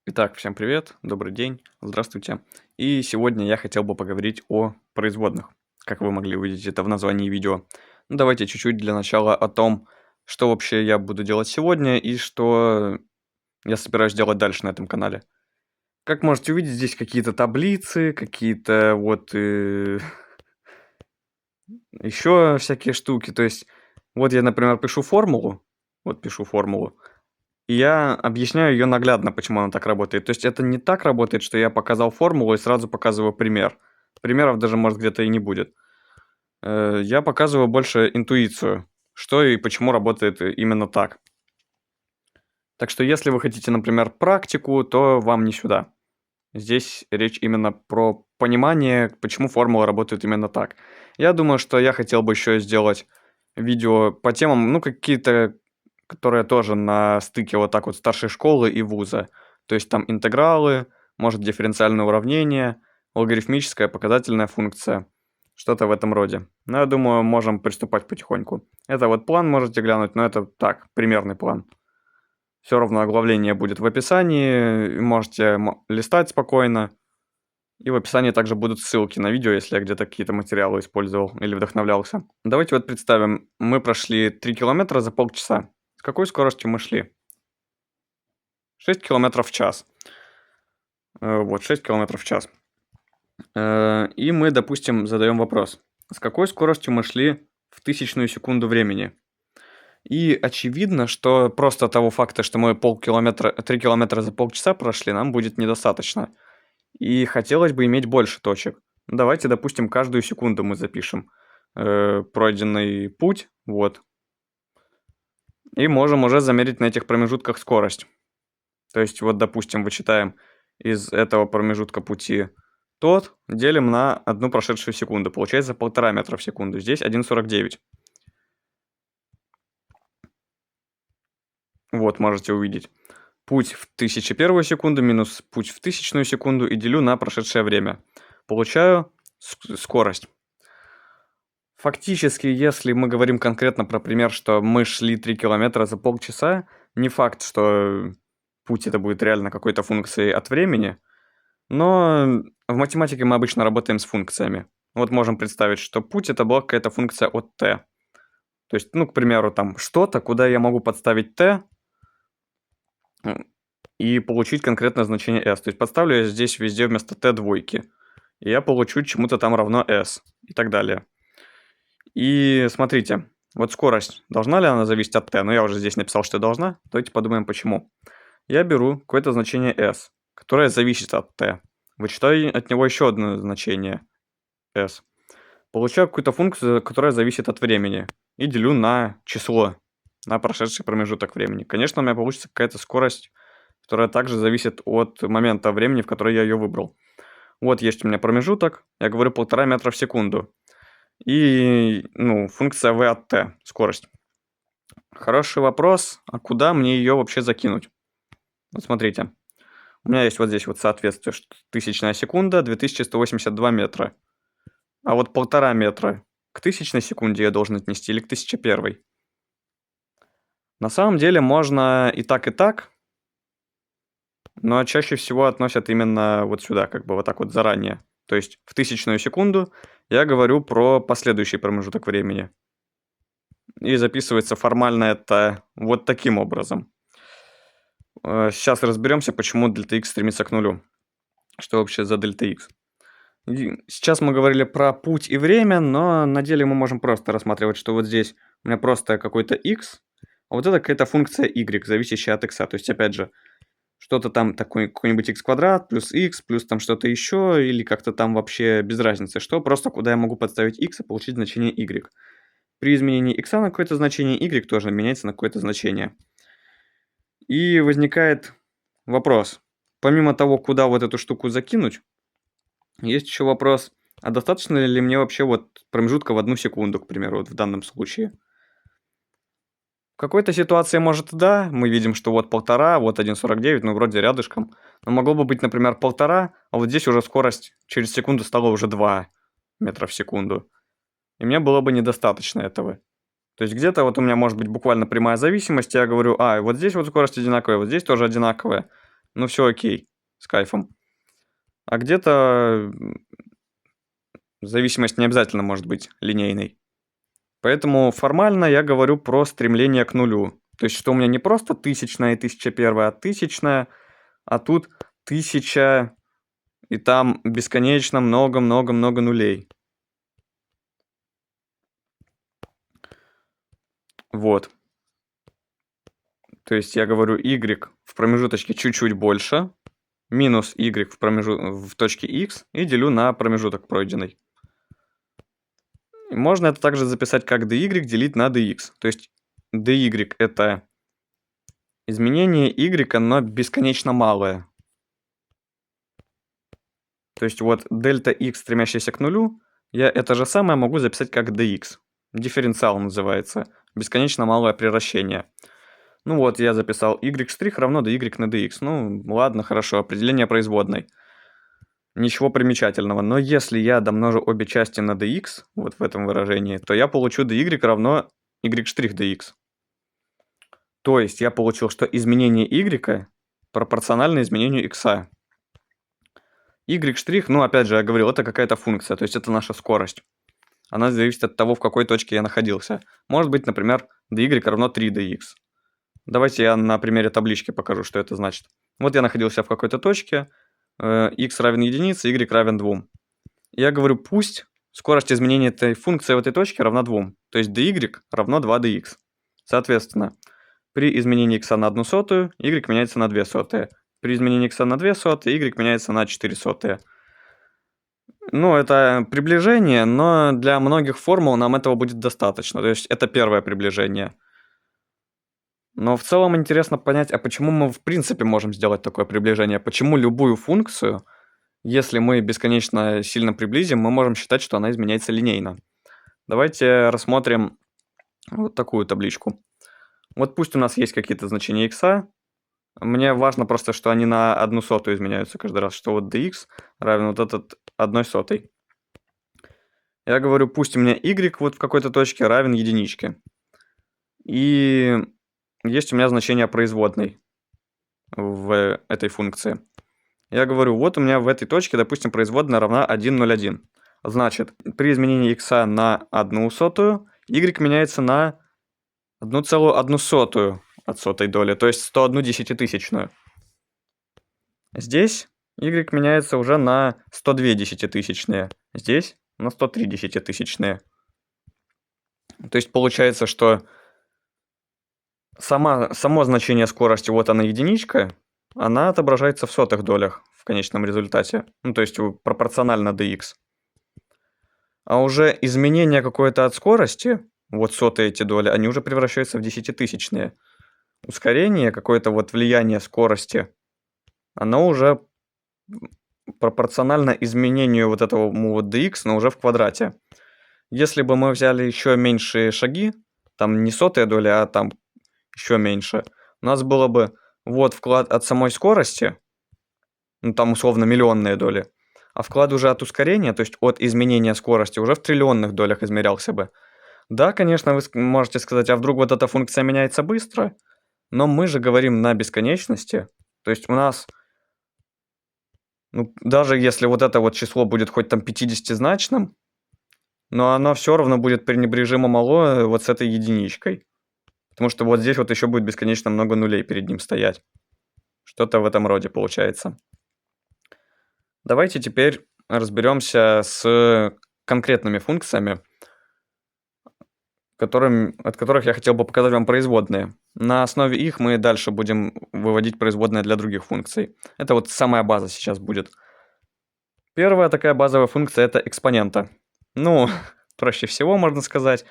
Итак, всем привет, добрый день, здравствуйте. И сегодня я хотел бы поговорить о производных. Как вы могли увидеть это в названии видео. Ну, давайте чуть-чуть для начала о том, что вообще я буду делать сегодня и что я собираюсь делать дальше на этом канале. Как можете увидеть, здесь какие-то таблицы, какие-то еще всякие штуки. То есть, вот я, например, пишу формулу. Вот пишу формулу. И я объясняю ее наглядно, почему она так работает. То есть это не так работает, что я показал формулу и сразу показываю пример. Примеров даже, может, где-то и не будет. Я показываю больше интуицию, что и почему работает именно так. Так что если вы хотите, например, практику, то вам не сюда. Здесь речь именно про понимание, почему формула работает именно так. Я думаю, что я хотел бы еще сделать видео по темам, ну, какие-то, которые тоже на стыке вот так вот старшей школы и вуза. То есть там интегралы, может дифференциальное уравнение, логарифмическая показательная функция. Что-то в этом роде. Но я думаю, можем приступать потихоньку. Это вот план можете глянуть, но это так, примерный план. Все равно оглавление будет в описании, можете листать спокойно. И в описании также будут ссылки на видео, если я где-то какие-то материалы использовал или вдохновлялся. Давайте вот представим, мы прошли 3 километра за полчаса. С какой скоростью мы шли? 6 километров в час. Вот, 6 километров в час. И мы, допустим, задаем вопрос. С какой скоростью мы шли в тысячную секунду времени? И очевидно, что просто того факта, что мы 3 километра за полчаса прошли, нам будет недостаточно. И хотелось бы иметь больше точек. Давайте, допустим, каждую секунду мы запишем пройденный путь, вот. И можем уже замерить на этих промежутках скорость. То есть, вот, допустим, вычитаем из этого промежутка пути тот, делим на одну прошедшую секунду. Получается 1,5 метра в секунду. Здесь 1,49. Вот, можете увидеть. Путь в 1001 секунду минус путь в 1000 секунду и делю на прошедшее время. Получаю скорость. Фактически, если мы говорим конкретно про пример, что мы шли 3 километра за полчаса, не факт, что путь это будет реально какой-то функцией от времени, но в математике мы обычно работаем с функциями. Вот можем представить, что путь это была какая-то функция от t. То есть, ну, к примеру, там что-то, куда я могу подставить t и получить конкретное значение s. То есть подставлю я здесь везде вместо t двойки, и я получу чему-то там равно s и так далее. И смотрите, вот скорость, должна ли она зависеть от t? Ну, я уже здесь написал, что должна. Давайте подумаем, почему. Я беру какое-то значение s, которое зависит от t. Вычитаю от него еще одно значение s. Получаю какую-то функцию, которая зависит от времени. И делю на число, на прошедший промежуток времени. Конечно, у меня получится какая-то скорость, которая также зависит от момента времени, в который я ее выбрал. Вот есть у меня промежуток, я говорю 1,5 метра в секунду. И, ну, функция v от t, скорость. Хороший вопрос, а куда мне ее вообще закинуть? Вот смотрите, у меня есть вот здесь вот соответствие, что тысячная секунда, 2182 метра. А вот 1,5 метра к тысячной секунде я должен отнести или к 1001? На самом деле можно и так, но чаще всего относят именно вот сюда, как бы вот так вот заранее. То есть в тысячную секунду я говорю про последующий промежуток времени. И записывается формально это вот таким образом. Сейчас разберемся, почему дельта x стремится к нулю. Что вообще за дельта x? Сейчас мы говорили про путь и время, но на деле мы можем просто рассматривать, что вот здесь у меня просто какой-то x, а вот это какая-то функция y, зависящая от x. То есть, опять же, что-то там такой, какой-нибудь x квадрат, плюс там что-то еще, или как-то там вообще без разницы, что просто куда я могу подставить x и получить значение y. При изменении x на какое-то значение, y тоже меняется на какое-то значение. И возникает вопрос. Помимо того, куда вот эту штуку закинуть, есть еще вопрос, а достаточно ли мне вообще вот промежутка в 1 секунду, к примеру, вот в данном случае? В какой-то ситуации, может, да, мы видим, что вот 1,5, вот 1,49, ну, вроде рядышком. Но могло бы быть, например, 1,5, а вот здесь уже скорость через секунду стала уже 2 метра в секунду. И мне было бы недостаточно этого. То есть где-то вот у меня может быть буквально прямая зависимость, я говорю, вот здесь вот скорость одинаковая, вот здесь тоже одинаковая. ну все окей, с кайфом. А где-то зависимость не обязательно может быть линейной. Поэтому формально я говорю про стремление к нулю. То есть, что у меня не просто тысячная и 1001, а тысячная, а тут 1000, и там бесконечно много-много-много нулей. Вот. То есть я говорю y в промежуточке чуть-чуть больше, минус y в точке x и делю на промежуток пройденный. И можно это также записать как dy делить на dx. То есть dy это изменение y, но бесконечно малое. То есть вот дельта x, стремящаяся к нулю, я это же самое могу записать как dx. Дифференциал называется. Бесконечно малое приращение. Ну вот, я записал y' равно dy на dx. Ну, ладно, хорошо, определение производной. Ничего примечательного. Но если я домножу обе части на dx, вот в этом выражении, то я получу dy равно y' dx. То есть я получил, что изменение y пропорционально изменению x. Y', ну опять же, я говорил, это какая-то функция, то есть это наша скорость. Она зависит от того, в какой точке я находился. Может быть, например, dy равно 3dx. Давайте я на примере таблички покажу, что это значит. Вот я находился в какой-то точке, x равен единице, y равен 2. Я говорю, пусть скорость изменения этой функции в этой точке равна 2. То есть dy равно 2dx. Соответственно, при изменении x на 1/100, y меняется на 2/100. При изменении x на 2/100, y меняется на 4/100. Ну, это приближение, но для многих формул нам этого будет достаточно. То есть это первое приближение. Но в целом интересно понять, а почему мы в принципе можем сделать такое приближение? Почему любую функцию, если мы бесконечно сильно приблизим, мы можем считать, что она изменяется линейно? Давайте рассмотрим вот такую табличку. Вот пусть у нас есть какие-то значения x. Мне важно просто, что они на 1/100 изменяются каждый раз, что вот dx равен вот этот 1/100. Я говорю, пусть у меня y вот в какой-то точке равен единичке. И есть у меня значение производной в этой функции. Я говорю, вот у меня в этой точке, допустим, производная равна 1,01. Значит, при изменении x на 1/100, y меняется на 1,01 от сотой доли, то есть 101 десятитысячную. Здесь y меняется уже на 102 десятитысячные. Здесь на 103 десятитысячные. То есть получается, что само значение скорости, вот она единичка, она отображается в сотых долях в конечном результате. Ну, то есть пропорционально dx. А уже изменение какое-то от скорости, вот сотые эти доли, они уже превращаются в десятитысячные. Ускорение, какое-то вот влияние скорости, оно уже пропорционально изменению вот этого вот dx, но уже в квадрате. Если бы мы взяли еще меньшие шаги, там не сотая доля, а там еще меньше, у нас было бы вот вклад от самой скорости, ну там условно миллионные доли, а вклад уже от ускорения, то есть от изменения скорости, уже в триллионных долях измерялся бы. Да, конечно, вы можете сказать, а вдруг вот эта функция меняется быстро, но мы же говорим на бесконечности, то есть у нас, ну, даже если вот это вот число будет хоть там 50-значным, но оно все равно будет пренебрежимо мало вот с этой единичкой. Потому что вот здесь вот еще будет бесконечно много нулей перед ним стоять. Что-то в этом роде получается. Давайте теперь разберемся с конкретными функциями, от которых я хотел бы показать вам производные. На основе их мы дальше будем выводить производные для других функций. Это вот самая база сейчас будет. Первая такая базовая функция – это экспонента. Ну, проще всего, можно сказать.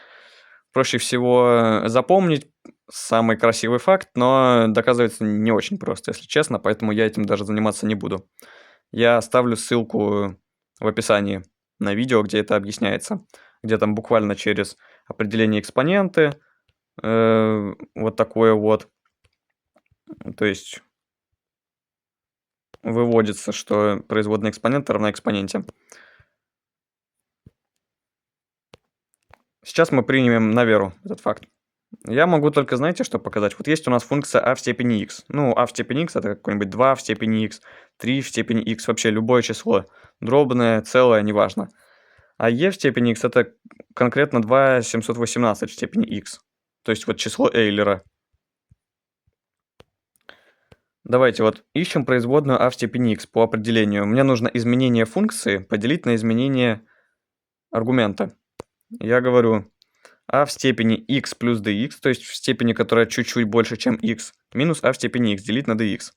Проще всего запомнить. Самый красивый факт, но доказывается не очень просто, если честно, поэтому я этим даже заниматься не буду. Я оставлю ссылку в описании на видео, где это объясняется, где там буквально через определение экспоненты, вот такое вот, то есть выводится, что производная экспонента равна экспоненте. Сейчас мы примем на веру этот факт. Я могу только, знаете, что показать? Вот есть у нас функция а в степени x. Ну, а в степени x это какой-нибудь 2 в степени x, 3 в степени x, вообще любое число. Дробное, целое, неважно. А e в степени x это конкретно 2 718 в степени x. То есть вот число Эйлера. Давайте вот ищем производную а в степени x по определению. Мне нужно изменение функции поделить на изменение аргумента. Я говорю а в степени x плюс dx, то есть в степени, которая чуть-чуть больше, чем x, минус а в степени x делить на dx.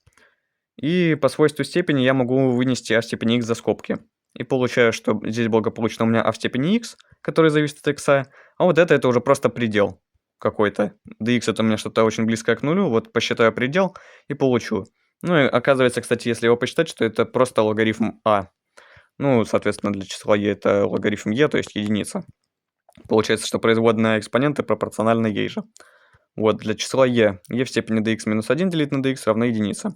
И по свойству степени я могу вынести а в степени x за скобки. И получаю, что здесь благополучно у меня а в степени x, который зависит от x, а вот это уже просто предел какой-то. dx это у меня что-то очень близкое к нулю, вот посчитаю предел и получу. Ну и оказывается, кстати, если его посчитать, что это просто логарифм а. Ну, соответственно, для числа e это логарифм e, то есть единица. Получается, что производная экспонента пропорциональна ей же. Вот, для числа e в степени dx минус 1 делить на dx равно единице.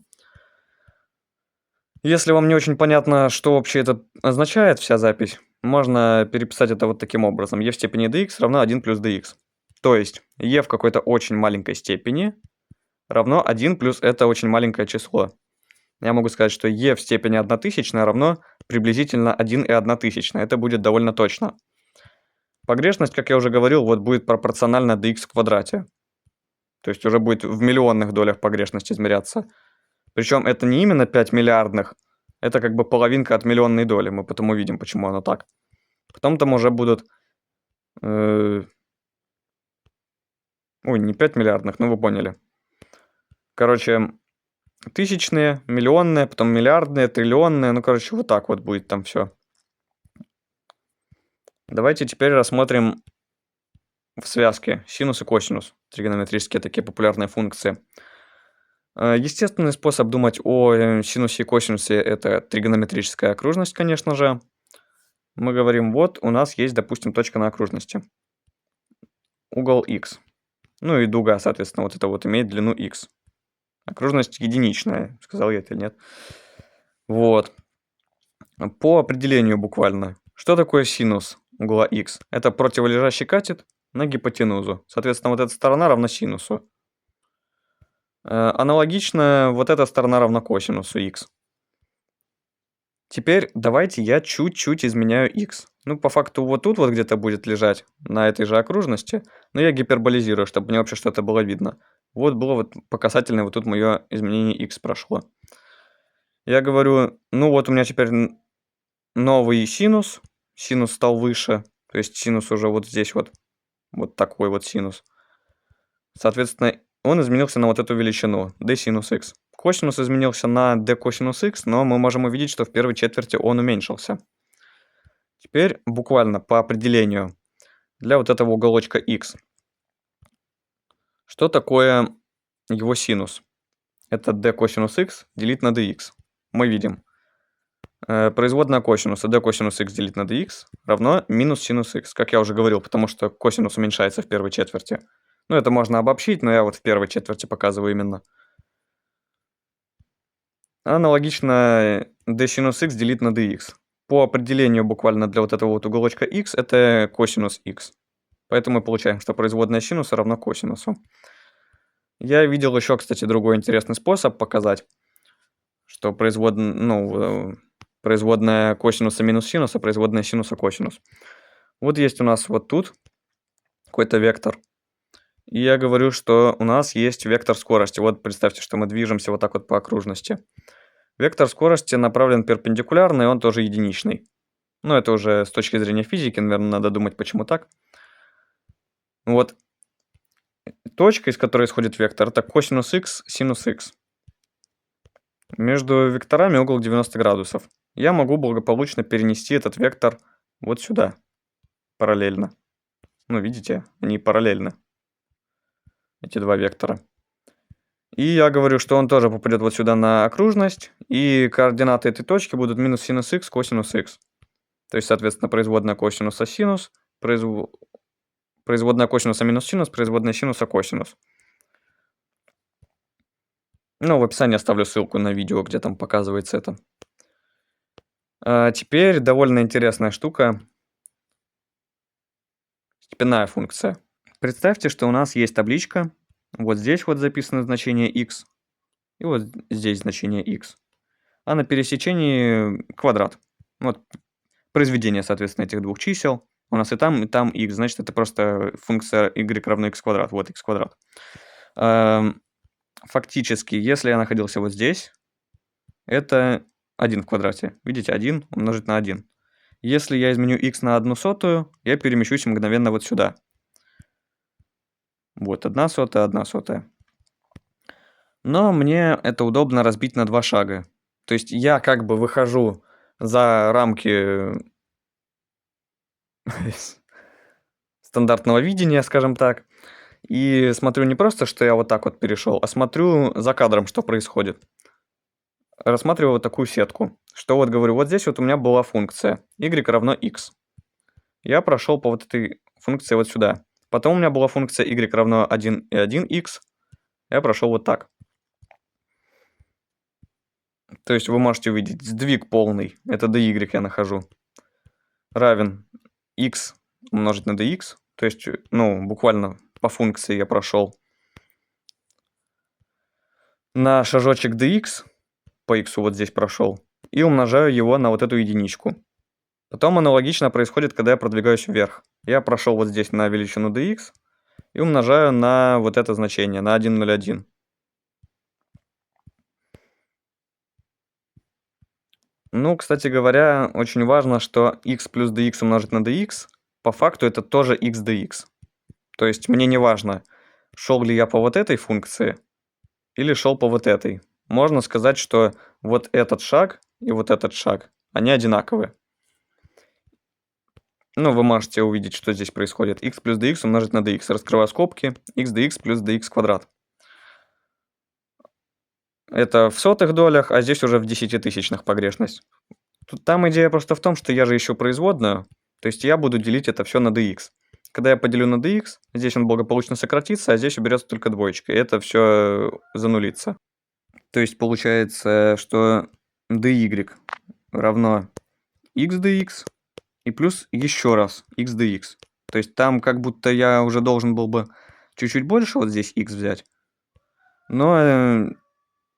Если вам не очень понятно, что вообще это означает, вся запись, можно переписать это вот таким образом. e в степени dx равно 1 плюс dx. То есть e в какой-то очень маленькой степени равно 1 плюс это очень маленькое число. Я могу сказать, что e в степени 1000 равно приблизительно 1,1. Это будет довольно точно. Погрешность, как я уже говорил, вот будет пропорциональна dx в квадрате. То есть уже будет в миллионных долях погрешность измеряться. Причем это не именно 5 миллиардных, это как бы половинка от миллионной доли. Мы потом увидим, почему оно так. Потом там уже будут... Ой, не 5 миллиардных, ну вы поняли. Короче, тысячные, миллионные, потом миллиардные, триллионные. Ну, короче, вот так вот будет там все. Давайте теперь рассмотрим в связке синус и косинус. Тригонометрические такие популярные функции. Естественный способ думать о синусе и косинусе – это тригонометрическая окружность, конечно же. Мы говорим, вот у нас есть, допустим, точка на окружности. Угол x. Ну и дуга, соответственно, вот это вот имеет длину x. Окружность единичная, сказал я это или нет. Вот. По определению буквально. Что такое синус угла x? Это противолежащий катет на гипотенузу. Соответственно, вот эта сторона равна синусу. Аналогично, вот эта сторона равна косинусу x. Теперь давайте я чуть-чуть изменяю x. Ну, по факту вот тут вот где-то будет лежать, на этой же окружности, но я гиперболизирую, чтобы мне вообще что-то было видно. Вот было вот по касательной, вот тут мое изменение x прошло. Я говорю, ну вот у меня теперь новый синус, синус стал выше, то есть синус уже вот здесь вот такой вот синус. Соответственно, он изменился на вот эту величину, d синус x. Косинус изменился на d косинус x, но мы можем увидеть, что в первой четверти он уменьшился. Теперь буквально по определению для вот этого уголочка x. Что такое его синус? Это d косинус x делить на dx. Мы видим. Производная косинуса d косинус x делить на dx равно минус синус x, как я уже говорил, потому что косинус уменьшается в первой четверти. Ну, это можно обобщить, но я вот в первой четверти показываю именно. Аналогично d синус x делить на dx. По определению буквально для вот этого вот уголочка x это косинус x. Поэтому мы получаем, что производная синуса равна косинусу. Я видел еще, кстати, другой интересный способ показать, что производная косинуса минус синуса, производная синуса косинус. Вот есть у нас вот тут какой-то вектор. И я говорю, что у нас есть вектор скорости. Вот представьте, что мы движемся вот так вот по окружности. Вектор скорости направлен перпендикулярно, и он тоже единичный. Но это уже с точки зрения физики, наверное, надо думать, почему так. Вот точка, из которой исходит вектор, это косинус x, синус x. Между векторами угол 90 градусов. Я могу благополучно перенести этот вектор вот сюда, параллельно. Ну, видите, они параллельны, эти два вектора. И я говорю, что он тоже попадет вот сюда на окружность, и координаты этой точки будут минус синус x, косинус x. То есть, соответственно, производная косинуса синус, производная косинуса минус синус, производная синуса косинус. Ну, в описании оставлю ссылку на видео, где там показывается это. Теперь довольно интересная штука. Степенная функция. Представьте, что у нас есть табличка. Вот здесь вот записано значение x, и вот здесь значение x. А на пересечении квадрат. Вот произведение, соответственно, этих двух чисел. У нас и там x, значит, это просто функция y равно x квадрат. Вот x квадрат. Фактически, если я находился вот здесь, это 1 в квадрате. Видите, 1 умножить на 1. Если я изменю x на 1/100, я перемещусь мгновенно вот сюда. Вот 1/100, 1/100. Но мне это удобно разбить на 2 шага. То есть я как бы выхожу за рамки стандартного видения, скажем так, и смотрю не просто, что я вот так вот перешел, а смотрю за кадром, что происходит. Рассматриваю вот такую сетку, что вот говорю, вот здесь вот у меня была функция y равно x. Я прошел по вот этой функции вот сюда. Потом у меня была функция y равно 1 и 1x. Я прошел вот так. То есть вы можете увидеть сдвиг полный, это dy я нахожу, равен x умножить на dx. То есть, ну, буквально по функции я прошел на шажочек dx, по x вот здесь прошел, и умножаю его на вот эту единичку. Потом аналогично происходит, когда я продвигаюсь вверх. Я прошел вот здесь на величину dx и умножаю на вот это значение, на 1,01. Ну, кстати говоря, очень важно, что x плюс dx умножить на dx, по факту это тоже x dx. То есть мне не важно, шел ли я по вот этой функции или шел по вот этой. Можно сказать, что вот этот шаг и вот этот шаг, они одинаковые. Ну, вы можете увидеть, что здесь происходит. X плюс dx умножить на dx. Раскрываю скобки. X dx плюс dx квадрат. Это в сотых долях, а здесь уже в десятитысячных погрешность. Там идея просто в том, что я же ищу производную. То есть я буду делить это все на dx. Когда я поделю на dx, здесь он благополучно сократится, а здесь уберется только двоечка. И это все занулится. То есть получается, что dy равно x dx и плюс еще раз x dx. То есть там как будто я уже должен был бы чуть-чуть больше вот здесь x взять. Но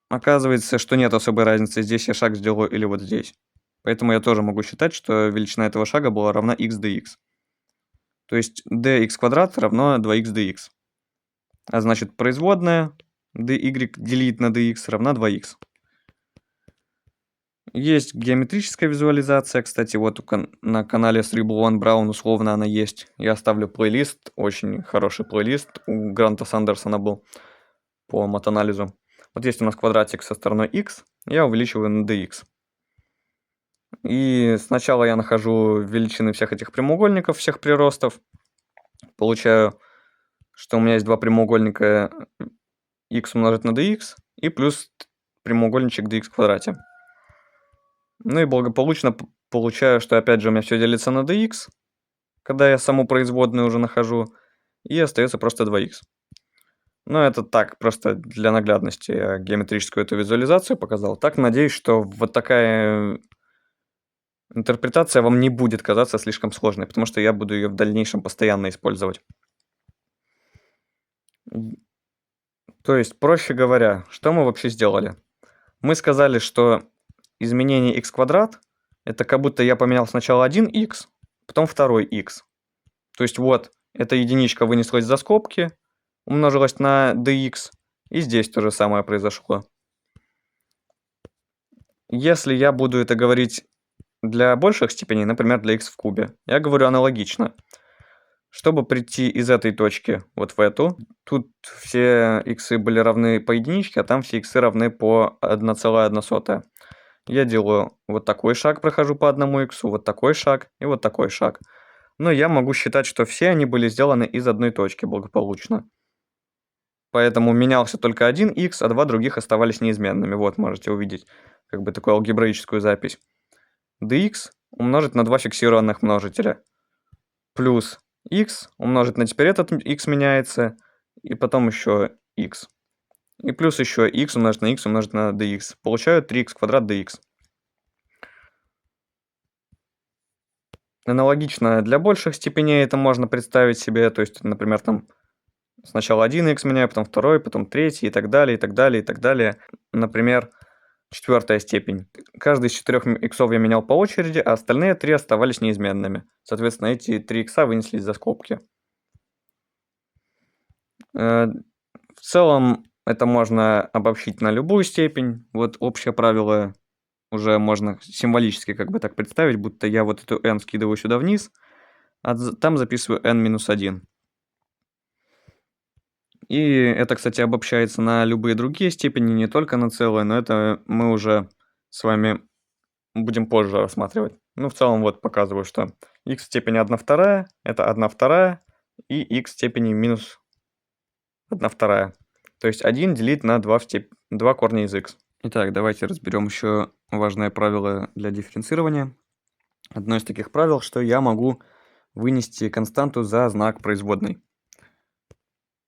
оказывается, что нет особой разницы, здесь я шаг сделаю или вот здесь. Поэтому я тоже могу считать, что величина этого шага была равна x dx. То есть dx квадрат равно 2x dx. А значит производная dy делить на dx равна 2x. Есть геометрическая визуализация, кстати, вот на канале Scribble One Brown условно она есть. Я оставлю плейлист, очень хороший плейлист у Гранта Сандерсона был по матанализу. Вот есть у нас квадратик со стороной x, я увеличиваю на dx. И сначала я нахожу величины всех этих прямоугольников, всех приростов. Получаю, что у меня есть два прямоугольника x умножить на dx и плюс прямоугольничек dx в квадрате. Ну и благополучно получаю, что опять же у меня все делится на dx, когда я саму производную уже нахожу, и остается просто 2x. Ну, это так, просто для наглядности я геометрическую эту визуализацию показал. Так, надеюсь, что вот такая интерпретация вам не будет казаться слишком сложной, потому что я буду ее в дальнейшем постоянно использовать. То есть, проще говоря, что мы вообще сделали? Мы сказали, что изменение x квадрат — это как будто я поменял сначала 1x, потом второй x. То есть вот, эта единичка вынеслась за скобки, умножилась на dx, и здесь то же самое произошло. Если я буду это говорить для больших степеней, например, для x в кубе, я говорю аналогично. Чтобы прийти из этой точки вот в эту, тут все иксы были равны по единичке, а там все иксы равны по 1,1. Я делаю вот такой шаг, прохожу по одному иксу, вот такой шаг и вот такой шаг. Но я могу считать, что все они были сделаны из одной точки благополучно. Поэтому менялся только один x, а два других оставались неизменными. Вот, можете увидеть как бы такую алгебраическую запись. dx умножить на два фиксированных множителя. Плюс x умножить на теперь этот x меняется, и потом еще x. И плюс еще x умножить на dx. Получаю 3x квадрат dx. Аналогично для больших степеней это можно представить себе. То есть, например, там сначала один х меняю, потом второй, потом третий и так далее, и так далее, и так далее. Например, четвертая степень. Каждый из 4 иксов я менял по очереди, а остальные 3 оставались неизменными. Соответственно, эти 3 икса вынеслись за скобки. В целом, это можно обобщить на любую степень. Вот общее правило уже можно символически как бы так представить, будто я вот эту n скидываю сюда вниз, а там записываю n-1. И это, кстати, обобщается на любые другие степени, не только на целые, но это мы уже с вами будем позже рассматривать. Ну, в целом, вот показываю, что x в степени 1/2 это 1/2, и x в степени минус 1/2. То есть 1 делить на 2 корня из x. Итак, давайте разберем еще важное правило для дифференцирования. Одно из таких правил, что я могу вынести константу за знак производной.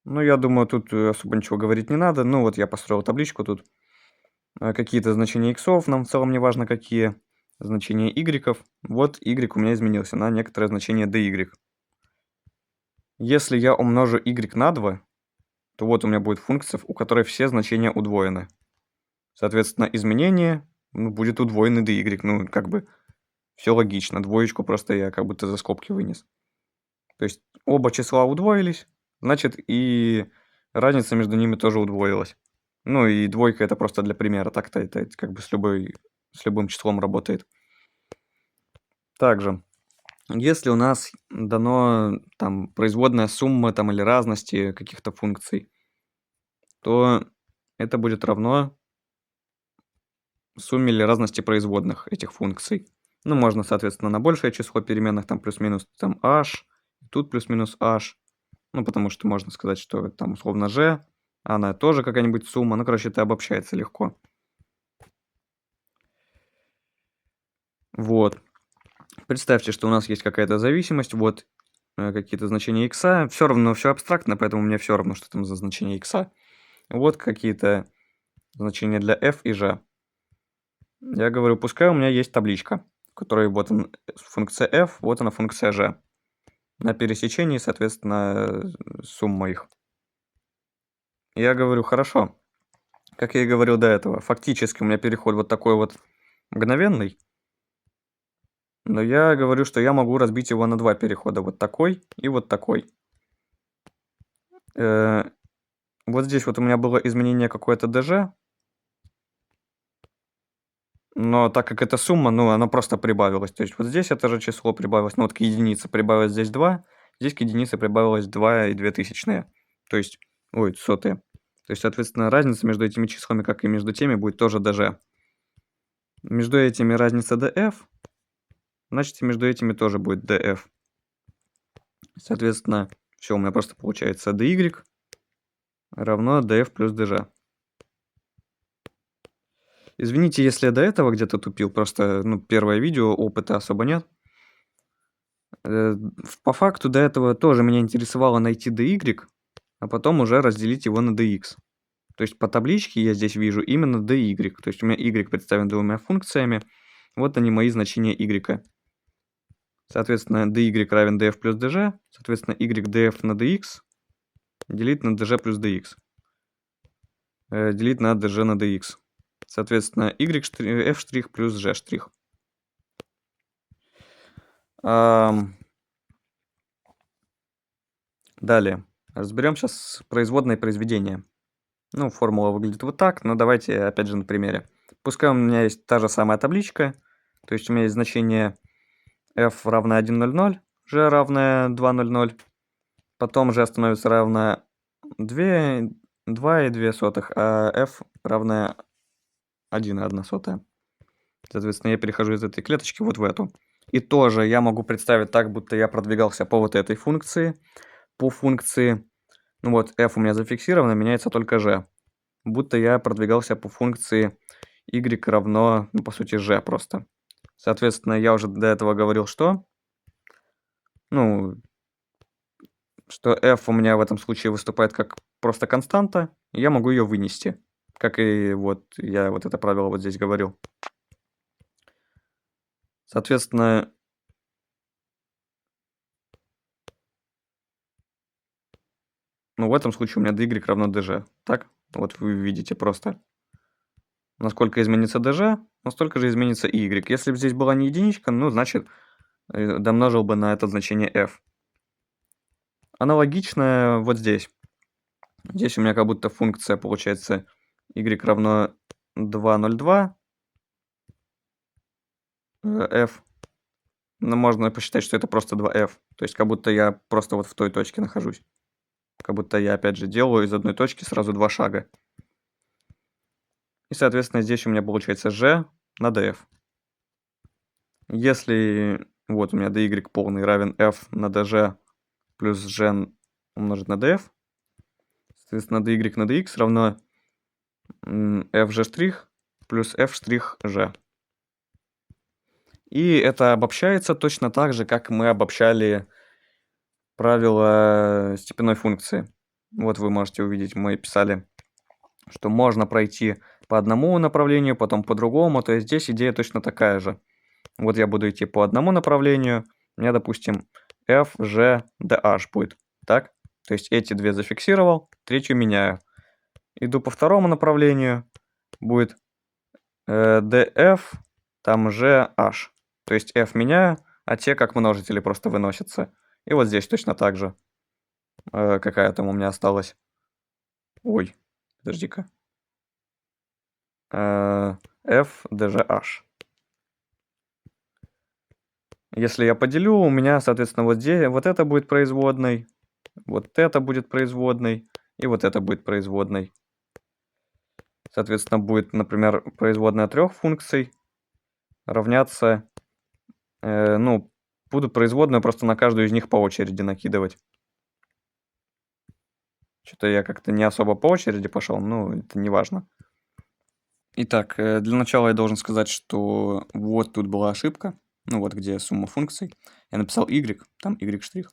Ну, я думаю, тут особо ничего говорить не надо. Ну, вот я построил табличку тут. Какие-то значения иксов, нам в целом не важно какие. Значения y. Вот y у меня изменился на некоторое значение dy. Если я умножу y на 2, то вот у меня будет функция, у которой все значения удвоены. Соответственно, изменение будет удвоенный dy. Ну, как бы все логично. Двоечку просто я как будто за скобки вынес. То есть оба числа удвоились, значит и разница между ними тоже удвоилась. Ну и двойка это просто для примера. Так-то это как бы с любым числом работает. Также, если у нас дано там производная сумма там или разности каких-то функций, то это будет равно сумме или разности производных этих функций. Ну, можно, соответственно, на большее число переменных, там плюс-минус там h, тут плюс-минус h. Ну, потому что можно сказать, что там условно g, она тоже какая-нибудь сумма. Ну, короче, это обобщается легко. Вот. Представьте, что у нас есть какая-то зависимость, вот какие-то значения x. Все равно все абстрактно, поэтому мне все равно, что там за значение x. Вот какие-то значения для f и g. Я говорю, пускай у меня есть табличка, в которой вот он, функция f, вот она функция g. На пересечении, соответственно, сумма их. Я говорю, хорошо. Как я и говорил до этого, фактически у меня переход вот такой вот мгновенный. Но я говорю, что я могу разбить его на 2 перехода. Вот такой и вот такой. Вот здесь вот у меня было изменение какое-то dg. Но так как это сумма, ну, оно просто прибавилось. То есть вот здесь это же число прибавилось. Ну, вот к единице прибавилось здесь 2. Здесь к единице прибавилось 2 и 2 тысячные. То есть, ой, сотые. То есть, соответственно, разница между этими числами, как и между теми, будет тоже dg. Между этими разница df. Значит, и между этими тоже будет df. Соответственно, все, у меня просто получается dy равно df плюс dg. Извините, если я до этого где-то тупил, просто первое видео, опыта особо нет. По факту до этого тоже меня интересовало найти dy, а потом уже разделить его на dx. То есть по табличке я здесь вижу именно dy. То есть у меня y представлен двумя функциями. Вот они мои значения y. Соответственно, dy равен df плюс dg. Соответственно, y df на dx делить на dg плюс dx. Делить на dg на dx. Соответственно, f' плюс g'. Далее. Разберем сейчас производное произведение. Ну, формула выглядит вот так, но давайте опять же на примере. Пускай у меня есть та же самая табличка. То есть у меня есть значение f равное 1,00, g равное 2,00. Потом g становится равно 2,2, а f равное 1,1. Соответственно, я перехожу из этой клеточки вот в эту. И тоже я могу представить так, будто я продвигался по вот этой функции. По функции, ну вот, f у меня зафиксировано, меняется только g. Будто я продвигался по функции y равно, ну, по сути, g просто. Соответственно, я уже до этого говорил, что? Ну, что f у меня в этом случае выступает как просто константа, и я могу ее вынести. Как и вот я вот это правило вот здесь говорил. Соответственно, Ну, в этом случае у меня dy равно dg. Так? Вот вы видите просто. Насколько изменится dg, настолько же изменится y. Если бы здесь была не единичка, ну, значит, домножил бы на это значение f. Аналогично вот здесь. Здесь у меня как будто функция получается y равно 2,02 f. Но можно посчитать, что это просто 2f. То есть как будто я просто вот в той точке нахожусь. Как будто я опять же делаю из одной точки сразу два шага. И соответственно здесь у меня получается g на df. Если вот у меня dy полный равен f на dg плюс g умножить на df, соответственно dy на dx равно fg' плюс f'g. И это обобщается точно так же, как мы обобщали правила степенной функции. Вот вы можете увидеть, мы писали, что можно пройти по одному направлению, потом по другому. То есть здесь идея точно такая же. Вот я буду идти по одному направлению. У меня, допустим, f, g, dh будет. Так? То есть эти две зафиксировал, третью меняю. Иду по второму направлению. Будет df, там g, h. То есть f меняю, а те как множители просто выносятся. И вот здесь точно так же. Какая там у меня осталась? Ой, подожди-ка. f, dgh. Если я поделю, у меня, соответственно, вот здесь вот это будет производной, вот это будет производной, и вот это будет производной. Соответственно, будет, например, производная трех функций равняться, ну, буду производную просто на каждую из них по очереди накидывать. Что-то я как-то не особо по очереди пошел, но это не важно. Итак, для начала я должен сказать, что вот тут была ошибка. Ну вот где сумма функций. Я написал y, там y'.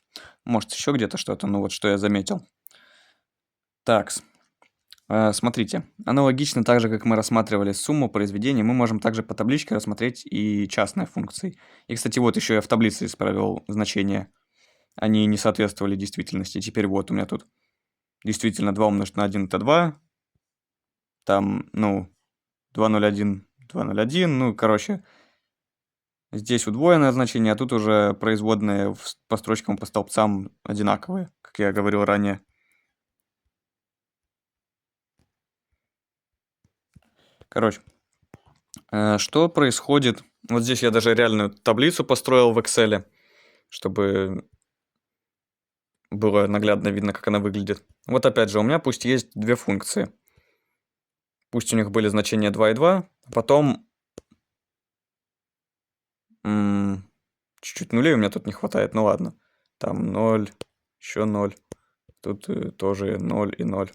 Может еще где-то что-то, но вот что я заметил. Так, смотрите. Аналогично так же, как мы рассматривали сумму произведений, мы можем также по табличке рассмотреть и частные функции. И, кстати, вот еще я в таблице исправил значения. Они не соответствовали действительности. Теперь вот у меня тут действительно 2 умножить на 1 это 2. Там, ну, 2,01, 2,01. Ну, короче, здесь удвоенное значение, а тут уже производные по строчкам, по столбцам одинаковые, как я говорил ранее. Короче, что происходит? Вот здесь я даже реальную таблицу построил в Excel, чтобы было наглядно видно, как она выглядит. Вот опять же, у меня пусть есть две функции. Пусть у них были значения 2 и 2, а потом чуть-чуть нулей у меня тут не хватает, ну ладно. Там 0, еще 0. Тут тоже 0 и 0.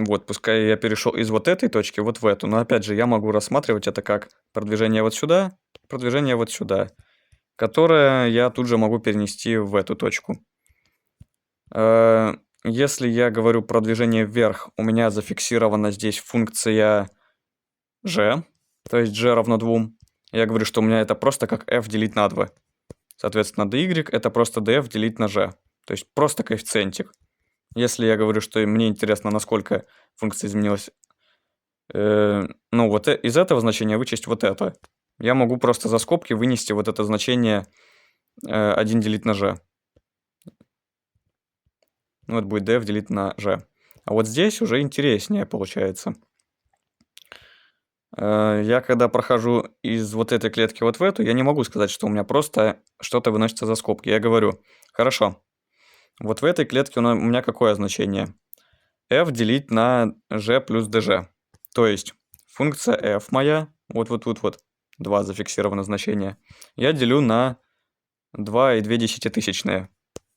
Вот, пускай я перешел из вот этой точки вот в эту, но опять же я могу рассматривать это как продвижение вот сюда, которое я тут же могу перенести в эту точку. Если я говорю про движение вверх, у меня зафиксирована здесь функция g, то есть g равно 2. Я говорю, что у меня это просто как f делить на 2. Соответственно, dy это просто df делить на g. То есть просто коэффициентик. Если я говорю, что мне интересно, насколько функция изменилась, ну вот из этого значения вычесть вот это. Я могу просто за скобки вынести вот это значение 1 делить на g. Ну, это будет df делить на g. А вот здесь уже интереснее получается. Я когда прохожу из вот этой клетки вот в эту, я не могу сказать, что у меня просто что-то выносится за скобки. Я говорю, хорошо, вот в этой клетке у меня какое значение? f делить на g плюс dg. То есть функция f моя, вот 2 зафиксировано значение, я делю на 2,2.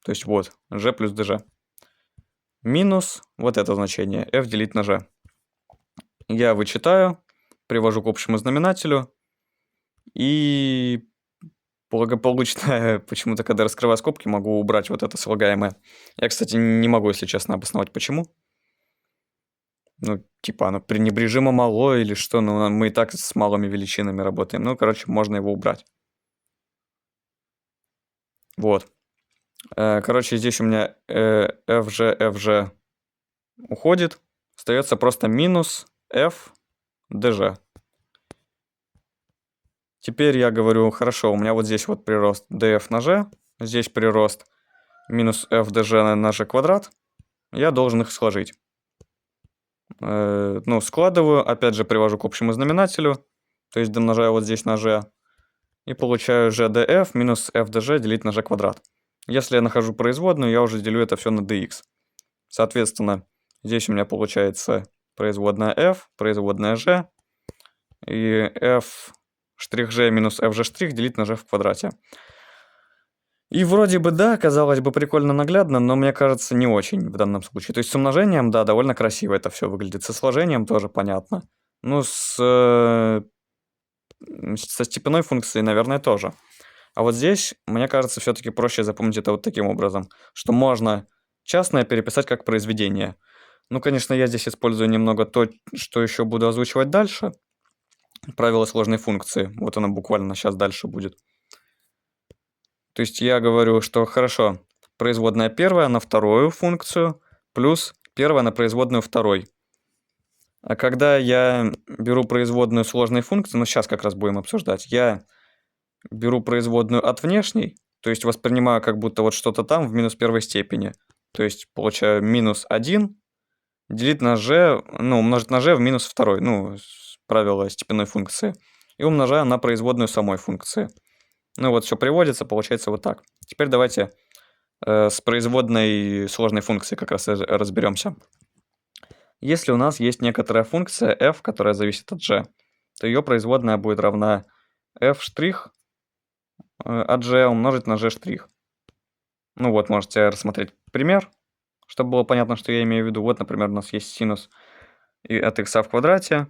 То есть вот, g плюс dg. Минус вот это значение, f делить на g. Я вычитаю, привожу к общему знаменателю, и благополучно, почему-то, когда раскрываю скобки, могу убрать вот это слагаемое. Я, кстати, не могу, если честно, обосновать, почему. Ну, типа, оно пренебрежимо мало или что, ну, мы и так с малыми величинами работаем. Ну, короче, можно его убрать. Вот. Короче, здесь у меня FG уходит. Остается просто минус F dg. Теперь я говорю, хорошо, у меня вот здесь вот прирост df на g, здесь прирост минус f dg на g квадрат. Я должен их сложить. Ну, складываю, опять же привожу к общему знаменателю, то есть домножаю вот здесь на g, и получаю g df минус f dg делить на g квадрат. Если я нахожу производную, я уже делю это все на dx. Соответственно, здесь у меня получается производная f, производная g, и f' g минус fg' делить на g в квадрате. И вроде бы да, казалось бы прикольно наглядно, но мне кажется не очень в данном случае. То есть с умножением, да, довольно красиво это все выглядит. Со сложением тоже понятно. Ну, со степенной функцией, наверное, тоже. А вот здесь, мне кажется, все-таки проще запомнить это вот таким образом, что можно частное переписать как произведение. Ну, конечно, я здесь использую немного то, что еще буду озвучивать дальше. Правило сложной функции. Вот оно буквально сейчас дальше будет. То есть я говорю, что хорошо, производная первая на вторую функцию плюс первая на производную второй. А когда я беру производную сложной функции, ну сейчас как раз будем обсуждать, я беру производную от внешней, то есть воспринимаю как будто вот что-то там в минус первой степени. То есть получаю минус 1 делить на g, ну, умножить на g в минус второй, ну, правило степенной функции. И умножаю на производную самой функции. Ну вот все приводится, получается вот так. Теперь давайте с производной сложной функцией как раз разберемся. Если у нас есть некоторая функция f, которая зависит от g, то ее производная будет равна f' от g умножить на g'. Ну вот, можете рассмотреть пример, чтобы было понятно, что я имею в виду. Вот, например, у нас есть синус от x в квадрате.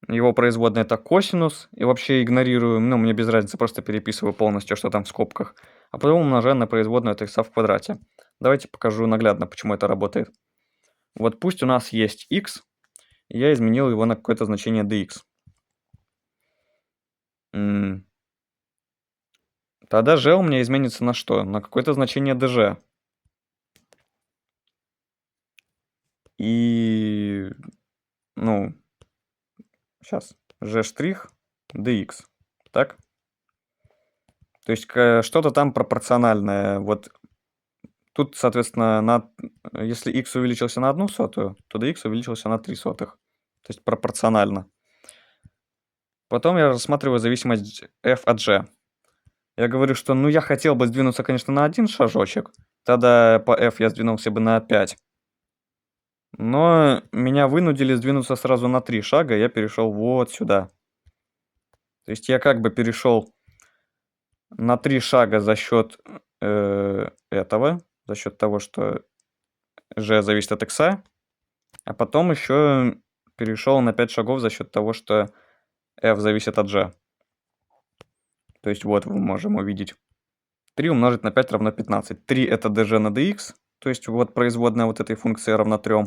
Его производная это косинус. И вообще игнорирую, ну, мне без разницы, просто переписываю полностью, что там в скобках. А потом умножаю на производную от x в квадрате. Давайте покажу наглядно, почему это работает. Вот пусть у нас есть x, и я изменил его на какое-то значение dx. Тогда g у меня изменится на что? На какое-то значение dg. И, ну, сейчас, g' dx, так? То есть что-то там пропорциональное. Вот тут, соответственно, если x увеличился на 1/100, то dx увеличился на 0,03. То есть пропорционально. Потом я рассматриваю зависимость f от g. Я говорю, что ну я хотел бы сдвинуться, конечно, на один шажочек. Тогда по f я сдвинулся бы на 5. Но меня вынудили сдвинуться сразу на 3 шага, я перешел вот сюда. То есть я как бы перешел на 3 шага за счет этого, за счет того, что g зависит от x, а потом еще перешел на 5 шагов за счет того, что f зависит от g. То есть вот мы можем увидеть. 3 умножить на 5 равно 15. 3 это dg на dx, то есть вот производная вот этой функции равна 3.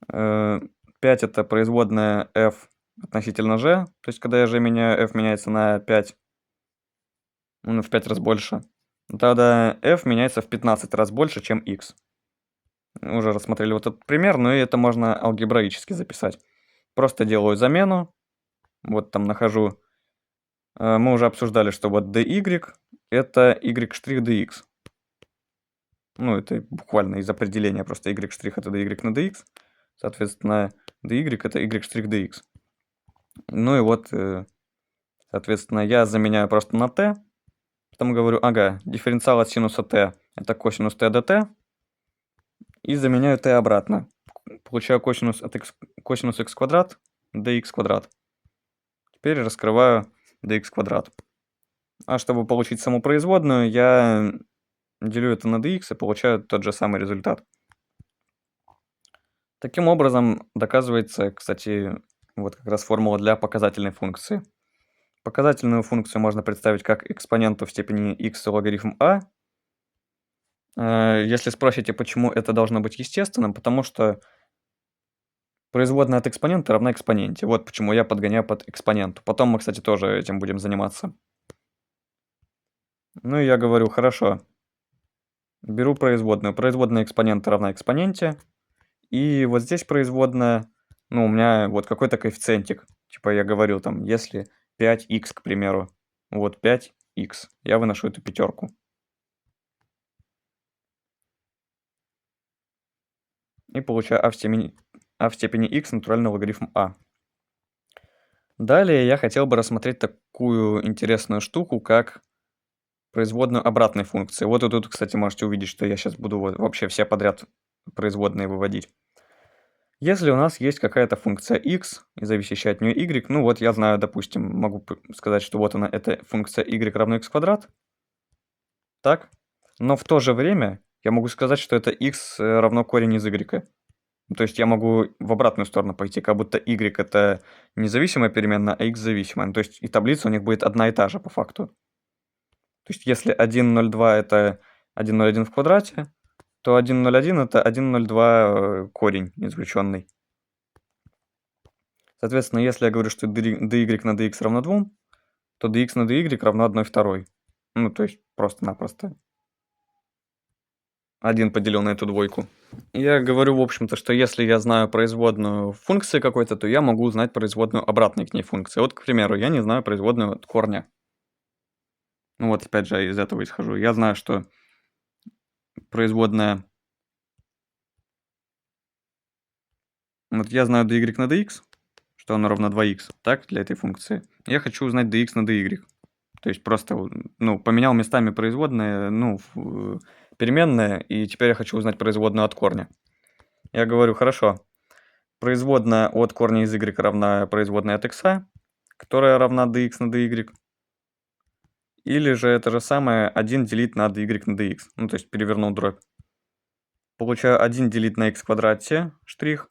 5 это производная f относительно g, то есть когда я g меняю, f меняется на 5, ну, в 5 раз больше. Тогда f меняется в 15 раз больше, чем x. Уже рассмотрели вот этот пример, но и это можно алгебраически записать. Просто делаю замену. Вот там нахожу. Мы уже обсуждали, что вот dy это y' dx. Ну, это буквально из определения, просто y' это dy на dx. Соответственно, dy это y' dx. Ну и вот, соответственно, я заменяю просто на t. Потом говорю, ага, дифференциал от синуса t это косинус t dt. И заменяю t обратно. Получаю косинус x квадрат dx квадрат. Теперь раскрываю dx квадрат. А чтобы получить саму производную, я делю это на dx и получаю тот же самый результат. Таким образом, доказывается, кстати, вот как раз формула для показательной функции. Показательную функцию можно представить как экспоненту в степени x логарифм a. Если спросите, почему это должно быть естественным, потому что производная от экспонента равна экспоненте. Вот почему я подгоняю под экспоненту. Потом мы, кстати, тоже этим будем заниматься. Ну и я говорю, хорошо. Беру производную. Производная экспонента равна экспоненте. И вот здесь производная, ну, у меня вот какой-то коэффициентик. Типа я говорил там, если 5х, к примеру, вот 5х, я выношу эту пятерку. И получаю а в степени x натуральный логарифм а. Далее я хотел бы рассмотреть такую интересную штуку, как производную обратной функции. Вот и тут, кстати, можете увидеть, что я сейчас буду вообще все подряд производные выводить. Если у нас есть какая-то функция x и зависящая от нее y, ну вот я знаю, допустим, могу сказать, что вот она, это функция y равно x квадрат, так? Но в то же время я могу сказать, что это x равно корень из y. То есть я могу в обратную сторону пойти, как будто y это независимая переменная, а x зависимая. То есть и таблица у них будет одна и та же по факту. То есть если 1,02 это 1,01 в квадрате, то 1,01 это 1,02 корень извлеченный. Соответственно, если я говорю, что dy на dx равно 2, то dx на dy равно 1/2. Ну, то есть просто-напросто 1 поделил на эту двойку. Я говорю, в общем-то, что если я знаю производную функции какой-то, то я могу узнать производную обратной к ней функции. Вот, к примеру, я не знаю производную от корня. Ну вот, опять же, из этого исхожу. Я знаю, что производная... Вот я знаю dy на dx, что оно равно 2х, так, для этой функции. Я хочу узнать dx на dy. То есть просто, ну, поменял местами производные, ну, переменные, и теперь я хочу узнать производную от корня. Я говорю, хорошо, производная от корня из y равна производной от x, которая равна dx на dy. Или же это же самое 1 делить на dy на dx. Ну, то есть перевернул дробь. Получаю 1 делить на x в квадрате, штрих.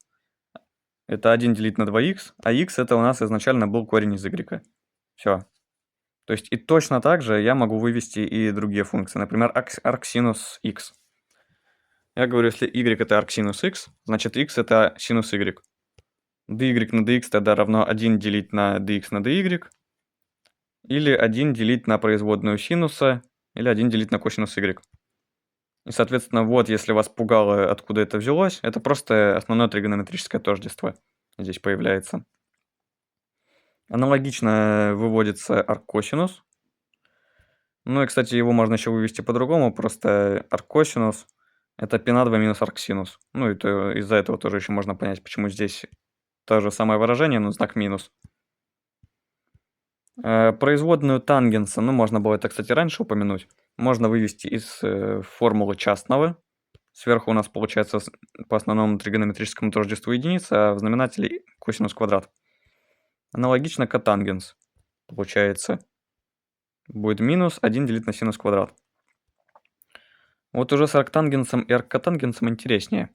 Это 1 делить на 2х, а x это у нас изначально был корень из y. Все. То есть и точно так же я могу вывести и другие функции. Например, арксинус x. Я говорю, если y это арксинус x, значит x это синус y. dy на dx тогда равно 1 делить на dx на dy. Или 1 делить на производную синуса, или 1 делить на косинус y. И, соответственно, вот, если вас пугало, откуда это взялось, это просто основное тригонометрическое тождество здесь появляется. Аналогично выводится арккосинус. Ну и, кстати, его можно еще вывести по-другому, просто арккосинус это π на 2 минус арксинус. Ну, это из-за этого тоже еще можно понять, почему здесь то же самое выражение, но знак минус. Производную тангенса, ну, можно было это, кстати, раньше упомянуть, можно вывести из формулы частного. Сверху у нас получается по основному тригонометрическому тождеству единица, а в знаменателе косинус квадрат. Аналогично котангенс. Получается, будет минус 1 делить на синус квадрат. Вот уже с арктангенсом и арккотангенсом интереснее.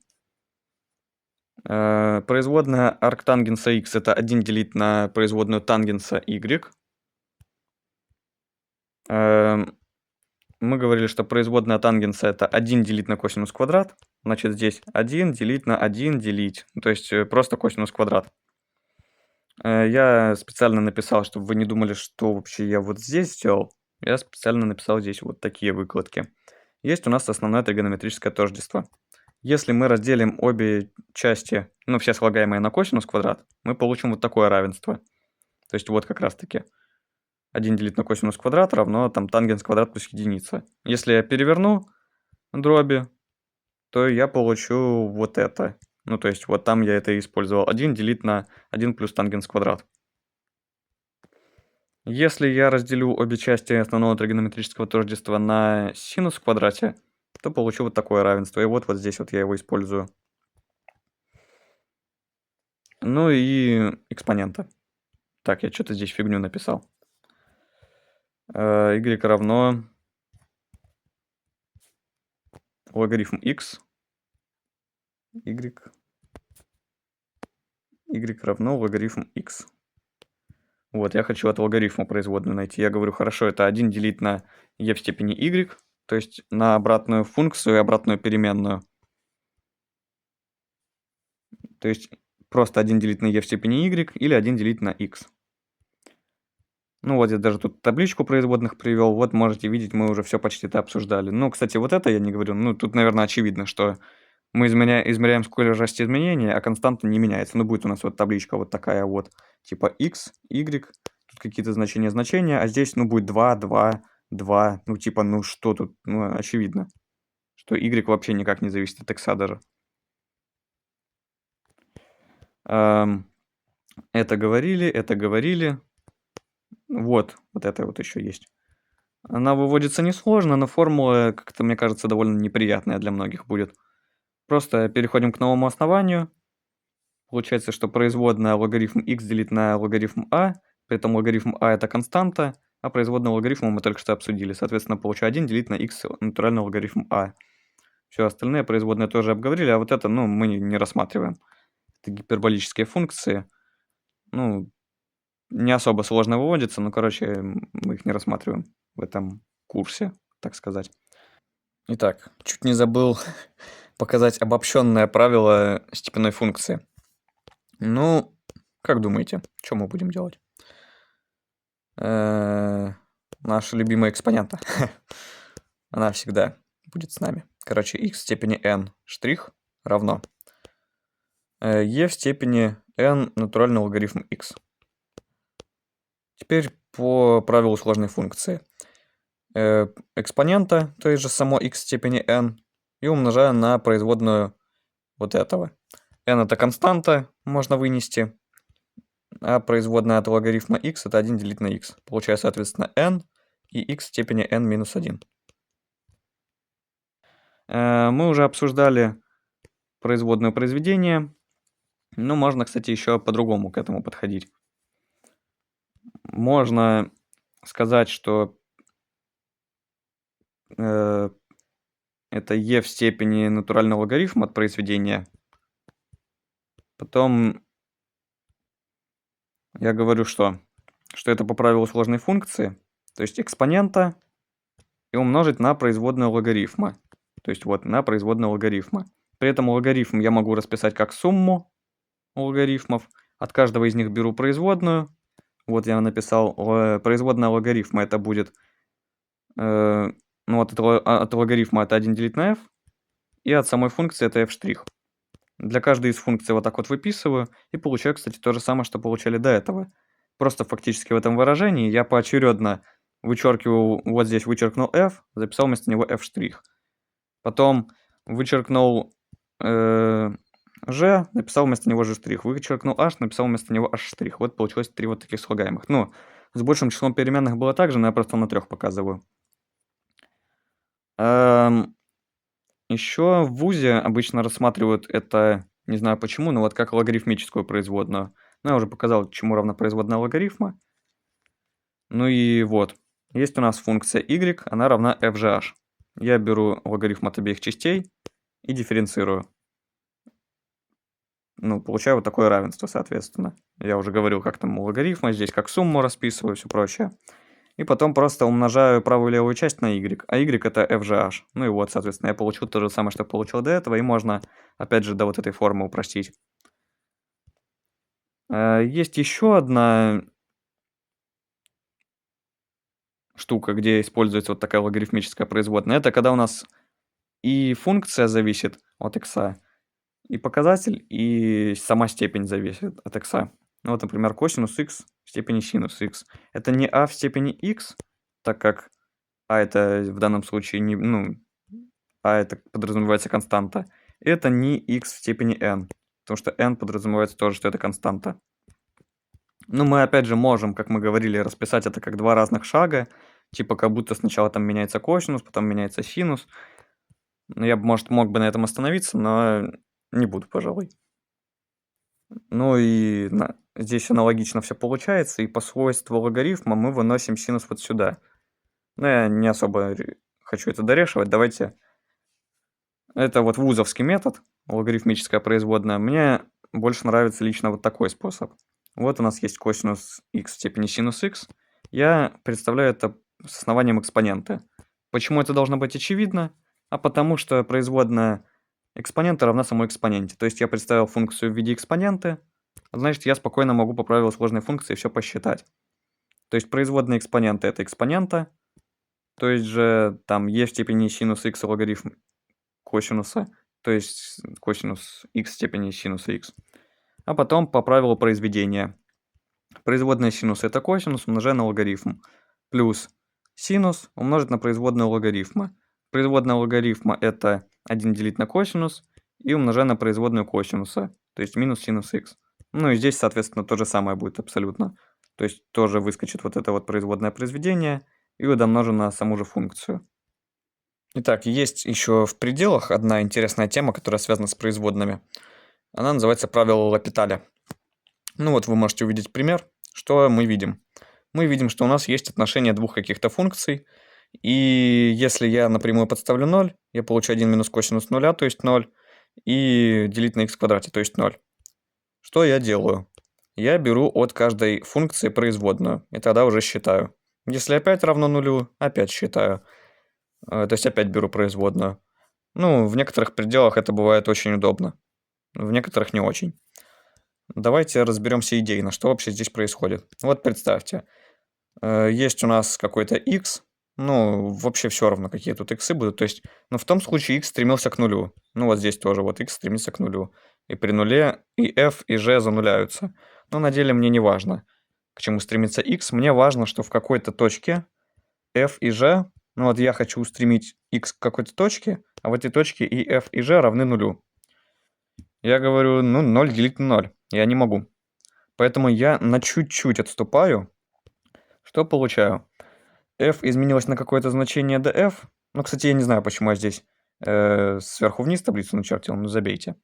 Производная арктангенса x это 1 делить на производную тангенса y. Мы говорили, что производная тангенса это 1 делить на косинус квадрат. Значит, здесь 1 делить на 1 делить. То есть просто косинус квадрат. Я специально написал, чтобы вы не думали, что вообще я вот здесь сделал. Я специально написал здесь вот такие выкладки. Есть у нас основное тригонометрическое тождество. Если мы разделим обе части, ну, все слагаемые на косинус квадрат, мы получим вот такое равенство. То есть вот как раз таки 1 делить на косинус квадрат равно там тангенс квадрат плюс единица. Если я переверну дроби, то я получу вот это. Ну, то есть вот там я это использовал. 1 делить на 1 плюс тангенс квадрат. Если я разделю обе части основного тригонометрического тождества на синус в квадрате, то получу вот такое равенство. И вот здесь вот я его использую. Ну и экспонента. Так, я что-то здесь фигню написал. Y равно логарифм x. Y равно логарифм x. Вот, я хочу от логарифма производную найти. Я говорю, хорошо, это 1 делить на e в степени y, то есть на обратную функцию и обратную переменную. То есть просто 1 делить на e в степени y или 1 делить на x. Ну вот я даже тут табличку производных привел. Вот можете видеть, мы уже все почти это обсуждали. Ну, кстати, вот это я не говорю. Ну, тут, наверное, очевидно, что мы измеряем скорость изменения, а константа не меняется. Ну, будет у нас вот табличка вот такая вот, типа x, y, тут какие-то значения, а здесь, ну, будет 2, 2, 2. Ну, типа, ну, что тут? Ну, очевидно, что y вообще никак не зависит от x даже. Ам, Это говорили, это говорили. Вот это вот еще есть. Она выводится несложно, но формула, как-то, мне кажется, довольно неприятная для многих будет. Просто переходим к новому основанию. Получается, что производная логарифм x делить на логарифм а, при этом логарифм а это константа, а производную логарифма мы только что обсудили. Соответственно, получаю 1 делить на x натуральный логарифм а. Все остальные производные тоже обговорили, а вот это, ну, мы не рассматриваем. Это гиперболические функции. Ну, не особо сложно выводится, но, короче, мы их не рассматриваем в этом курсе, так сказать. Итак, чуть не забыл показать обобщенное правило степенной функции. Ну, как думаете, что мы будем делать? Наша любимая экспонента. Она всегда будет с нами. Короче, x в степени n штрих равно e в степени n натуральный логарифм x. Теперь по правилу сложной функции. Экспонента, то есть же само x в степени n, и умножаю на производную вот этого. n это константа, можно вынести, а производная от логарифма x это 1 делить на x. Получается, соответственно, n и x в степени n минус 1. Мы уже обсуждали производное произведение. Ну, можно, кстати, еще по-другому к этому подходить. Можно сказать, что это e в степени натурального логарифма от произведения. Потом я говорю, что это по правилу сложной функции, то есть экспонента, и умножить на производную логарифма. То есть вот на производную логарифма. При этом логарифм я могу расписать как сумму логарифмов. От каждого из них беру производную. Вот я написал, производная логарифма это будет, ну вот от логарифма это 1 делить на f, и от самой функции это f'. Для каждой из функций вот так вот выписываю, и получаю, кстати, то же самое, что получали до этого. Просто фактически в этом выражении я поочередно вычеркивал, вот здесь вычеркнул f, записал вместо него f'. Потом вычеркнул g, написал вместо него g'. Вычеркнул h, написал вместо него h'. Вот получилось 3 вот таких слагаемых. Ну, с большим числом переменных было так же, но я просто на 3 показываю. Еще в ВУЗе обычно рассматривают это, не знаю почему, но вот как логарифмическую производную. Ну, я уже показал, чему равна производная логарифма. Ну и вот. Есть у нас функция y, она равна f(g)(h). Я беру логарифм от обеих частей и дифференцирую. Ну, получаю вот такое равенство, соответственно. Я уже говорил, как там у логарифма, здесь как сумму расписываю, все прочее. И потом просто умножаю правую и левую часть на y, а y это f(g)(h). Ну и вот, соответственно, я получил то же самое, что получил до этого, и можно, опять же, до вот этой формы упростить. Есть еще одна штука, где используется вот такая логарифмическая производная. Это когда у нас и функция зависит от x, и показатель, и сама степень зависит от x. Ну вот, например, косинус x в степени синус x. Это не а в степени x, так как а это в данном случае не, ну, а это подразумевается константа. Это не x в степени n, потому что n подразумевается тоже, что это константа. Ну, мы опять же можем, как мы говорили, расписать это как два разных шага, типа как будто сначала там меняется косинус, потом меняется синус. Ну, я бы, может, мог бы на этом остановиться, но не буду, пожалуй. Ну и здесь аналогично все получается, и по свойству логарифма мы выносим синус вот сюда. Но я не особо хочу это дорешивать, давайте. Это вот вузовский метод, логарифмическая производная. Мне больше нравится лично вот такой способ. Вот у нас есть косинус x в степени синус x. Я представляю это с основанием экспонента. Почему это должно быть очевидно? А потому что производная экспонента равна самой экспоненте. То есть я представил функцию в виде экспоненты, значит я спокойно могу по правилу сложной функции все посчитать. То есть производная экспонента это экспонента, то есть же там e в степени синус x логарифм косинуса, то есть косинус x в степени синуса x. А потом по правилу произведения. Производная синуса это косинус, умножая на логарифм. Плюс синус умножить на производную логарифма. Производная логарифма это 1 делить на косинус и умножая на производную косинуса, то есть минус синус x. Ну и здесь, соответственно, то же самое будет абсолютно. То есть тоже выскочит вот это вот производное произведение и домножим на саму же функцию. Итак, есть еще в пределах одна интересная тема, которая связана с производными. Она называется правило Лапиталя. Ну вот вы можете увидеть пример. Что мы видим? Мы видим, что у нас есть отношение двух каких-то функций. И если я напрямую подставлю 0, я получу 1 минус косинус 0, то есть 0, и делить на x в квадрате, то есть 0. Что я делаю? Я беру от каждой функции производную, и тогда уже считаю. Если опять равно нулю, опять считаю. То есть опять беру производную. Ну, в некоторых пределах это бывает очень удобно, в некоторых не очень. Давайте разберемся идейно, что вообще здесь происходит. Вот представьте, есть у нас какой-то x, ну, вообще все равно, какие тут иксы будут. То есть, ну, в том случае x стремился к нулю. Ну, вот здесь тоже вот x стремится к нулю. И при нуле и f, и g зануляются. Но на деле мне не важно, к чему стремится x. Мне важно, что в какой-то точке f и g, ну, вот я хочу устремить x к какой-то точке, а в этой точке и f, и g равны нулю. Я говорю, ну, 0 делить на 0. Я не могу. Поэтому я на чуть-чуть отступаю. Что получаю? F изменилось на какое-то значение df. Ну, кстати, я не знаю, почему я здесь сверху вниз таблицу начертил, но забейте.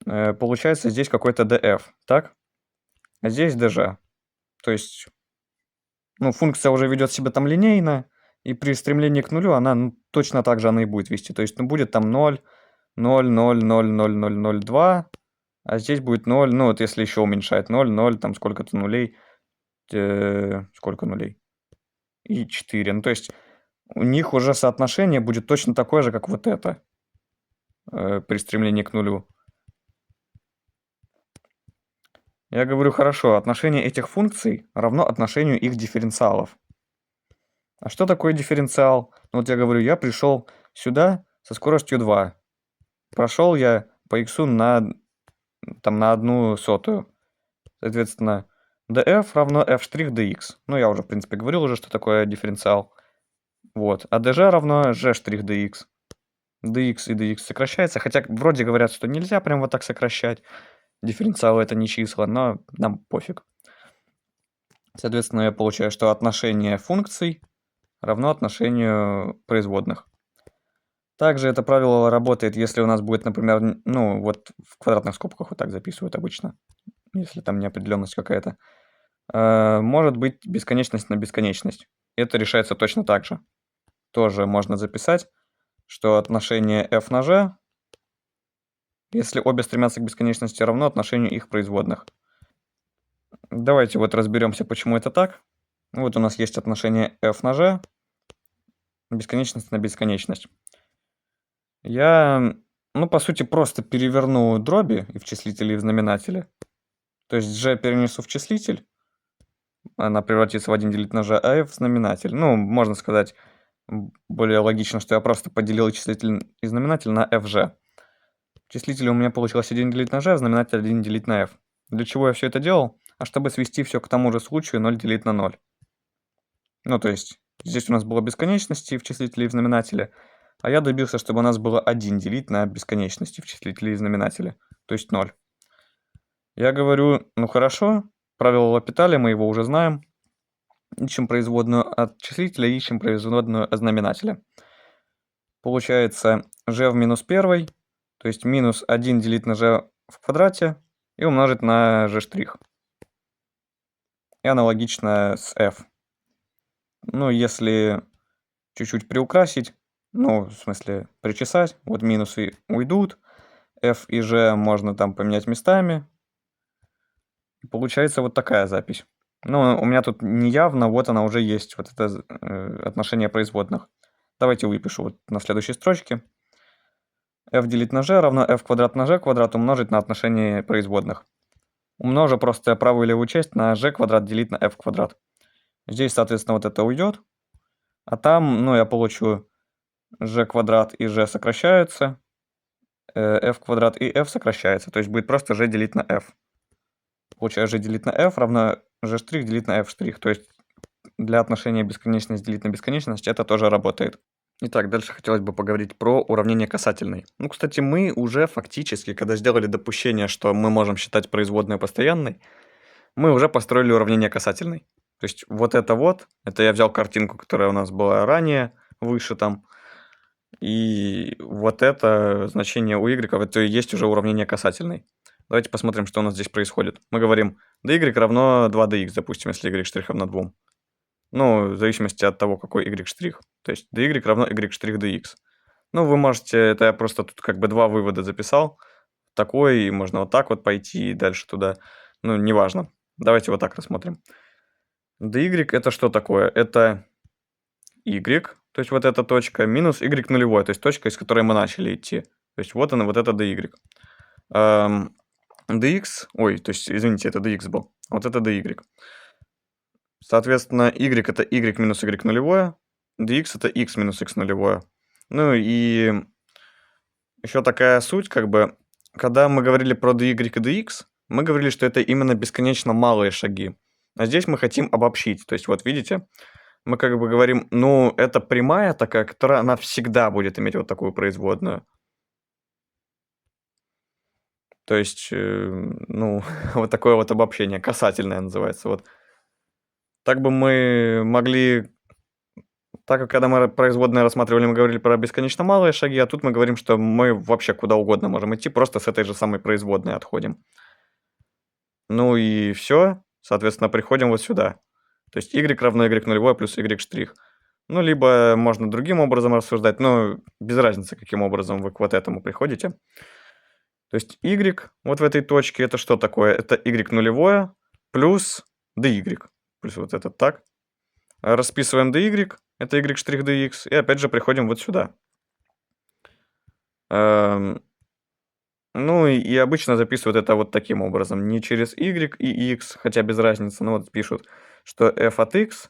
Получается здесь какой-то df, так? А здесь dg. То есть, ну, функция уже ведет себя там линейно, и при стремлении к нулю она точно так же она и будет вести. То есть, ну, будет там 0, 0, 0, 0, 0, 0, 0, 2, а здесь будет 0, ну, вот если еще уменьшать 0, 0, там сколько-то нулей. Сколько нулей? И 4. Ну, то есть у них уже соотношение будет точно такое же, как вот это при стремлении к нулю. Я говорю, хорошо, отношение этих функций равно отношению их дифференциалов. А что такое дифференциал? Ну, вот я говорю, я пришел сюда со скоростью 2. Прошел я по x на 1/100. Соответственно, df равно f' dx. Ну, я уже, в принципе, говорил уже, что такое дифференциал. Вот. А dg равно g' dx. dx и dx сокращается. Хотя вроде говорят, что нельзя прям вот так сокращать. Дифференциалы это не числа, но нам пофиг. Соответственно, я получаю, что отношение функций равно отношению производных. Также это правило работает, если у нас будет, например, ну вот в квадратных скобках вот так записывают обычно, если там неопределенность какая-то. Может быть бесконечность на бесконечность. Это решается точно так же. Тоже можно записать, что отношение f на g, если обе стремятся к бесконечности, равно отношению их производных. Давайте вот разберемся, почему это так. Вот у нас есть отношение f на g, бесконечность на бесконечность. Я, ну, по сути, просто переверну дроби и в числителе, и в знаменателе. То есть g перенесу в числитель, она превратится в 1 делить на g, а f в знаменатель. Ну, можно сказать более логично, что я просто поделил числитель и знаменатель на fg. В числителе у меня получилось 1 делить на g, а в знаменатель 1 делить на f. Для чего я все это делал? А чтобы свести все к тому же случаю 0 делить на 0. Ну, то есть, здесь у нас было бесконечности в числителе и в знаменателе, а я добился, чтобы у нас было 1 делить на бесконечности в числителе и знаменателе, то есть 0. Я говорю, ну хорошо, правило Лапиталя, мы его уже знаем. Ищем производную от числителя, ищем производную от знаменателя. Получается g в минус 1, то есть минус 1 делить на g в квадрате и умножить на g'. И аналогично с f. Ну, если чуть-чуть приукрасить, ну, в смысле, причесать, вот минусы уйдут, f и g можно там поменять местами. И получается вот такая запись. Ну, у меня тут неявно, вот она уже есть, вот это отношение производных. Давайте выпишу вот на следующей строчке. f делить на g равно f квадрат на g квадрат умножить на отношение производных. умножу просто правую и левую часть на g квадрат делить на f квадрат. Здесь, соответственно, вот это уйдет. А там, ну, я получу g квадрат и g сокращаются. F квадрат и f сокращается. То есть будет просто g делить на f. Получаю g делить на f равно g' делить на f'. То есть для отношения бесконечность делить на бесконечность это тоже работает. Итак, дальше хотелось бы поговорить про уравнение касательной. Ну, кстати, мы уже фактически, когда сделали допущение, что мы можем считать производную постоянной, мы уже построили уравнение касательной. То есть вот, это я взял картинку, которая у нас была ранее, выше там. И вот это значение у y, это и есть уже уравнение касательной. Давайте посмотрим, что у нас здесь происходит. Мы говорим dy равно 2dx, допустим, если y' равно 2. Ну, в зависимости от того, какой y'. То есть dy равно y' dx. Ну, вы можете, это я просто тут как бы два вывода записал. Такой, и можно вот так вот пойти и дальше туда. Ну, неважно. Давайте вот так рассмотрим. dy это что такое? Это y, то есть вот эта точка, минус y нулевой, то есть точка, из которой мы начали идти. То есть вот она, вот это dy. dx, ой, то есть, извините, это dx был. Вот это dy. Соответственно, y это y минус y нулевое, dx это x минус x нулевое. Ну и еще такая суть, как бы, когда мы говорили про dy и dx, мы говорили, что это именно бесконечно малые шаги. А здесь мы хотим обобщить. То есть вот видите, мы как бы говорим, ну, это прямая такая, которая, она всегда будет иметь вот такую производную. То есть, ну, вот такое вот обобщение, касательное называется. Вот. Так бы мы могли, так как когда мы производные рассматривали, мы говорили про бесконечно малые шаги, а тут мы говорим, что мы вообще куда угодно можем идти, просто с этой же самой производной отходим. Ну и все, соответственно, приходим вот сюда. То есть y равно y нулевой плюс y'. Ну, либо можно другим образом рассуждать, но без разницы, каким образом вы к вот этому приходите. То есть y вот в этой точке, это что такое? Это y нулевое плюс dy. Плюс вот этот так. Расписываем dy, это y' dx, и опять же приходим вот сюда. Ну и обычно записывают это вот таким образом. Не через y и x, хотя без разницы, но вот пишут, что f от x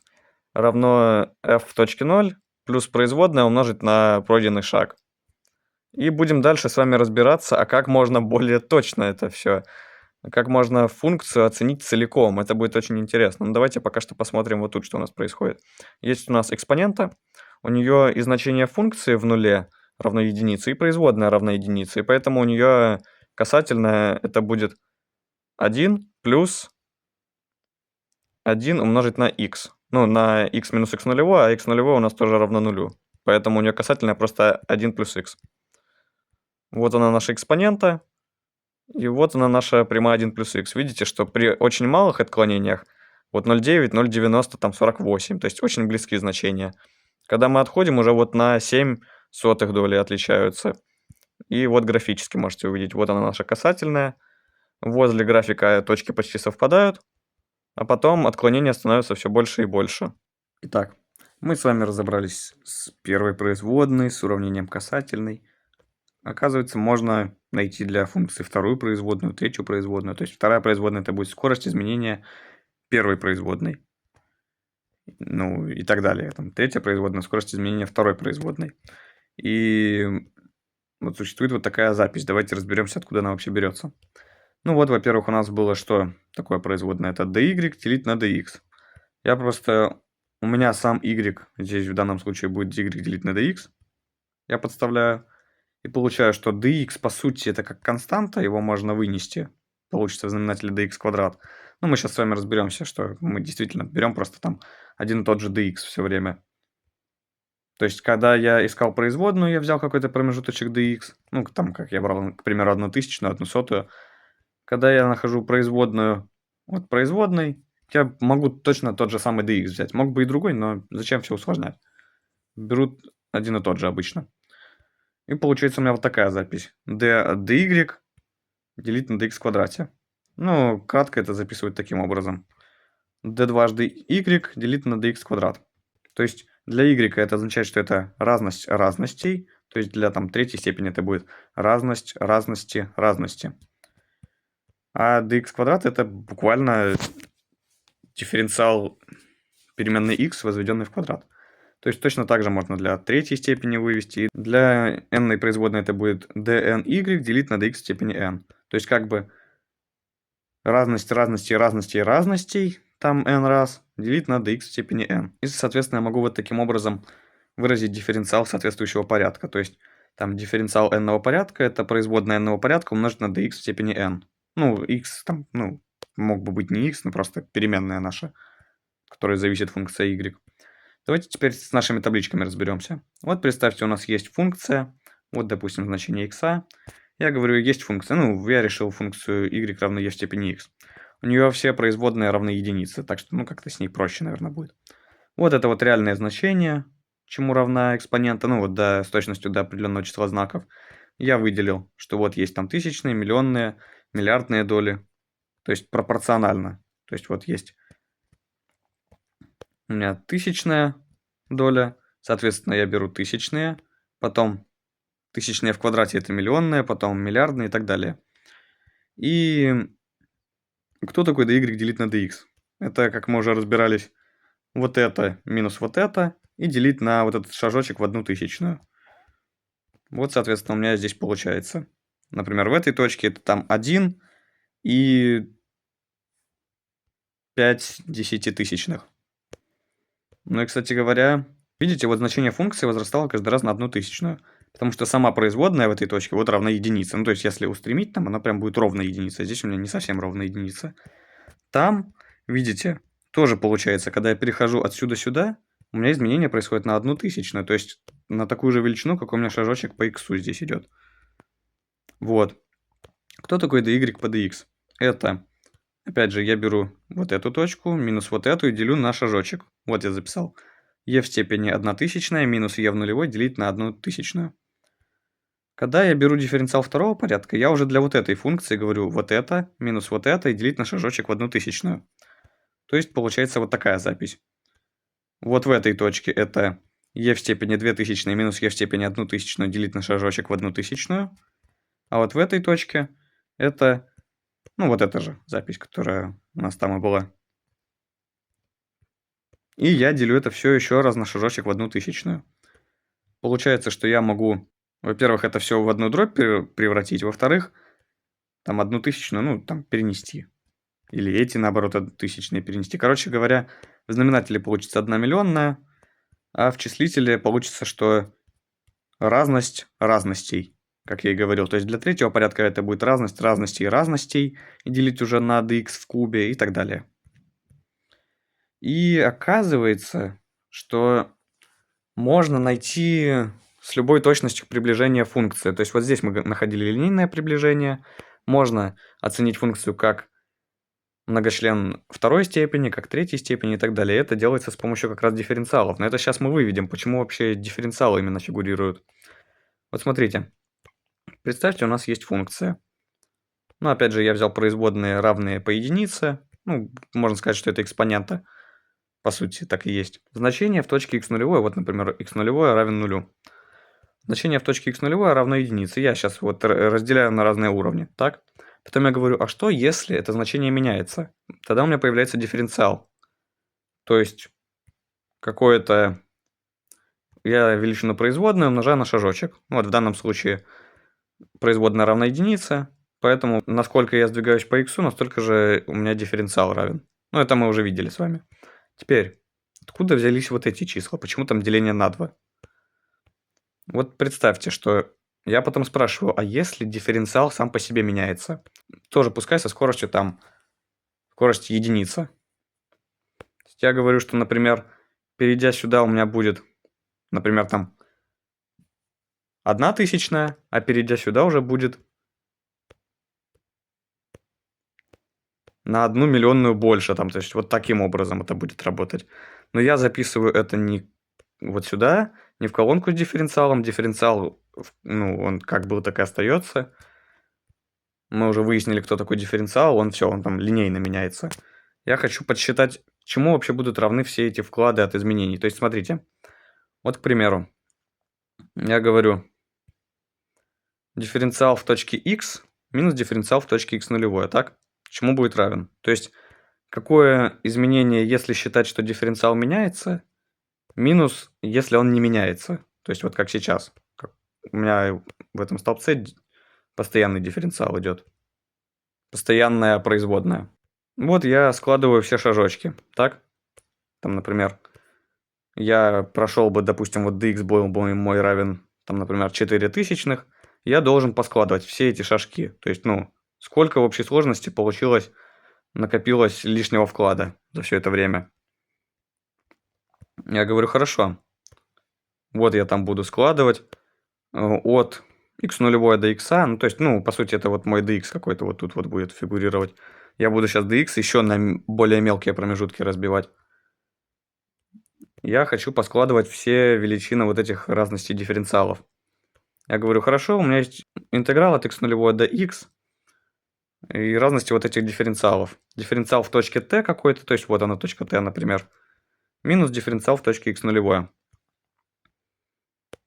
равно f в точке 0 плюс производная умножить на пройденный шаг. И будем дальше с вами разбираться, а как можно более точно это все, как можно функцию оценить целиком. Это будет очень интересно. Но давайте пока что посмотрим вот тут, что у нас происходит. Есть у нас экспонента, у нее и значение функции в нуле равно единице, и производная равна единице, и поэтому у нее касательная это будет 1 плюс 1 умножить на x. Ну, на x минус x нулевое, а x нулевое у нас тоже равно нулю. Поэтому у нее касательная просто 1 плюс x. Вот она наша экспонента. И вот она наша прямая 1 плюс x. Видите, что при очень малых отклонениях, вот 0,9, 0,90, там 48, то есть очень близкие значения. Когда мы отходим, уже вот на 7 сотых доли отличаются. И вот графически можете увидеть, вот она наша касательная. Возле графика точки почти совпадают, а потом отклонения становятся все больше и больше. Итак, мы с вами разобрались с первой производной, с уравнением касательной. Оказывается, можно найти для функции вторую производную, третью производную. То есть вторая производная это будет скорость изменения первой производной. Ну и так далее. Там, третья производная, скорость изменения второй производной. И вот существует вот такая запись. Давайте разберемся, откуда она вообще берется. Ну вот, во-первых, у нас было что такое производное? Это dy делить на dx. Я просто... У меня сам y, здесь в данном случае будет dy делить на dx. Я подставляю. И получаю, что dx, по сути, это как константа, его можно вынести. Получится в знаменателе dx квадрат. Ну, мы сейчас с вами разберемся, что мы действительно берем просто там один и тот же dx все время. То есть, когда я искал производную, я взял какой-то промежуточек dx. Ну, там, как я брал, к примеру, 1/1000, 1/100. Когда я нахожу производную от производной, я могу точно тот же самый dx взять. Мог бы и другой, но зачем все усложнять? Берут один и тот же обычно. И получается у меня вот такая запись. d dy делить на dx в квадрате. Ну, кратко это записывать таким образом. d дважды y делить на dx квадрат. То есть для y это означает, что это разность разностей. То есть для там третьей степени это будет разность разности разности. А dx квадрат это буквально дифференциал переменной x, возведенной в квадрат. То есть точно так же можно для третьей степени вывести. Для n производной это будет dny делить на dx в степени n. То есть как бы разность разностей разностей разностей, там n раз, делить на dx в степени n. И, соответственно, я могу вот таким образом выразить дифференциал соответствующего порядка. То есть там дифференциал n-ного порядка это производная n-ного порядка умножить на dx в степени n. Ну, x там, ну, мог бы быть не x, но просто переменная наша, которая зависит функция y. Давайте теперь с нашими табличками разберемся. Вот представьте, у нас есть функция, вот, допустим, значение x. Я говорю, есть функция, ну, я решил функцию y равно e в степени x. У нее все производные равны единице, так что, ну, как-то с ней проще, наверное, будет. Вот это вот реальное значение, чему равна экспонента, ну, вот с точностью до определенного числа знаков. Я выделил, что вот есть там тысячные, миллионные, миллиардные доли, то есть пропорционально. То есть вот есть у меня тысячная доля, соответственно, я беру тысячные, потом тысячные в квадрате это миллионные, потом миллиардные и так далее. И кто такой dy делить на dx? Это, как мы уже разбирались, вот это минус вот это и делить на вот этот шажочек в 1/1000. Вот, соответственно, у меня здесь получается. Например, в этой точке это там 1 и 5 десятитысячных. Ну и, кстати говоря, видите, вот значение функции возрастало каждый раз на 1/1000. Потому что сама производная в этой точке вот равна единице. Ну, то есть, если устремить, там она прям будет ровно единица. Здесь у меня не совсем ровная единица. Там, видите, тоже получается, когда я перехожу отсюда сюда, у меня изменение происходит на 1/1000. То есть, на такую же величину, как у меня шажочек по x здесь идет. Вот. Кто такой dy по dx? Это, опять же, я беру вот эту точку, минус вот эту и делю на шажочек. Вот я записал. e в степени 1/1000 минус e в нулевой делить на 1/1000. Когда я беру дифференциал второго порядка, я уже для вот этой функции говорю вот это минус вот это и делить на шажочек в 1/1000. То есть получается вот такая запись. Вот в этой точке это e в степени 2000 минус e в степени 1000 делить на шажочек в 1000. А вот в этой точке это, ну вот эта же запись, которая у нас там и была. И я делю это все еще раз на шажочек в 1000. Получается, что я могу, во-первых, это все в одну дробь превратить, во-вторых, там 1000, ну, там перенести. Или эти, наоборот, 1000 перенести. Короче говоря, в знаменателе получится 1 миллионная, а в числителе получится, что разность разностей, как я и говорил. То есть для третьего порядка это будет разность разностей разностей, и делить уже на dx в кубе и так далее. И оказывается, что можно найти с любой точностью приближения функции. То есть вот здесь мы находили линейное приближение. Можно оценить функцию как многочлен второй степени, как третьей степени и так далее. Это делается с помощью как раз дифференциалов. Но это сейчас мы выведем, почему вообще дифференциалы именно фигурируют. Вот смотрите. Представьте, у нас есть функция. Ну, опять же, я взял производные равные по единице. Ну, можно сказать, что это экспонента. По сути, так и есть. Значение в точке x нулевой, вот, например, x нулевое равен нулю. Значение в точке x нулевой равно единице. Я сейчас вот разделяю на разные уровни, так? Потом я говорю, а что если это значение меняется? Тогда у меня появляется дифференциал. То есть, какое-то я величину производную умножаю на шажочек. Вот в данном случае производная равна единице, поэтому насколько я сдвигаюсь по x, настолько же у меня дифференциал равен. Ну, это мы уже видели с вами. Теперь, откуда взялись вот эти числа? Почему там деление на 2? Вот представьте, что я потом спрашиваю, а если дифференциал сам по себе меняется? Тоже пускай со скоростью там, скорость единица. Я говорю, что, например, перейдя сюда у меня будет, например, там 1000, а перейдя сюда уже будет на 1 миллионную больше, там, то есть вот таким образом это будет работать. Но я записываю это не вот сюда, не в колонку с дифференциалом. Дифференциал, ну, он как был, так и остается. Мы уже выяснили, кто такой дифференциал, он все, он там линейно меняется. Я хочу подсчитать, чему вообще будут равны все эти вклады от изменений. То есть, смотрите, вот, к примеру, я говорю, дифференциал в точке x минус дифференциал в точке x нулевое, так? чему будет равен. То есть, какое изменение, если считать, что дифференциал меняется, минус, если он не меняется. То есть, вот как сейчас. У меня в этом столбце постоянный дифференциал идет. Постоянная производная. Вот я складываю все шажочки. Так? Там, например, я прошел бы, допустим, вот dx был бы мой равен, там, например, 4 тысячных. Я должен поскладывать все эти шажки. То есть, сколько в общей сложности накопилось лишнего вклада за все это время. Я говорю, хорошо. Вот я там буду складывать от x0 до x. То есть, по сути, это вот мой dx какой-то вот тут вот будет фигурировать. Я буду сейчас dx еще на более мелкие промежутки разбивать. Я хочу поскладывать все величины вот этих разностей дифференциалов. Я говорю, хорошо, у меня есть интеграл от x0 до x и разности вот этих дифференциалов. Дифференциал в точке t какой-то, то есть вот она точка t, например, минус дифференциал в точке x0.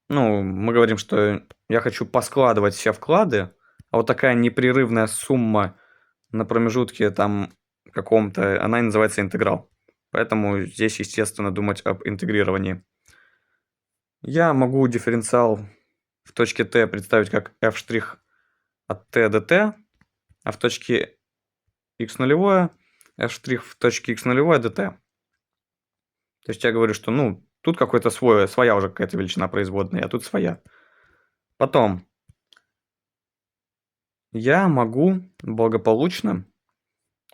Мы говорим, что я хочу поскладывать все вклады, а вот такая непрерывная сумма на промежутке там каком-то, она и называется интеграл. Поэтому здесь, естественно, думать об интегрировании. Я могу дифференциал в точке t представить как f' от t до t, а в точке x0 f' в точке x0 до t. То есть я говорю, что тут какой-то своя уже какая-то величина производная, а тут своя. Потом я могу благополучно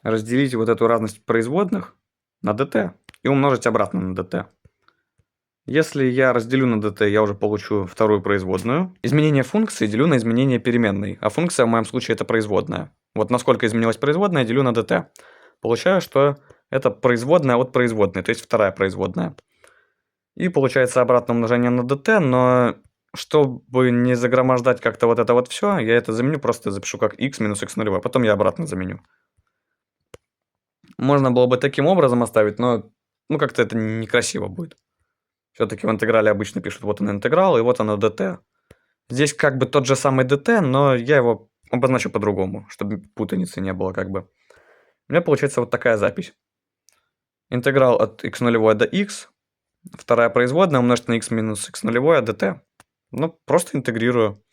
разделить вот эту разность производных на dt и умножить обратно на dt. Если я разделю на dt, я уже получу вторую производную. Изменение функции делю на изменение переменной, а функция в моем случае это производная. Вот насколько изменилась производная, делю на dt. Получаю, что это производная от производной, то есть вторая производная. И получается обратное умножение на dt, но чтобы не загромождать как-то вот это вот все, я это заменю, просто запишу как x минус x0, потом я обратно заменю. Можно было бы таким образом оставить, но как-то это некрасиво будет. Все-таки в интеграле обычно пишут вот он интеграл, и вот оно dt. Здесь как бы тот же самый dt, но я его обозначу по-другому, чтобы путаницы не было как бы. У меня получается вот такая запись. Интеграл от x0 до x, вторая производная умножить на x минус x0 dt. Просто интегрирую.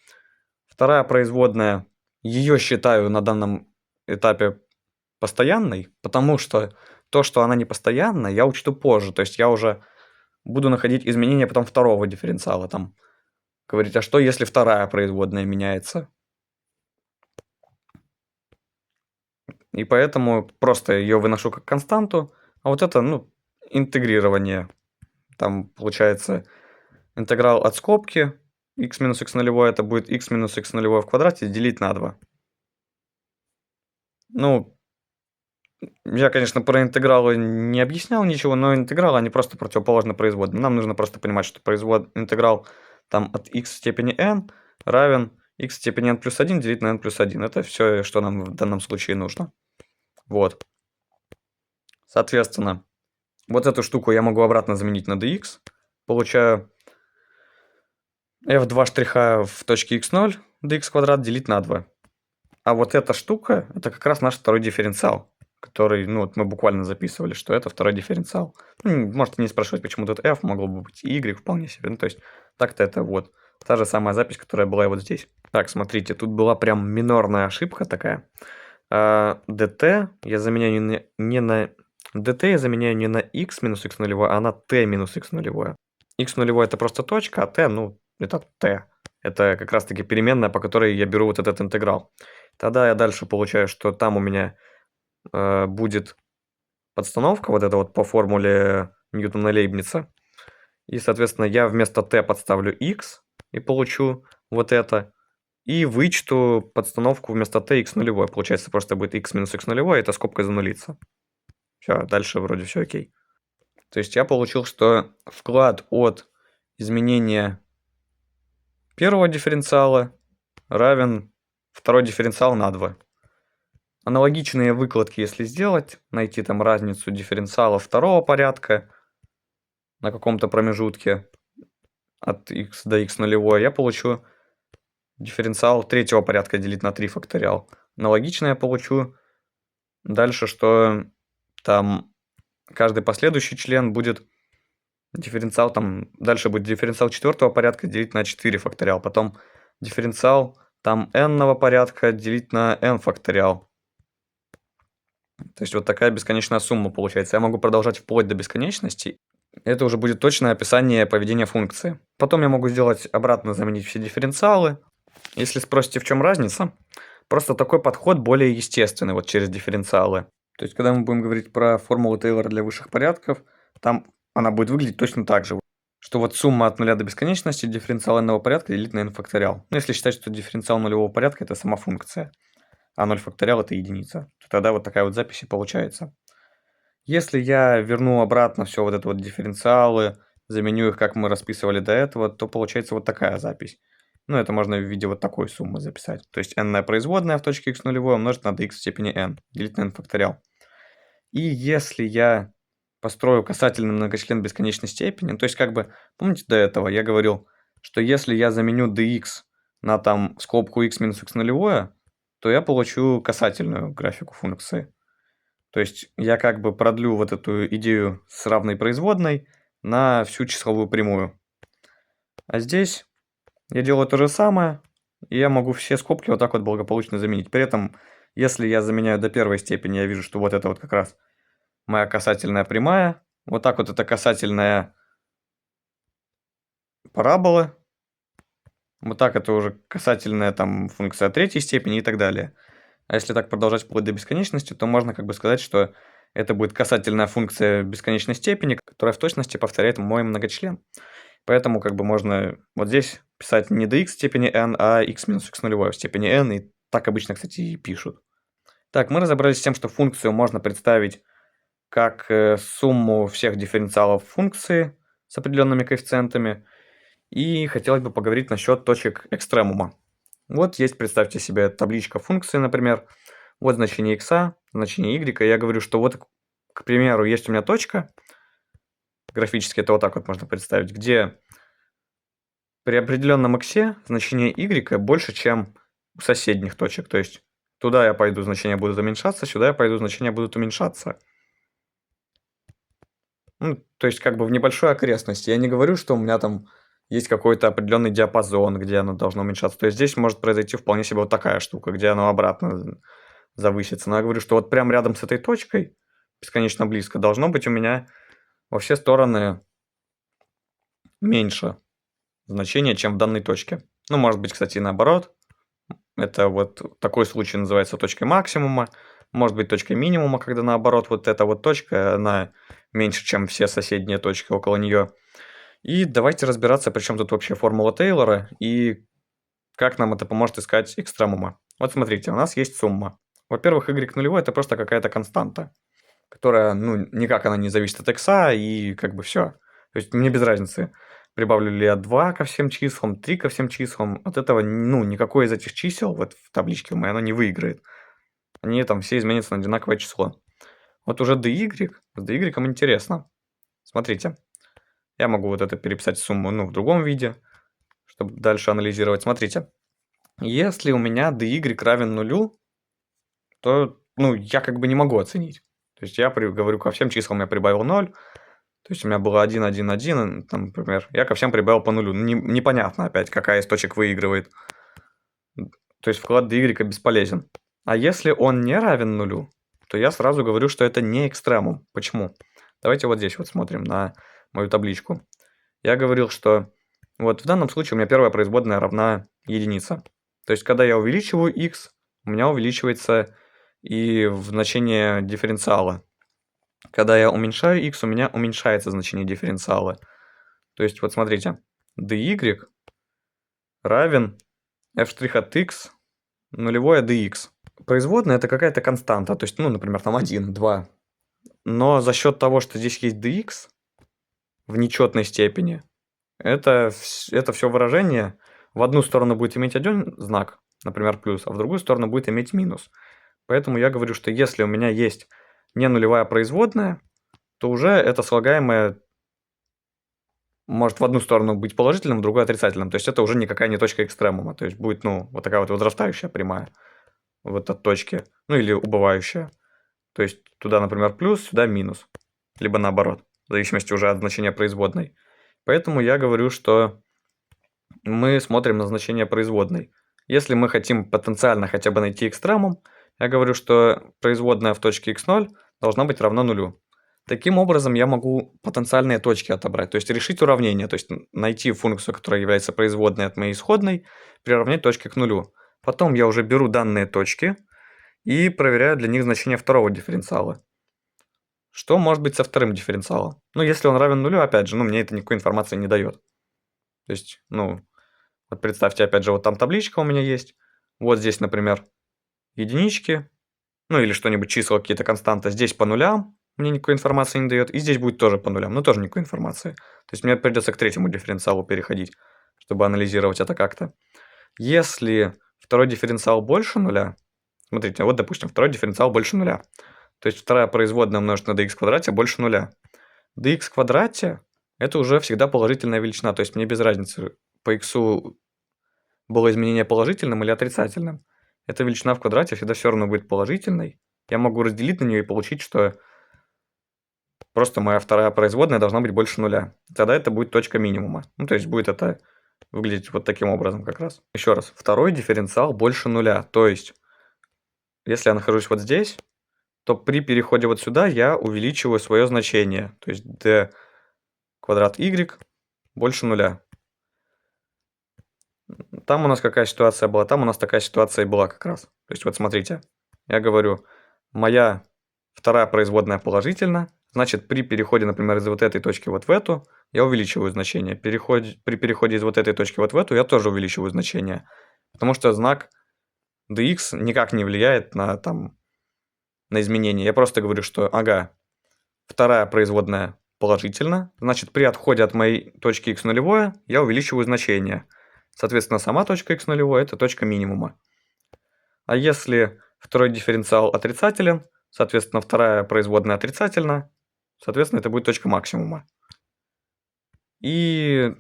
Вторая производная, ее считаю на данном этапе постоянной, потому что то, что она не постоянна, я учту позже. То есть я уже буду находить изменения потом второго дифференциала. Там говорить, а что если вторая производная меняется? И поэтому просто ее выношу как константу, а вот это, интегрирование. Там получается интеграл от скобки x минус x0, это будет x минус x0 в квадрате делить на 2. Я, конечно, про интегралы не объяснял ничего, но интегралы, они просто противоположны производным. Нам нужно просто понимать, что интеграл там от x в степени n равен x в степени n плюс 1 делить на n плюс 1. Это все, что нам в данном случае нужно. Вот. Соответственно, вот эту штуку я могу обратно заменить на dx. Получаю f2 штриха в точке x0 dx квадрат делить на 2. А вот эта штука, это как раз наш второй дифференциал, который, мы буквально записывали, что это второй дифференциал. Можете не спрашивать, почему тут f, могло бы быть y вполне себе. То есть так-то это вот та же самая запись, которая была и вот здесь. Так, смотрите, тут была прям минорная ошибка такая. dt я заменяю не на dt я заменяю не на x минус x0, а на t минус x0. x0 это просто точка, а t, это t. Это как раз-таки переменная, по которой я беру вот этот интеграл. Тогда я дальше получаю, что там у меня будет подстановка вот эта вот по формуле Ньютона-Лейбница. И, соответственно, я вместо t подставлю x и получу вот это. И вычту подстановку вместо t x0. Получается, просто будет x минус x0, и эта скобка занулится. Все, дальше вроде все окей. То есть я получил, что вклад от изменения первого дифференциала равен второй дифференциал на 2. Аналогичные выкладки, если сделать, найти там разницу дифференциала второго порядка на каком-то промежутке от x до x0, я получу дифференциал третьего порядка делить на 3 факториал. Аналогично я получу Дальше, что там каждый последующий член будет дифференциал, там дальше будет дифференциал четвертого порядка делить на 4 факториал, потом дифференциал там n-ного порядка делить на n факториал. То есть вот такая бесконечная сумма получается. Я могу продолжать вплоть до бесконечности. Это уже будет точное описание поведения функции. Потом я могу сделать обратно, заменить все дифференциалы. Если спросите, в чем разница, просто такой подход более естественный вот через дифференциалы. То есть когда мы будем говорить про формулу Тейлора для высших порядков, там она будет выглядеть точно так же. Что вот сумма от нуля до бесконечности дифференциал n-ного порядка делить на n факториал. Ну, если считать, что дифференциал нулевого порядка это сама функция, а 0 факториал это единица, то тогда вот такая вот запись и получается. Если я верну обратно все вот это вот дифференциалы, заменю их, как мы расписывали до этого, то получается вот такая запись. Ну, это можно в виде вот такой суммы записать. То есть n производная в точке x нулевой умножить на dx в степени n, делить на n факториал. И если я построю касательный многочлен бесконечной степени, то есть как бы, помните до этого я говорил, что если я заменю dx на там скобку x минус x нулевое, то я получу касательную графику функции. То есть я как бы продлю вот эту идею с равной производной на всю числовую прямую. А здесь я делаю то же самое, и я могу все скобки вот так вот благополучно заменить. При этом, если я заменяю до первой степени, я вижу, что вот это вот как раз моя касательная прямая. Вот так вот это касательная парабола. Вот так это уже касательная там функция третьей степени и так далее. А если так продолжать вплоть до бесконечности, то можно как бы сказать, что это будет касательная функция бесконечной степени, которая в точности повторяет мой многочлен. Поэтому как бы можно вот здесь писать не dx в степени n, а x минус x нулевое в степени n. И так обычно, кстати, и пишут. Так, мы разобрались с тем, что функцию можно представить как сумму всех дифференциалов функции с определенными коэффициентами. И хотелось бы поговорить насчет точек экстремума. Вот есть, представьте себе, табличка функции, например. Вот значение x, значение y. И я говорю, что вот, к примеру, есть у меня точка. Графически это вот так вот можно представить, где при определенном x значение y больше, чем у соседних точек. То есть туда я пойду, значения будут уменьшаться, сюда я пойду, значения будут уменьшаться. Ну, то есть как бы в небольшой окрестности. Я не говорю, что у меня там есть какой-то определенный диапазон, где оно должно уменьшаться. То есть здесь может произойти вполне себе вот такая штука, где оно обратно завысится. Но я говорю, что вот прямо рядом с этой точкой, бесконечно близко, должно быть у меня во все стороны меньше значения, чем в данной точке. Ну, может быть, кстати, и наоборот. Это вот такой случай называется точкой максимума. Может быть, точкой минимума, когда наоборот вот эта вот точка, она меньше, чем все соседние точки около нее. И давайте разбираться, при чем тут вообще формула Тейлора и как нам это поможет искать экстремума. Вот смотрите, у нас есть сумма. Во-первых, y нулевой это просто какая-то константа, которая, ну, никак она не зависит от x, и как бы все. То есть мне без разницы, прибавлю ли я 2 ко всем числам, 3 ко всем числам. От этого, ну, никакое из этих чисел вот в табличке у моей, оно не выиграет. Они там все изменятся на одинаковое число. Вот уже dy, с dy интересно. Смотрите, я могу вот это переписать сумму, ну, в другом виде, чтобы дальше анализировать. Смотрите, если у меня dy равен нулю, то, ну, я как бы не могу оценить. То есть я говорю, ко всем числам я прибавил 0. То есть у меня было 1, 1, 1, там, например. Я ко всем прибавил по нулю. Непонятно опять, какая из точек выигрывает. То есть вклад dy бесполезен. А если он не равен нулю, то я сразу говорю, что это не экстремум. Почему? Давайте вот здесь вот смотрим на мою табличку. Я говорил, что вот в данном случае у меня первая производная равна единице. То есть когда я увеличиваю x, у меня увеличивается и значение дифференциала. Когда я уменьшаю x, у меня уменьшается значение дифференциала. То есть вот смотрите, dy равен f' от x нулевое dx. Производная это какая-то константа, то есть, ну, например, там 1, 2. Но за счет того, что здесь есть dx в нечетной степени, это все выражение в одну сторону будет иметь один знак, например, плюс, а в другую сторону будет иметь минус. Поэтому я говорю, что если у меня есть не нулевая производная, то уже это слагаемое может в одну сторону быть положительным, в другую отрицательным. То есть это уже никакая не точка экстремума. То есть будет, ну, вот такая вот возрастающая прямая вот от точки, ну или убывающая. То есть туда, например, плюс, сюда минус. Либо наоборот, в зависимости уже от значения производной. Поэтому я говорю, что мы смотрим на значение производной. Если мы хотим потенциально хотя бы найти экстремум, я говорю, что производная в точке x0 должна быть равна нулю. Таким образом, я могу потенциальные точки отобрать, то есть решить уравнение, то есть найти функцию, которая является производной от моей исходной, приравнять точки к нулю. Потом я уже беру данные точки и проверяю для них значение второго дифференциала. Что может быть со вторым дифференциалом? Ну, если он равен нулю, опять же, мне это никакой информации не дает. То есть, вот представьте, опять же, вот там табличка у меня есть. Вот здесь, например, единички, или что-нибудь, числа, какие-то константы. Здесь по нулям, мне никакой информации не дает. И здесь будет тоже по нулям, но тоже никакой информации. То есть мне придется к третьему дифференциалу переходить, чтобы анализировать это как-то. Если второй дифференциал больше нуля, смотрите, вот, допустим, второй дифференциал больше нуля. То есть вторая производная умножить на dx в квадрате больше нуля. dx в квадрате – это уже всегда положительная величина. То есть мне без разницы, по x было изменение положительным или отрицательным. Эта величина в квадрате всегда все равно будет положительной. Я могу разделить на нее и получить, что просто моя вторая производная должна быть больше нуля. Тогда это будет точка минимума. То есть будет это выглядеть вот таким образом как раз. Еще раз, второй дифференциал больше нуля. То есть, если я нахожусь вот здесь, то при переходе вот сюда я увеличиваю свое значение. То есть d квадрат y больше нуля. Там у нас какая ситуация была? Там у нас такая ситуация и была как раз. То есть вот смотрите, я говорю, моя вторая производная положительна, значит при переходе, например, из вот этой точки вот в эту, я увеличиваю значение. При переходе из вот этой точки вот в эту, я тоже увеличиваю значение. Потому что знак dx никак не влияет на изменение. Я просто говорю, что, вторая производная положительна, значит при отходе от моей точки x нулевое я увеличиваю значение. Соответственно, сама точка x нулевое – это точка минимума. А если второй дифференциал отрицателен, соответственно, вторая производная отрицательна, соответственно, это будет точка максимума. И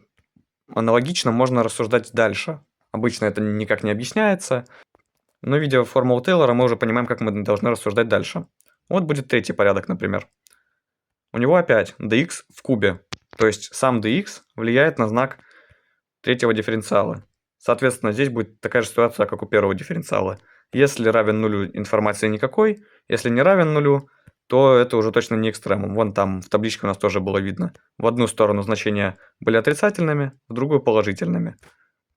аналогично можно рассуждать дальше. Обычно это никак не объясняется, но видя формулу Тейлора, мы уже понимаем, как мы должны рассуждать дальше. Вот будет третий порядок, например. У него опять dx в кубе, то есть сам dx влияет на знак третьего дифференциала. Соответственно, здесь будет такая же ситуация, как у первого дифференциала. Если равен нулю, информации никакой. Если не равен нулю, то это уже точно не экстремум. Вон там в табличке у нас тоже было видно. В одну сторону значения были отрицательными, в другую положительными.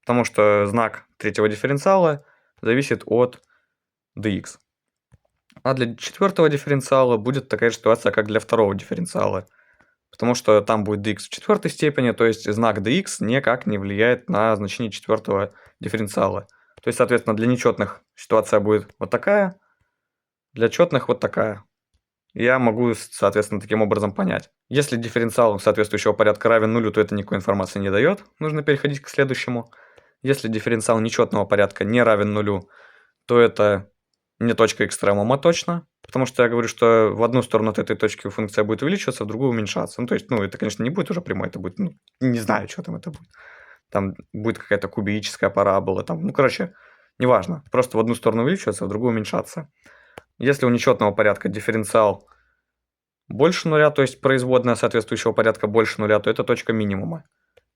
Потому что знак третьего дифференциала зависит от dx. А для четвертого дифференциала будет такая же ситуация, как для второго дифференциала. Потому что там будет dx в четвертой степени, то есть знак dx никак не влияет на значение четвертого дифференциала. То есть, соответственно, для нечетных ситуация будет вот такая, для четных вот такая. Я могу, соответственно, таким образом понять. Если дифференциал соответствующего порядка равен нулю, то это никакой информации не дает. Нужно переходить к следующему. Если дифференциал нечетного порядка не равен нулю, то это не точка экстремума точно. Потому что я говорю, что в одну сторону от этой точки функция будет увеличиваться, в другую уменьшаться. То есть, это, конечно, не будет уже прямой, это будет, не знаю, что там это будет. Там будет какая-то кубическая парабола, неважно. Просто в одну сторону увеличиваться, в другую уменьшаться. Если у нечетного порядка дифференциал больше нуля, то есть производная соответствующего порядка больше нуля, то это точка минимума.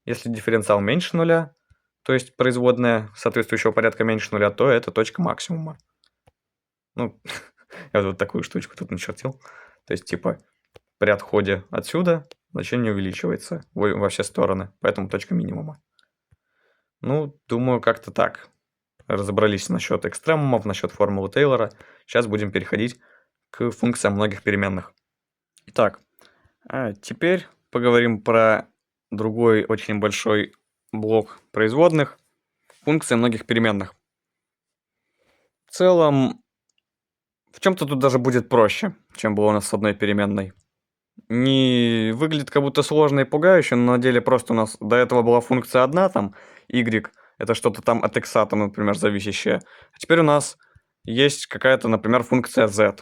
Если дифференциал меньше нуля, то есть производная соответствующего порядка меньше нуля, то это точка максимума. Я вот такую штучку тут начертил. То есть, при отходе отсюда значение увеличивается во все стороны, поэтому точка минимума. Думаю, как-то так. Разобрались насчет экстремумов, насчет формулы Тейлора. Сейчас будем переходить к функциям многих переменных. Итак, теперь поговорим про другой очень большой блок производных. Функции многих переменных. В целом, в чем-то тут даже будет проще, чем было у нас с одной переменной. Не выглядит как будто сложно и пугающе, но на деле просто у нас до этого была функция одна, y, это что-то там от x, например, зависящее. А теперь у нас есть какая-то, например, функция z,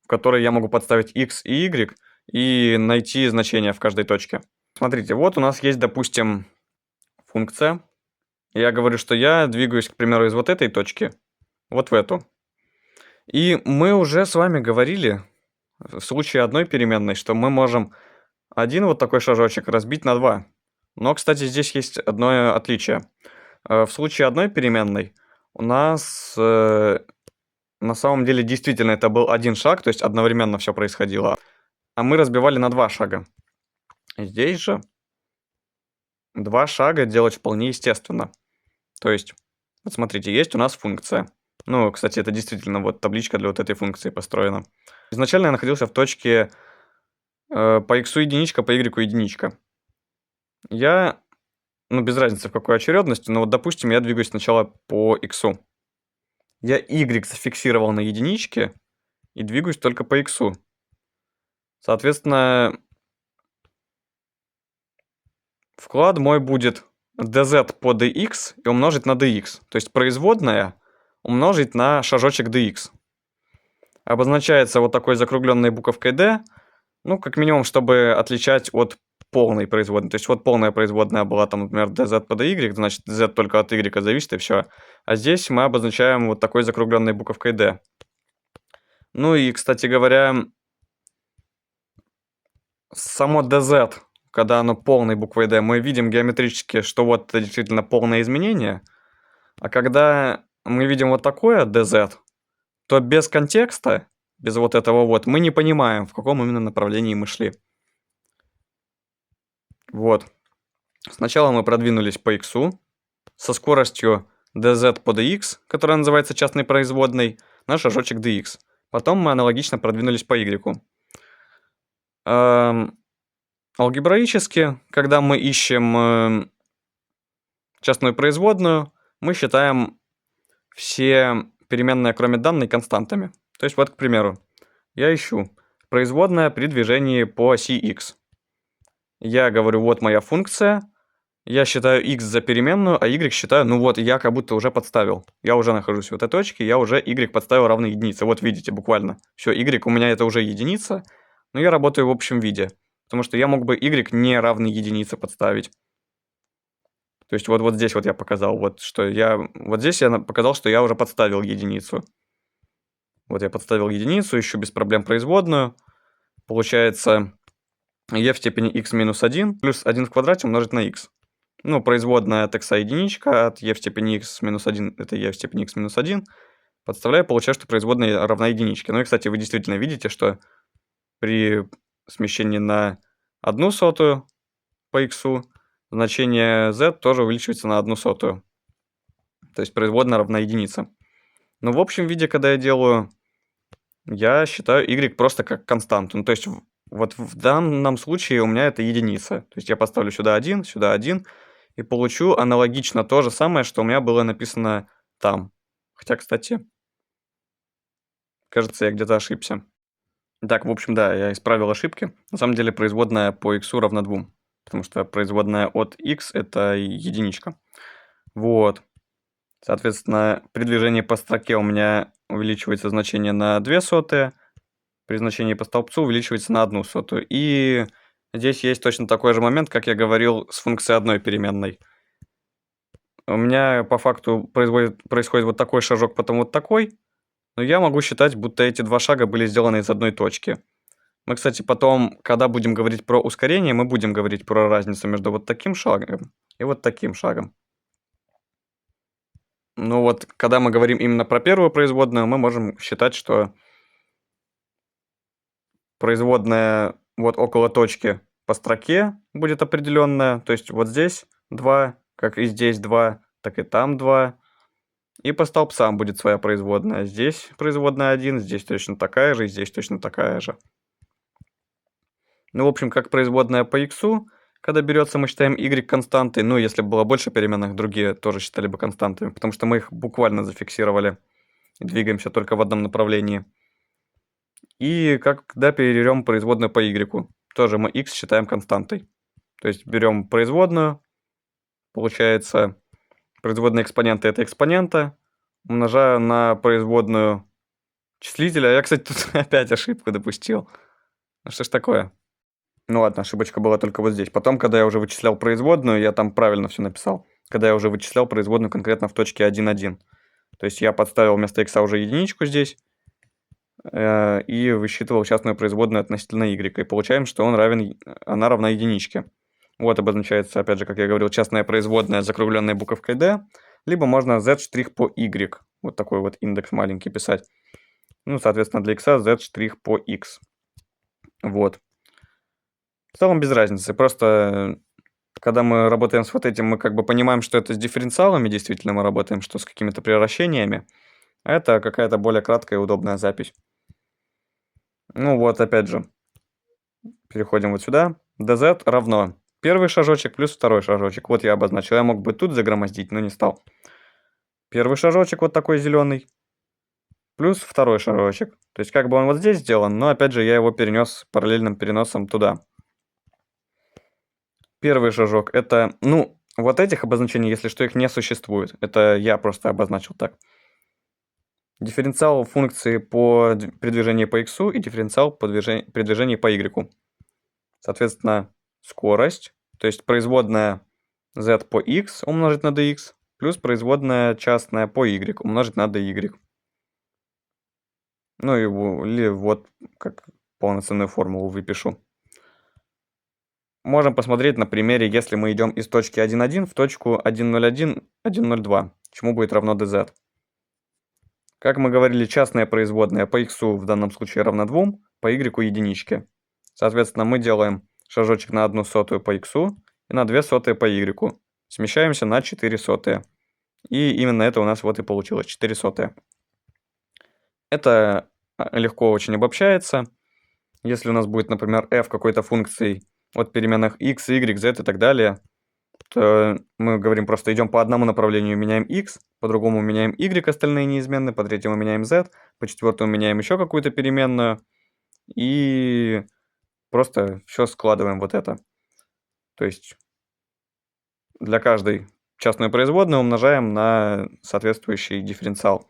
в которой я могу подставить x и y и найти значение в каждой точке. Смотрите, вот у нас есть, допустим, функция. Я говорю, что я двигаюсь, к примеру, из вот этой точки вот в эту. И мы уже с вами говорили в случае одной переменной, что мы можем один вот такой шажочек разбить на 2. Но, кстати, здесь есть одно отличие. В случае одной переменной у нас на самом деле действительно это был один шаг, то есть одновременно все происходило, а мы разбивали на 2 шага. Здесь же 2 шага делать вполне естественно. То есть, вот смотрите, есть у нас функция. Ну, кстати, это действительно вот табличка для вот этой функции построена. Изначально я находился в точке по x единичка, по y единичка. Я, ну, без разницы в какой очередности, но вот, допустим, я двигаюсь сначала по x. Я y зафиксировал на единичке и двигаюсь только по x. Соответственно, вклад мой будет dz по dx и умножить на dx. То есть производная умножить на шажочек dx. Обозначается вот такой закругленной буковкой d, ну, как минимум, чтобы отличать от полной производной. То есть вот полная производная была там, например, dz по dy, значит z только от y зависит и все. А здесь мы обозначаем вот такой закругленной буковкой d. Ну и, кстати говоря, само dz, когда оно полной буквой d, мы видим геометрически, что вот это действительно полное изменение. А когда мы видим вот такое dz, то без контекста, без вот этого вот, мы не понимаем, в каком именно направлении мы шли. Вот. Сначала мы продвинулись по x со скоростью dz по dx, которая называется частной производной, на шажочек dx. Потом мы аналогично продвинулись по y. Алгебраически, когда мы ищем частную производную, мы считаем все переменные, кроме данной, константами. То есть вот, к примеру, я ищу производная при движении по оси x. Я говорю, вот моя функция, я считаю x за переменную, а y считаю, ну вот, я как будто уже подставил. Я уже нахожусь в этой точке, я уже y подставил равно единице. Вот видите, буквально. Все, y у меня это уже единица, но я работаю в общем виде. Потому что я мог бы y не равный единице подставить. То есть вот здесь вот я показал, вот здесь я показал, что я уже подставил единицу. Вот я подставил единицу, ищу без проблем производную. Получается e в степени x минус 1 плюс 1 в квадрате умножить на x. Ну, производная от x единичка, от e в степени x минус 1 это e в степени x минус 1. Подставляю, получаю, что производная равна единичке. Ну и, кстати, вы действительно видите, что при смещении на 1/100 по x значение z тоже увеличивается на 1/100. То есть производная равна единице. Но в общем виде, когда я делаю, я считаю y просто как константу. Ну, то есть вот в данном случае у меня это единица. То есть я поставлю сюда 1 и получу аналогично то же самое, что у меня было написано там. Хотя, кстати, кажется, я где-то ошибся. Так, в общем, да, я исправил ошибки. На самом деле производная по x равна 2. Потому что производная от x это единичка. Вот. Соответственно, при движении по строке у меня увеличивается значение на 0,02. При значении по столбцу увеличивается на 1/100. И здесь есть точно такой же момент, как я говорил, с функцией одной переменной. У меня по факту происходит вот такой шажок, потом вот такой. Но я могу считать, будто эти 2 шага были сделаны из одной точки. Мы, кстати, потом, когда будем говорить про ускорение, мы будем говорить про разницу между вот таким шагом и вот таким шагом. Ну вот, когда мы говорим именно про первую производную, мы можем считать, что производная вот около точки по строке будет определенная. То есть вот здесь 2, как и здесь 2, так и там 2. И по столбцам будет своя производная. Здесь производная 1, здесь точно такая же, и здесь точно такая же. Ну, в общем, как производная по x, когда берется, мы считаем y константой. Ну, если бы было больше переменных, другие тоже считали бы константами, потому что мы их буквально зафиксировали и двигаемся только в одном направлении. И когда перейдем производную по y, тоже мы x считаем константой. То есть берем производную, получается производная экспонента это экспонента, умножаю на производную числителя. Я, кстати, тут опять ошибку допустил. Ну что ж такое? Ну ладно, ошибочка была только вот здесь. Потом, когда я уже вычислял производную, я там правильно все написал. Когда я уже вычислял производную конкретно в точке 1,1. То есть я подставил вместо x уже единичку здесь. и высчитывал частную производную относительно y. И получаем, что она равна единичке. Вот обозначается, опять же, как я говорил, частная производная с закругленной буковкой d, либо можно z' по y. Вот такой вот индекс маленький писать. Ну, соответственно, для x z' по x. Вот. В целом без разницы. Просто когда мы работаем с вот этим, мы как бы понимаем, что это с дифференциалами действительно мы работаем, что с какими-то превращениями. А это какая-то более краткая и удобная запись. Ну вот, опять же, переходим вот сюда. dz равно первый шажочек плюс второй шажочек. Вот я обозначил. Я мог бы тут загромоздить, но не стал. Первый шажочек вот такой зеленый. Плюс второй шажочек. То есть как бы он вот здесь сделан, но опять же я его перенес параллельным переносом туда. Первый шажок это, ну, вот этих обозначений, если что, их не существует. Это я просто обозначил так. Дифференциал функции при движении по x и дифференциал при движении по y. Соответственно, скорость, то есть производная z по x умножить на dx, плюс производная частная по y умножить на dy. Ну или вот как полноценную формулу выпишу. Можем посмотреть на примере, если мы идем из точки 1,1 в точку 1,01, 1,02, чему будет равно dz. Как мы говорили, частная производная по x в данном случае равна 2, по y единичке. Соответственно, мы делаем шажочек на 1/100 по x и на 2/100 по y. Смещаемся на 4/100. И именно это у нас вот и получилось, 4/100. Это легко очень обобщается. Если у нас будет, например, f какой-то функцией от переменных x, y, z и так далее, то мы говорим просто идем по одному направлению, меняем x, по другому меняем y, остальные неизменные, по третьему меняем z, по четвертому меняем еще какую-то переменную, и просто все складываем вот это. То есть для каждой частной производной умножаем на соответствующий дифференциал.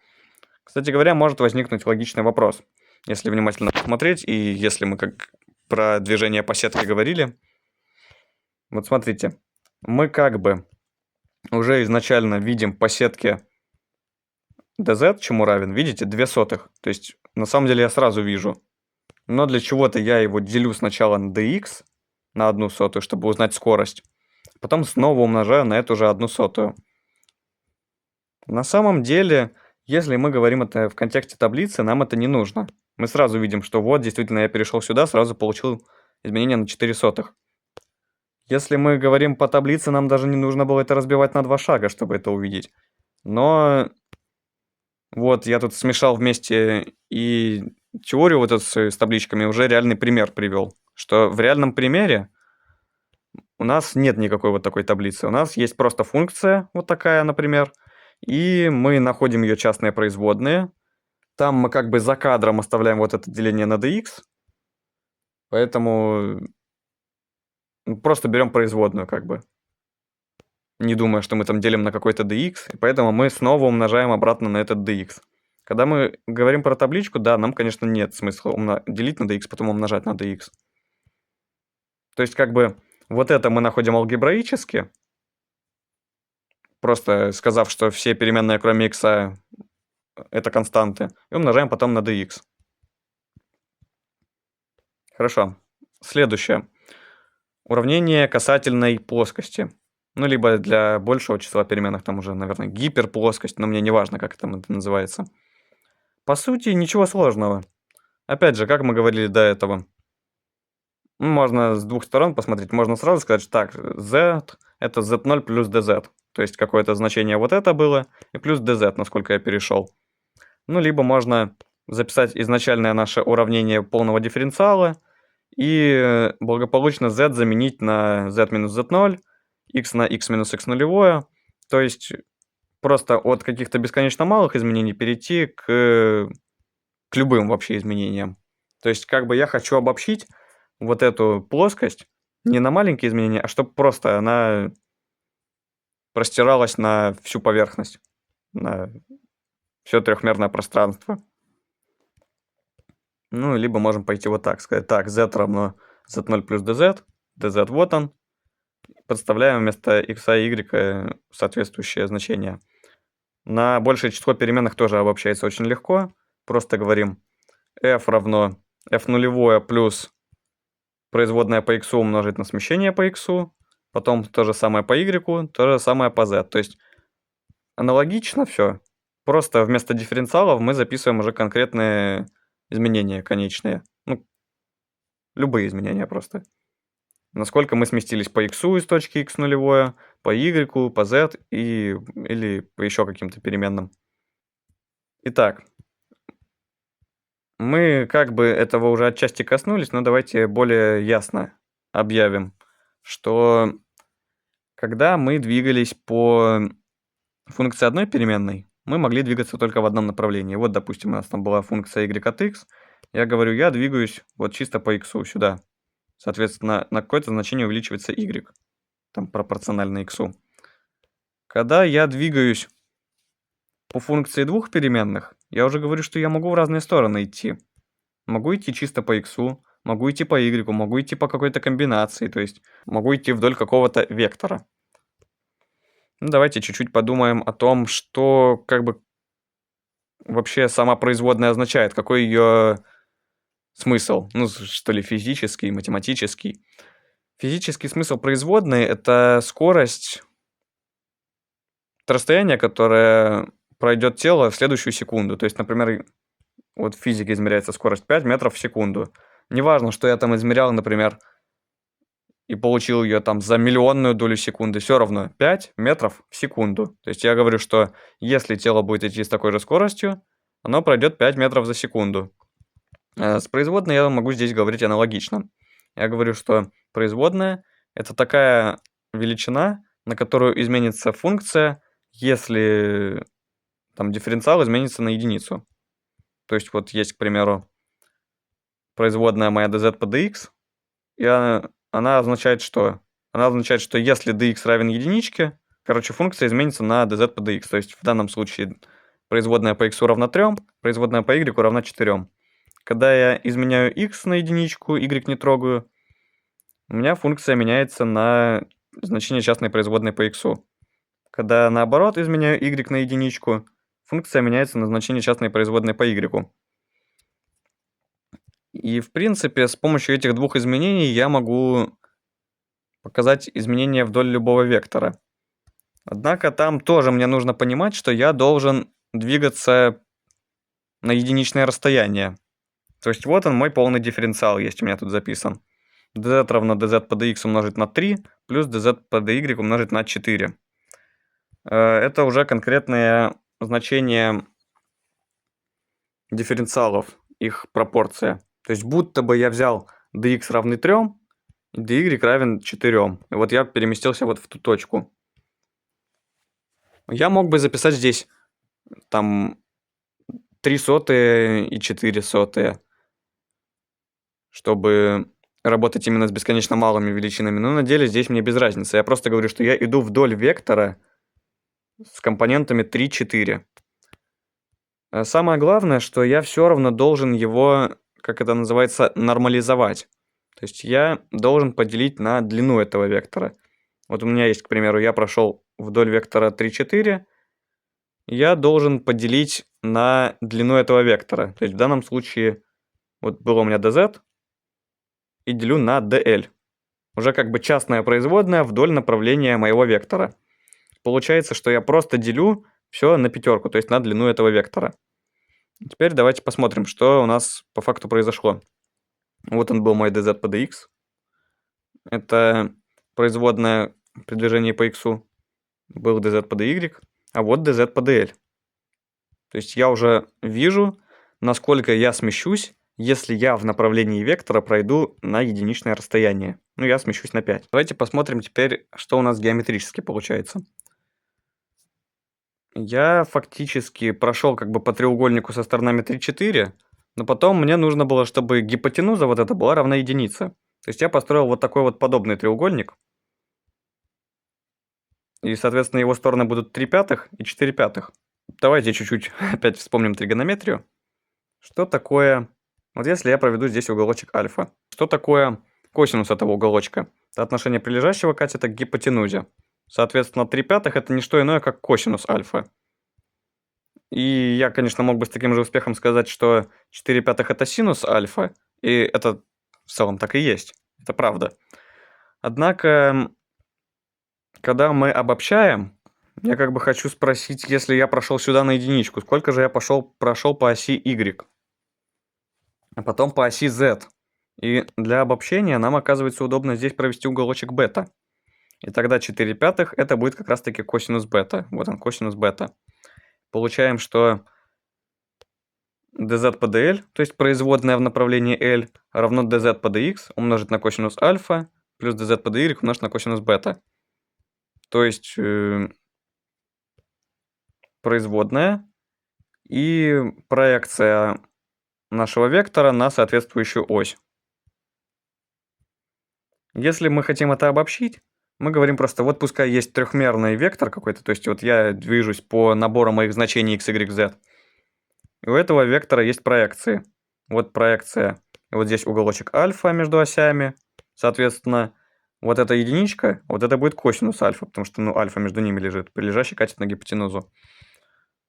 Кстати говоря, может возникнуть логичный вопрос, если внимательно посмотреть, и если мы как про движение по сетке говорили. Вот смотрите, мы как бы уже изначально видим по сетке dz, чему равен, видите, 2/100. То есть на самом деле я сразу вижу. Но для чего-то я его делю сначала на dx, на 1/100, чтобы узнать скорость. Потом снова умножаю на эту же 1/100. На самом деле, если мы говорим это в контексте таблицы, нам это не нужно. Мы сразу видим, что вот, действительно, я перешел сюда, сразу получил изменение на 0,04. Если мы говорим по таблице, нам даже не нужно было это разбивать на 2 шага, чтобы это увидеть. Но вот я тут смешал вместе и теорию вот эту с табличками, уже реальный пример привел. Что в реальном примере у нас нет никакой вот такой таблицы. У нас есть просто функция вот такая, например, и мы находим ее частные производные. Там мы как бы за кадром оставляем вот это деление на dx, поэтому просто берем производную как бы, не думая, что мы там делим на какой-то dx, и поэтому мы снова умножаем обратно на этот dx. Когда мы говорим про табличку, да, нам, конечно, нет смысла делить на dx, потом умножать на dx. То есть как бы вот это мы находим алгебраически, просто сказав, что все переменные, кроме x, это константы, и умножаем потом на dx. Хорошо. Следующее. Уравнение касательной плоскости. Ну, либо для большего числа переменных, там уже, наверное, гиперплоскость, но мне не важно, как это называется. По сути, ничего сложного. Опять же, как мы говорили до этого, можно с двух сторон посмотреть. Можно сразу сказать, что так, z это z0 плюс dz. То есть какое-то значение вот это было, и плюс dz, насколько я перешел. Ну, либо можно записать изначальное наше уравнение полного дифференциала и благополучно z заменить на z минус z0, x на x минус x нулевое. То есть просто от каких-то бесконечно малых изменений перейти к любым вообще изменениям. То есть как бы я хочу обобщить вот эту плоскость не на маленькие изменения, а чтобы просто она простиралась на всю поверхность, на все трехмерное пространство. Ну, либо можем пойти вот так, сказать, так, z равно z0 плюс dz, dz вот он, подставляем вместо x и y соответствующее значение. На большее число переменных тоже обобщается очень легко, просто говорим f равно f нулевое плюс производная по x умножить на смещение по x, потом то же самое по y, то же самое по z. То есть аналогично все. Просто вместо дифференциалов мы записываем уже конкретные изменения конечные. Ну, любые изменения просто. Насколько мы сместились по x из точки x нулевое, по y, по z или по еще каким-то переменным. Итак, мы как бы этого уже отчасти коснулись, но давайте более ясно объявим, что когда мы двигались по функции одной переменной, мы могли двигаться только в одном направлении. Вот, допустим, у нас там была функция y от x. Я говорю, я двигаюсь вот чисто по x сюда. Соответственно, на какое-то значение увеличивается y, там пропорционально x. Когда я двигаюсь по функции двух переменных, я уже говорю, что я могу в разные стороны идти. Могу идти чисто по x, могу идти по y, могу идти по какой-то комбинации, то есть могу идти вдоль какого-то вектора. Ну, давайте чуть-чуть подумаем о том, что как бы вообще сама производная означает, какой ее смысл, ну, что ли, физический, математический. Физический смысл производной – это скорость, это расстояние, которое пройдет тело в следующую секунду. То есть, например, вот в физике измеряется скорость 5 метров в секунду. Неважно, что я там измерял, например, и получил ее там за миллионную долю секунды, все равно 5 метров в секунду. То есть я говорю, что если тело будет идти с такой же скоростью, оно пройдет 5 метров за секунду. С производной я могу здесь говорить аналогично. Я говорю, что производная – это такая величина, на которую изменится функция, если там дифференциал изменится на единицу. То есть вот есть, к примеру, производная моя dz по dx, и она означает что? Она означает, что если dx равен единичке, короче, функция изменится на dz по dx. То есть в данном случае производная по x равна 3, производная по y равна 4. Когда я изменяю x на единичку, y не трогаю, у меня функция меняется на значение частной производной по x. Когда наоборот изменяю y на единичку, функция меняется на значение частной производной по y. И в принципе с помощью этих двух изменений я могу показать изменения вдоль любого вектора. Однако там тоже мне нужно понимать, что я должен двигаться на единичное расстояние. То есть вот он мой полный дифференциал есть у меня тут записан. dz равно dz по dx умножить на 3 плюс dz по dy умножить на 4. Это уже конкретные значения дифференциалов, их пропорция. То есть будто бы я взял dx равный 3, и dy равен 4. И вот я переместился вот в ту точку. Я мог бы записать здесь там 0,03 и 0,04, чтобы работать именно с бесконечно малыми величинами. Но на деле здесь мне без разницы. Я просто говорю, что я иду вдоль вектора с компонентами 3, 4. Самое главное, что я все равно должен его, как это называется, нормализовать. То есть я должен поделить на длину этого вектора. Вот у меня есть, к примеру, я прошел вдоль вектора 3, 4. Я должен поделить на длину этого вектора. То есть в данном случае вот было у меня dz и делю на dl. Уже как бы частная производная вдоль направления моего вектора. Получается, что я просто делю все на пятерку, то есть на длину этого вектора. Теперь давайте посмотрим, что у нас по факту произошло. Вот он был мой dz по dx. Это производная при движении по x. Был dz по dy, а вот dz по dl. То есть я уже вижу, насколько я смещусь, если я в направлении вектора пройду на единичное расстояние. Ну, я смещусь на 5. Давайте посмотрим теперь, что у нас геометрически получается. Я фактически прошел как бы по треугольнику со сторонами 3, 4, но потом мне нужно было, чтобы гипотенуза вот эта была равна единице. То есть я построил вот такой вот подобный треугольник. И, соответственно, его стороны будут 3 пятых и 4 пятых. Давайте чуть-чуть опять вспомним тригонометрию. Что такое... Вот если я проведу здесь уголочек альфа. Что такое косинус этого уголочка? Это отношение прилежащего катета к гипотенузе. Соответственно, 3 пятых это не что иное, как косинус альфа. И я, конечно, мог бы с таким же успехом сказать, что 4 пятых это синус альфа, и это в целом так и есть. Это правда. Однако, когда мы обобщаем, я как бы хочу спросить, если я прошел сюда на единичку, сколько же я прошел по оси y, а потом по оси z. И для обобщения нам оказывается удобно здесь провести уголочек бета. И тогда 4 пятых это будет как раз таки косинус бета. Вот он, косинус бета. Получаем, что dz по dl, то есть производная в направлении L, равно dz по dx умножить на косинус альфа плюс dz по dy умножить на косинус бета. То есть производная и проекция нашего вектора на соответствующую ось. Если мы хотим это обобщить, мы говорим просто, вот пускай есть трехмерный вектор какой-то, то есть вот я движусь по набору моих значений x, y, z. И у этого вектора есть проекции. Вот проекция. И вот здесь уголочек альфа между осями. Соответственно, вот эта единичка, вот это будет косинус альфа, потому что альфа между ними лежит, прилежащий катет на гипотенузу.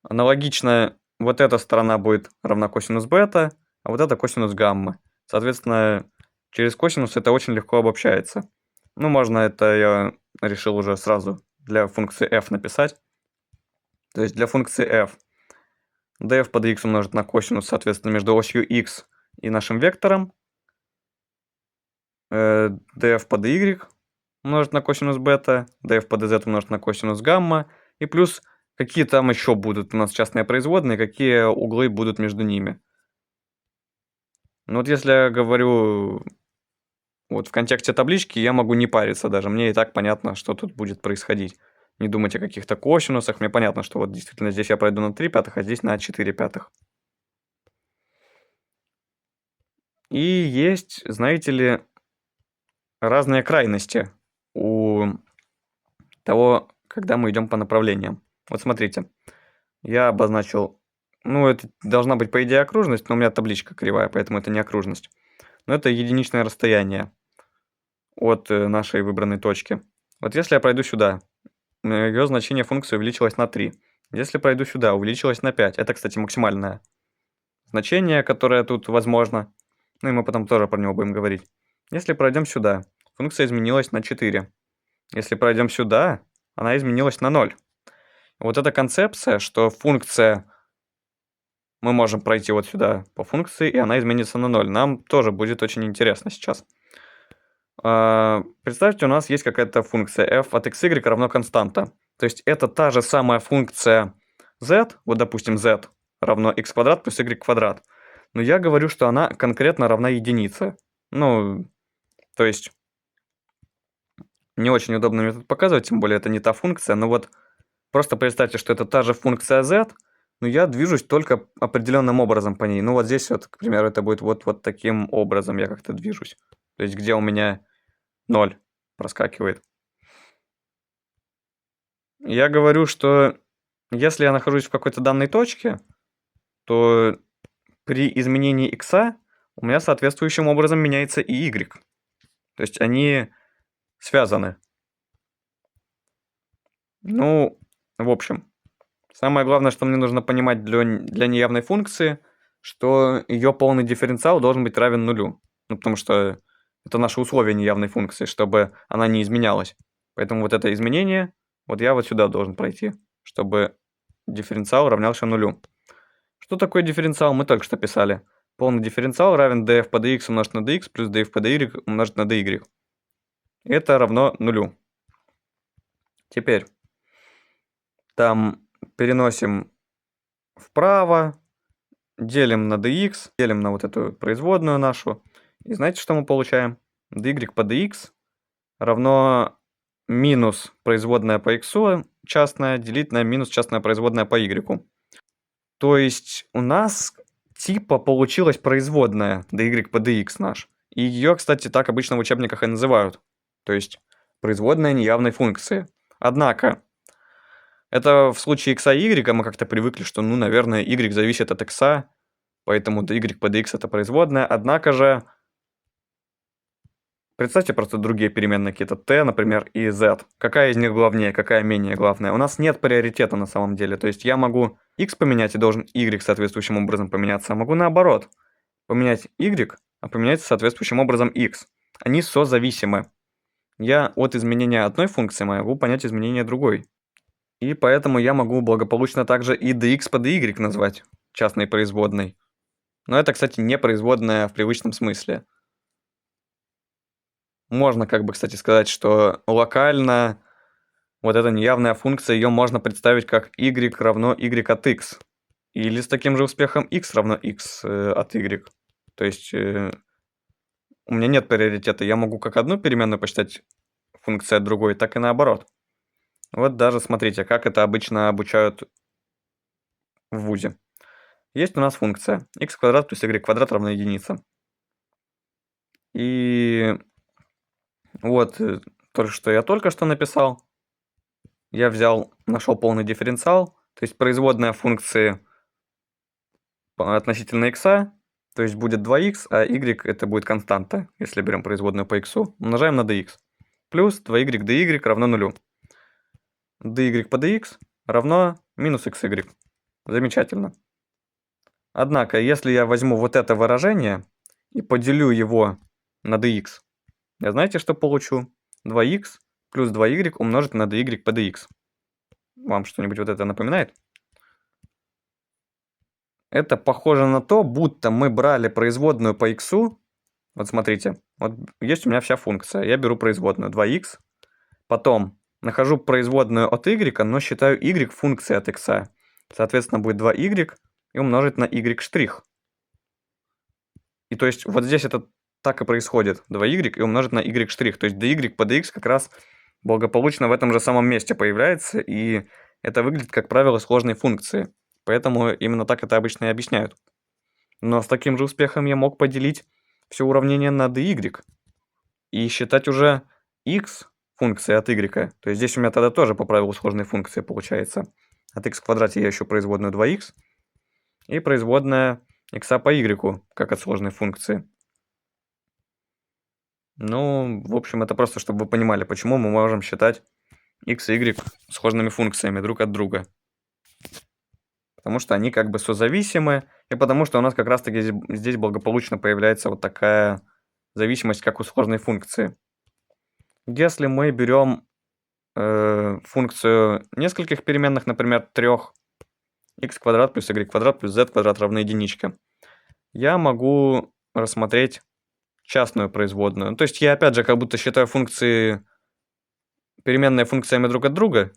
Аналогично, вот эта сторона будет равна косинус бета, а вот это косинус гамма. Соответственно, через косинус это очень легко обобщается. Можно это я решил уже сразу для функции f написать. То есть для функции f df под x умножить на косинус, соответственно, между осью x и нашим вектором. df под y умножить на косинус бета, df под z умножить на косинус гамма. И плюс какие там еще будут у нас частные производные, какие углы будут между ними. Вот если я говорю вот в контексте таблички, я могу не париться даже. Мне и так понятно, что тут будет происходить. Не думать о каких-то косинусах. Мне понятно, что вот действительно здесь я пройду на 3 пятых, а здесь на 4 пятых. И есть, знаете ли, разные крайности у того, когда мы идем по направлениям. Вот смотрите, я обозначил, это должна быть, по идее, окружность, но у меня табличка кривая, поэтому это не окружность. Но это единичное расстояние от нашей выбранной точки. Вот если я пройду сюда, ее значение функции увеличилось на 3. Если пройду сюда, увеличилось на 5. Это, кстати, максимальное значение, которое тут возможно. И мы потом тоже про него будем говорить. Если пройдем сюда, функция изменилась на 4. Если пройдем сюда, она изменилась на 0. Вот эта концепция, что функция... Мы можем пройти вот сюда по функции, и она изменится на 0. Нам тоже будет очень интересно сейчас. Представьте, у нас есть какая-то функция f от x, y равно константа. То есть это та же самая функция z, вот допустим z равно x квадрат плюс y квадрат. Но я говорю, что она конкретно равна единице. То есть не очень удобный метод показывать, тем более это не та функция. Но вот просто представьте, что это та же функция z, но я движусь только определенным образом по ней. Вот здесь вот, к примеру, это будет вот таким образом я как-то движусь. То есть где у меня 0 проскакивает. Я говорю, что если я нахожусь в какой-то данной точке, то при изменении x у меня соответствующим образом меняется и y. То есть они связаны. В общем, самое главное, что мне нужно понимать для неявной функции, что ее полный дифференциал должен быть равен нулю. Потому что это наше условие неявной функции, чтобы она не изменялась. Поэтому вот это изменение, вот я вот сюда должен пройти, чтобы дифференциал равнялся нулю. Что такое дифференциал, мы только что писали. Полный дифференциал равен df по dx умножить на dx плюс df по dy умножить на dy. Это равно нулю. Теперь там переносим вправо, делим на dx, делим на вот эту производную нашу. И знаете, что мы получаем? dy по dx равно минус производная по x частная делить на минус частная производная по y. То есть у нас типа получилась производная dy по dx наш. И ее, кстати, так обычно в учебниках и называют. То есть производная неявной функции. Однако, это в случае x и y мы как-то привыкли, что, наверное, y зависит от x, поэтому dy по dx это производная. Однако же Представьте просто другие переменные какие-то t, например, и z. Какая из них главнее, какая менее главная? У нас нет приоритета на самом деле. То есть я могу x поменять и должен y соответствующим образом поменяться, а могу наоборот. Поменять y, а поменять соответствующим образом x. Они созависимы. Я от изменения одной функции могу понять изменение другой. И поэтому я могу благополучно также и dx по dy назвать частной производной. Но это, кстати, не производная в привычном смысле. Можно, как бы, кстати, сказать, что локально вот эта неявная функция, ее можно представить как y равно y от x. Или с таким же успехом x равно x от y. То есть у меня нет приоритета. Я могу как одну переменную посчитать функцию от другой, так и наоборот. Вот даже смотрите, как это обычно обучают в ВУЗе. Есть у нас функция x квадрат плюс y квадрат равно единице. И вот я только что написал. Я нашел полный дифференциал, то есть производная функции относительно x, то есть будет 2x, а y это будет константа, если берем производную по x, умножаем на dx. Плюс 2y dy равно 0. dy по dx равно минус xy. Замечательно. Однако, если я возьму вот это выражение и поделю его на dx, я знаете, что получу? 2x плюс 2y умножить на dy по dx. Вам что-нибудь вот это напоминает? Это похоже на то, будто мы брали производную по x. Вот смотрите, вот есть у меня вся функция. Я беру производную 2x, потом нахожу производную от y, но считаю y функцией от x. Соответственно, будет 2y и умножить на y штрих. И то есть вот здесь это так и происходит. 2y и умножить на y штрих. То есть dy по dx как раз благополучно в этом же самом месте появляется, и это выглядит, как правило, сложной функции. Поэтому именно так это обычно и объясняют. Но с таким же успехом я мог поделить все уравнение на dy и считать уже x функцией от y. То есть здесь у меня тогда тоже по правилу сложной функции получается. От x в квадрате я ищу производную 2x и производная x по y, как от сложной функции. Ну, в общем, это просто, чтобы вы понимали, почему мы можем считать x и y сложными функциями друг от друга. Потому что они как бы созависимы, и потому что у нас как раз-таки здесь благополучно появляется вот такая зависимость, как у сложной функции. Если мы берем функцию нескольких переменных, например, 3, x квадрат плюс y квадрат плюс z квадрат равно единичке, я могу рассмотреть частную производную. То есть я опять же как будто считаю функции переменные функциями друг от друга,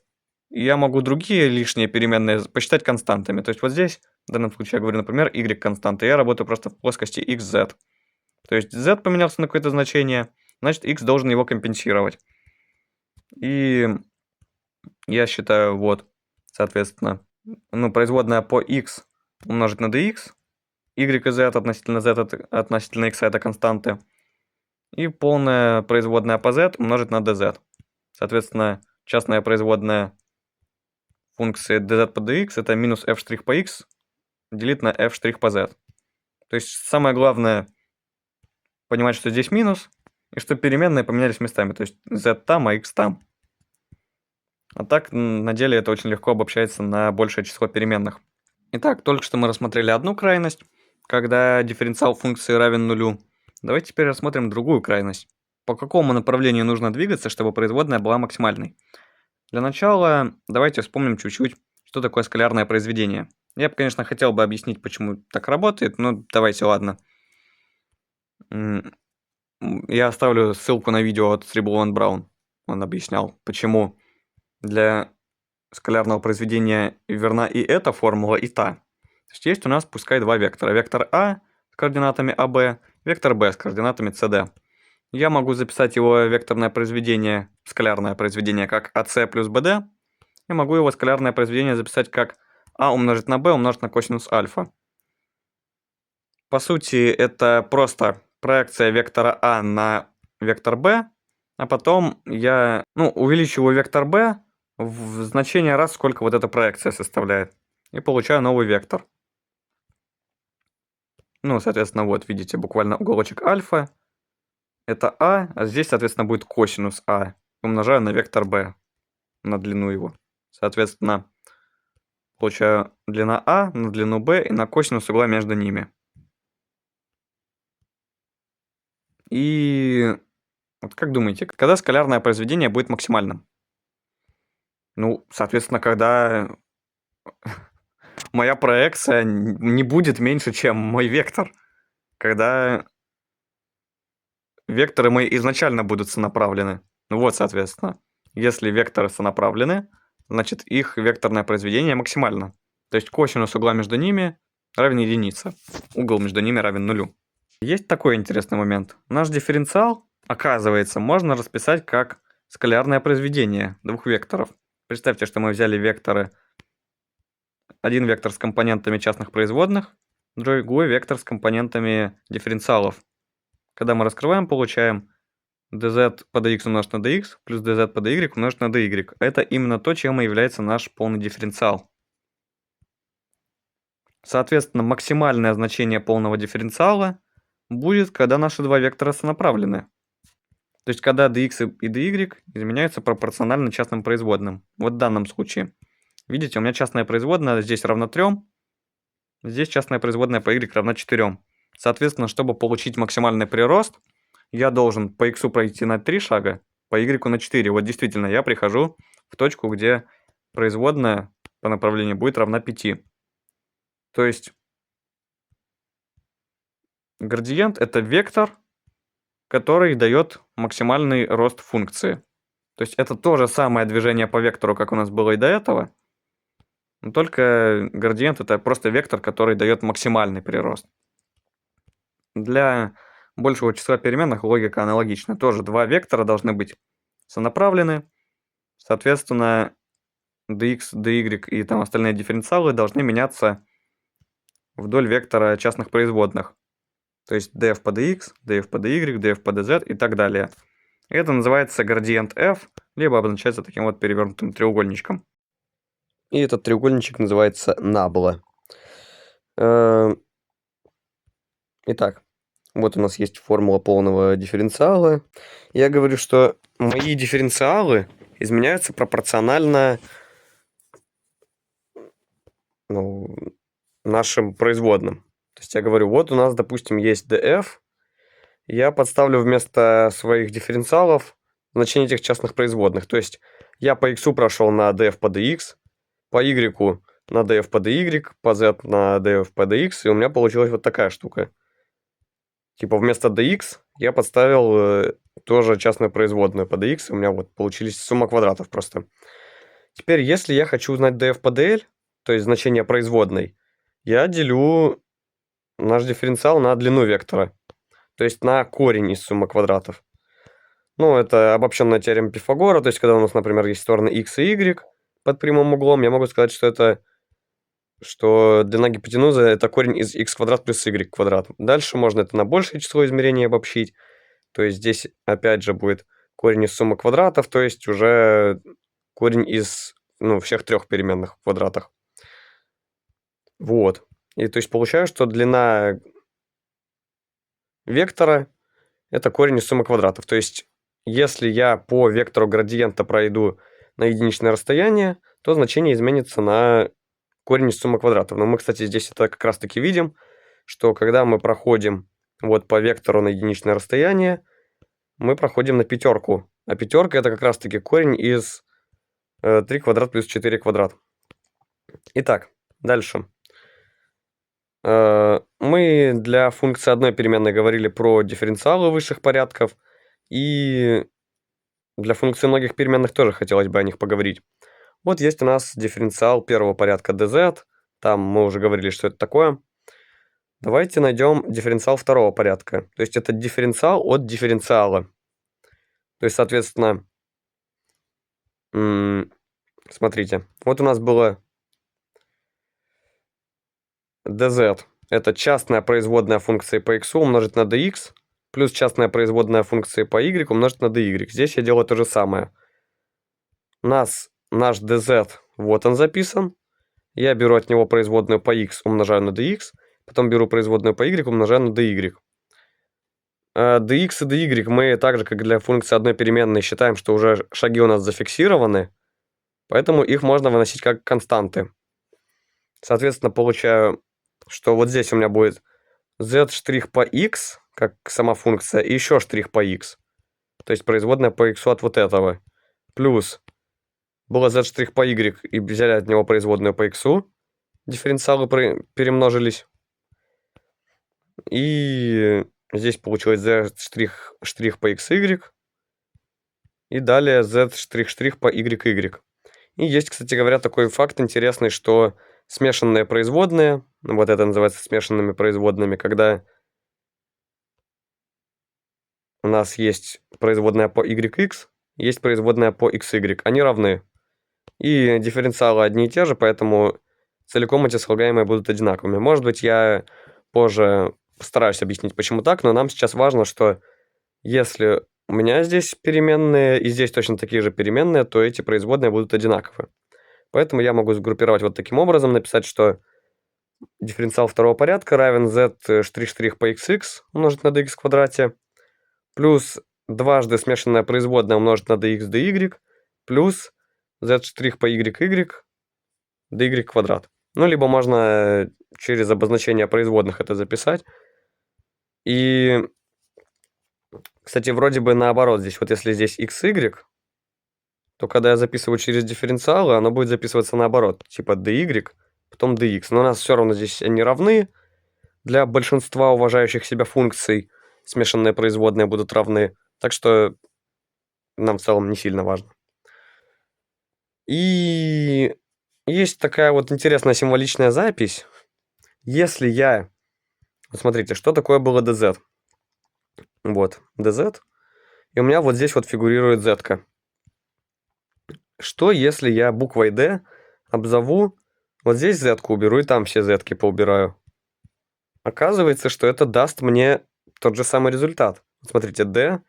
и я могу другие лишние переменные посчитать константами. То есть вот здесь, в данном случае, я говорю, например, y константа, я работаю просто в плоскости xz. То есть z поменялся на какое-то значение, значит x должен его компенсировать. И я считаю, вот, соответственно, производная по x умножить на dx, y и z относительно x это константы, и полная производная по z умножить на dz. Соответственно, частная производная функции dz по dx это минус f' по x делить на f' по z. То есть самое главное понимать, что здесь минус, и что переменные поменялись местами. То есть z там, а x там. А так, на деле, это очень легко обобщается на большее число переменных. Итак, только что мы рассмотрели одну крайность, когда дифференциал функции равен нулю. Давайте теперь рассмотрим другую крайность. По какому направлению нужно двигаться, чтобы производная была максимальной? Для начала давайте вспомним чуть-чуть, что такое скалярное произведение. Я бы, конечно, хотел бы объяснить, почему так работает, но давайте, ладно. Я оставлю ссылку на видео от Srible Brown. Он объяснял, почему для скалярного произведения верна и эта формула, и та. То есть у нас пускай два вектора. Вектор А с координатами АБ, вектор Б с координатами СД. Я могу записать его векторное произведение, скалярное произведение, как АС плюс БД. И могу его скалярное произведение записать как А умножить на Б умножить на косинус альфа. По сути, это просто проекция вектора А на вектор Б, а потом я увеличиваю вектор Б в значение раз, сколько вот эта проекция составляет. И получаю новый вектор. Соответственно, вот видите, буквально уголочек альфа. это а здесь, соответственно, будет косинус а. Умножаю на вектор b, на длину его. Соответственно, получаю длина а на длину b и на косинус угла между ними. И вот как думаете, когда скалярное произведение будет максимальным? Ну, соответственно, когда моя проекция не будет меньше, чем мой вектор. Когда векторы мои изначально будут сонаправлены. Ну вот, соответственно, если векторы сонаправлены, значит их векторное произведение максимально. То есть косинус угла между ними равен единице. Угол между ними равен нулю. Есть такой интересный момент. Наш дифференциал, оказывается, можно расписать как скалярное произведение двух векторов. Представьте, что мы взяли векторы. Один вектор с компонентами частных производных, другой вектор с компонентами дифференциалов. Когда мы раскрываем, получаем dz по dx умножить на dx плюс dz по dy умножить на dy. Это именно то, чем и является наш полный дифференциал. Соответственно, максимальное значение полного дифференциала будет, когда наши два вектора сонаправлены. То есть, когда dx и dy изменяются пропорционально частным производным. Вот в данном случае. Видите, у меня частная производная здесь равна 3, здесь частная производная по y равна 4. Соответственно, чтобы получить максимальный прирост, я должен по x пройти на 3 шага, по y на 4. Вот действительно, я прихожу в точку, где производная по направлению будет равна 5. То есть градиент – это вектор, который дает максимальный рост функции. То есть это то же самое движение по вектору, как у нас было и до этого, но только градиент – это просто вектор, который дает максимальный прирост. Для большего числа переменных логика аналогична. Тоже два вектора должны быть сонаправлены. Соответственно, dx, dy и там остальные дифференциалы должны меняться вдоль вектора частных производных. То есть df по dx, df по dy, df по dz и так далее. Это называется градиент f, либо обозначается таким вот перевернутым треугольничком. И этот треугольничек называется набла. Итак, вот у нас есть формула полного дифференциала. Я говорю, что мои дифференциалы изменяются пропорционально нашим производным. То есть я говорю, вот у нас, допустим, есть df. Я подставлю вместо своих дифференциалов значение этих частных производных. То есть я по x прошел на df по dx, по y на df по dy, по z на df по dx, и у меня получилась вот такая штука. Типа вместо dx я подставил тоже частную производную по dx, у меня вот получились сумма квадратов просто. Теперь, если я хочу узнать df по dl, то есть значение производной, я делю наш дифференциал на длину вектора, то есть на корень из суммы квадратов. Ну, это обобщенная теорема Пифагора, то есть когда у нас, например, есть стороны x и y под прямым углом, я могу сказать, что длина гипотенузы – это корень из x квадрат плюс y квадрат. Дальше можно это на большее число измерений обобщить. То есть здесь опять же будет корень из суммы квадратов, то есть уже корень из всех трех переменных в квадратах. Вот. И то есть получаю, что длина вектора – это корень из суммы квадратов. То есть если я по вектору градиента пройду на единичное расстояние, то значение изменится на корень из суммы квадратов. Но мы, кстати, здесь это как раз-таки видим, что когда мы проходим вот по вектору на единичное расстояние, мы проходим на пятерку. А пятерка – это как раз-таки корень из 3 квадрат плюс 4 квадрат. Итак, дальше. Мы для функции одной переменной говорили про дифференциалы высших порядков, и для функции многих переменных тоже хотелось бы о них поговорить. Вот есть у нас дифференциал первого порядка dz, там мы уже говорили, что это такое. Давайте найдем дифференциал второго порядка, то есть это дифференциал от дифференциала. То есть, соответственно, смотрите, вот у нас было dz, это частная производная функции по x умножить на dx, плюс частная производная функции по y умножить на dy. Здесь я делаю то же самое. Наш dz, вот он записан. Я беру от него производную по x, умножаю на dx, потом беру производную по y, умножаю на dy. dx и dy мы так же, как для функции одной переменной, считаем, что уже шаги у нас зафиксированы, поэтому их можно выносить как константы. Соответственно, получаю, что вот здесь у меня будет z' по x, как сама функция, и еще штрих по x. То есть производная по x от вот этого. Плюс было z' по y, и взяли от него производную по x. Дифференциалы перемножились. И здесь получилось z' по xy. И далее z' по yy. И есть, кстати говоря, такой факт интересный, что смешанные производные, вот это называется смешанными производными, когда у нас есть производная по yx, есть производная по xy, они равны. И дифференциалы одни и те же, поэтому целиком эти слагаемые будут одинаковыми. Может быть, я позже постараюсь объяснить, почему так, но нам сейчас важно, что если у меня здесь переменные и здесь точно такие же переменные, то эти производные будут одинаковы. Поэтому я могу сгруппировать вот таким образом, написать, что дифференциал второго порядка равен z' по xx умножить на dx в квадрате, плюс дважды смешанная производная умножить на dx dy, плюс z' по yy dy квадрат. Ну, либо можно через обозначение производных это записать. И, кстати, вроде бы наоборот, здесь вот если здесь xy, то когда я записываю через дифференциалы, оно будет записываться наоборот, типа dy, потом dx. Но у нас все равно здесь они равны. Для большинства уважающих себя функций смешанные производные будут равны. Так что нам в целом не сильно важно. И есть такая вот интересная символичная запись. Если я... Вот смотрите, что такое было dz? Вот, dz. И у меня вот здесь вот фигурирует z-ка. Что, если я буквой d обзову... Вот здесь z-ку уберу и там все z-ки поубираю? Оказывается, что это даст мне тот же самый результат. Смотрите, d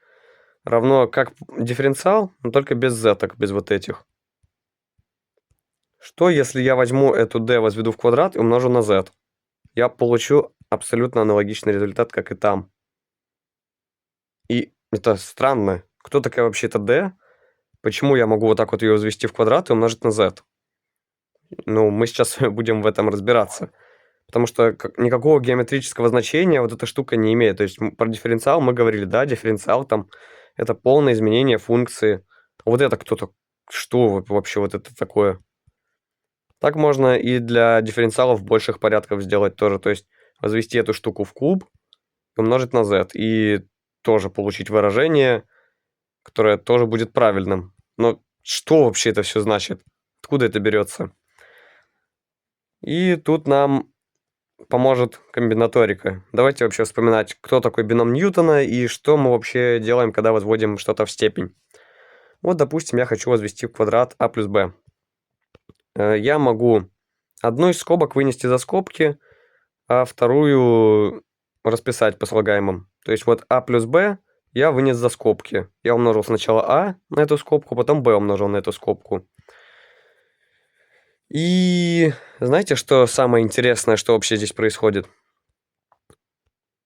равно как дифференциал, но только без z-ок, без вот этих. Что, если я возьму эту d, возведу в квадрат и умножу на z? Я получу абсолютно аналогичный результат, как и там. И это странно. Кто такая вообще эта d? Почему я могу вот так вот ее возвести в квадрат и умножить на z? Ну, мы сейчас будем в этом разбираться. Потому что никакого геометрического значения вот эта штука не имеет. То есть про дифференциал мы говорили, да, дифференциал там это полное изменение функции. Вот это кто-то, что вообще вот это такое? Так можно и для дифференциалов больших порядков сделать тоже. То есть возвести эту штуку в куб и умножить на z. И тоже получить выражение, которое тоже будет правильным. Но что вообще это все значит? Откуда это берется? И тут нам поможет комбинаторика. Давайте вообще вспоминать, кто такой бином Ньютона и что мы вообще делаем, когда возводим что-то в степень. Вот, допустим, я хочу возвести в квадрат а плюс b. Я могу одну из скобок вынести за скобки, а вторую расписать по слагаемым. То есть вот а плюс b я вынес за скобки. Я умножил сначала а на эту скобку, потом b умножил на эту скобку. И знаете, что самое интересное, что вообще здесь происходит?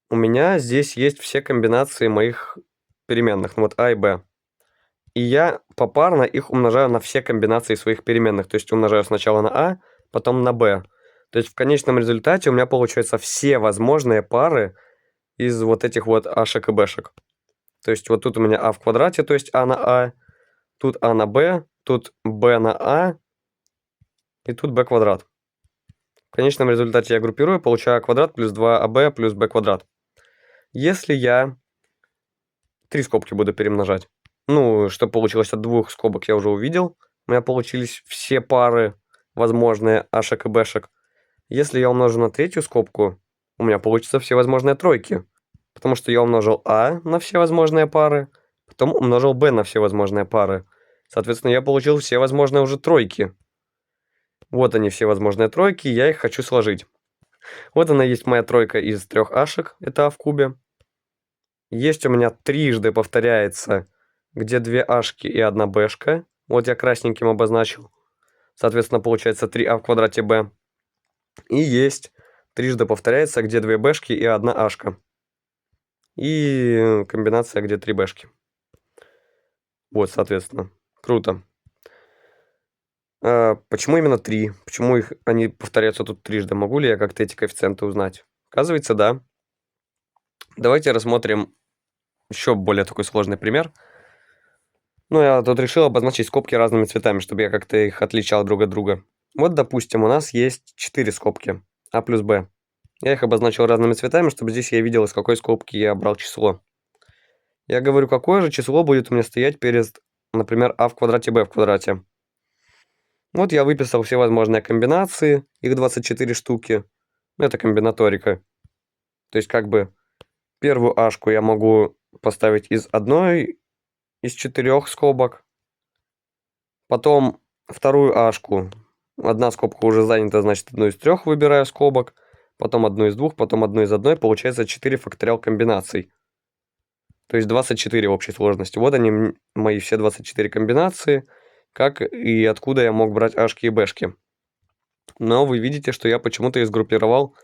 У меня здесь есть все комбинации моих переменных, ну вот а и b. И я попарно их умножаю на все комбинации своих переменных. То есть умножаю сначала на а, потом на b. То есть в конечном результате у меня получаются все возможные пары из вот этих вот ашек и бшек. То есть вот тут у меня а в квадрате, то есть а на а, тут а на b, тут b на а, и тут b квадрат. В конечном результате я группирую, получаю а квадрат плюс 2ab плюс b квадрат. Если я 3 скобки буду перемножать, ну, что получилось от двух скобок, я уже увидел. У меня получились все пары возможные ашек и бшек. Если я умножу на третью скобку, у меня получатся все возможные тройки. Потому что я умножил а на все возможные пары, потом умножил b на все возможные пары. Соответственно, я получил все возможные уже тройки. Вот они, все возможные тройки, я их хочу сложить. Вот она есть моя тройка из 3 ашек, это а в кубе. Есть у меня трижды повторяется, где 2 ашки и 1 бшка. Вот я красненьким обозначил. Соответственно, получается 3а в квадрате b. И есть трижды повторяется, где 2 бшки и 1 ашка. и комбинация, где 3 бэшки. Вот, соответственно. Круто. Почему именно 3? Почему они повторяются тут трижды? Могу ли я как-то эти коэффициенты узнать? Оказывается, да. Давайте рассмотрим еще более такой сложный пример. Ну, я тут решил обозначить скобки разными цветами, чтобы я как-то их отличал друг от друга. Вот, допустим, у нас есть 4 скобки, а плюс b. Я их обозначил разными цветами, чтобы здесь я видел, из какой скобки я брал число. Я говорю, какое же число будет у меня стоять перед, например, а в квадрате, b в квадрате. Вот я выписал все возможные комбинации, их 24 штуки. Это комбинаторика. То есть как бы первую ашку я могу поставить из одной из 4 скобок. Потом вторую ашку. Одна скобка уже занята, значит, одну из 3 выбираю скобок. Потом одну из 2, потом одну из 1. Получается 4 факториал комбинаций. То есть 24 в общей сложности. Вот они, мои все 24 комбинации. Как и откуда я мог брать ашки и бэшки. Но вы видите, что я почему-то их сгруппировал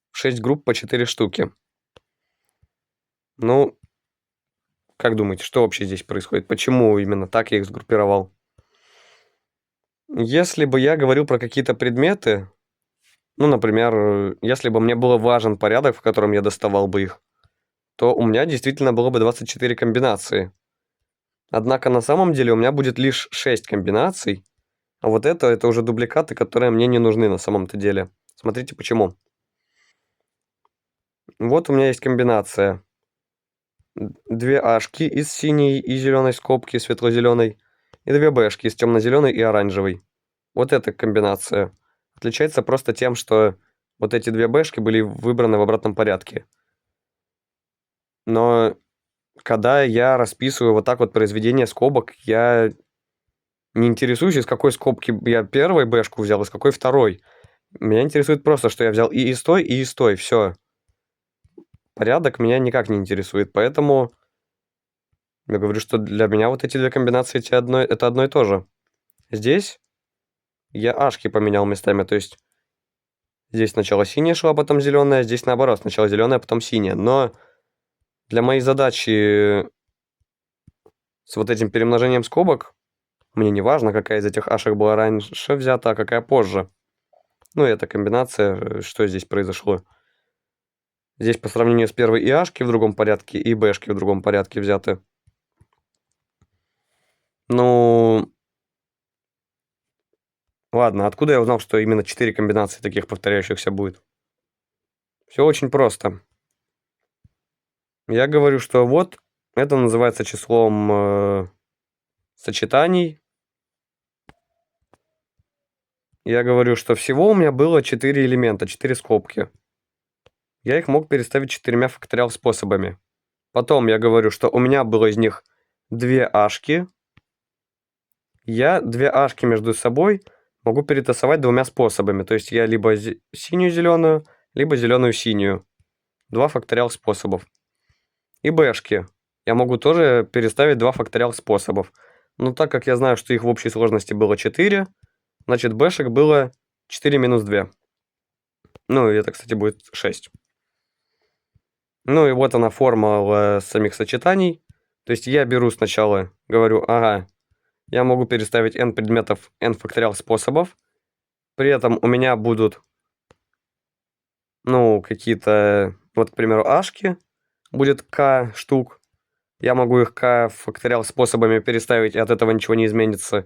в 6 групп по 4 штуки. Ну, как думаете, что вообще здесь происходит? Почему именно так я их сгруппировал? Если бы я говорил про какие-то предметы, ну, например, если бы мне был важен порядок, в котором я доставал бы их, то у меня действительно было бы 24 комбинации. Однако на самом деле у меня будет лишь 6 комбинаций, а вот это уже дубликаты, которые мне не нужны на самом-то деле. Смотрите почему. Вот у меня есть комбинация. 2 ашки из синей и зеленой скобки, светло-зеленой, и 2 бэшки из темно-зеленой и оранжевой. Вот эта комбинация отличается просто тем, что вот эти 2 бэшки были выбраны в обратном порядке. Но когда я расписываю вот так вот произведение скобок, я не интересуюсь, из какой скобки я первой бэшку взял, из какой второй. Меня интересует просто, что я взял и из той, все. Порядок меня никак не интересует, поэтому я говорю, что для меня вот эти 2 комбинации это одно и то же. Здесь я ашки поменял местами, то есть здесь сначала синяя шла, потом зеленая, здесь наоборот, сначала зеленая, потом синяя. Но для моей задачи с вот этим перемножением скобок мне не важно, какая из этих ашек была раньше взята, а какая позже. Ну, эта комбинация, что здесь произошло. Здесь по сравнению с первой и ашки в другом порядке, и бэшки в другом порядке взяты. Ну, ладно, откуда я узнал, что именно 4 комбинации таких повторяющихся будет? Все очень просто. Я говорю, что вот это называется числом сочетаний. Я говорю, что всего у меня было 4 элемента, 4 скобки. Я их мог переставить 4 факториал способами. Потом я говорю, что у меня было из них 2 ашки. Я 2 ашки между собой могу перетасовать 2 способами. То есть я либо синюю-зеленую, либо зеленую-синюю. 2 факториал способов. И бэшки. Я могу тоже переставить 2 факториал способов. Но так как я знаю, что их в общей сложности было 4, значит бэшек было 4 минус 2. Ну, и это, кстати, будет 6. Ну, и вот она формула самих сочетаний. То есть я беру сначала, говорю, ага, я могу переставить n предметов, n факториал способов. При этом у меня будут, ну, какие-то, вот, к примеру, ашки. Будет k штук. Я могу их k факториал способами переставить, и от этого ничего не изменится.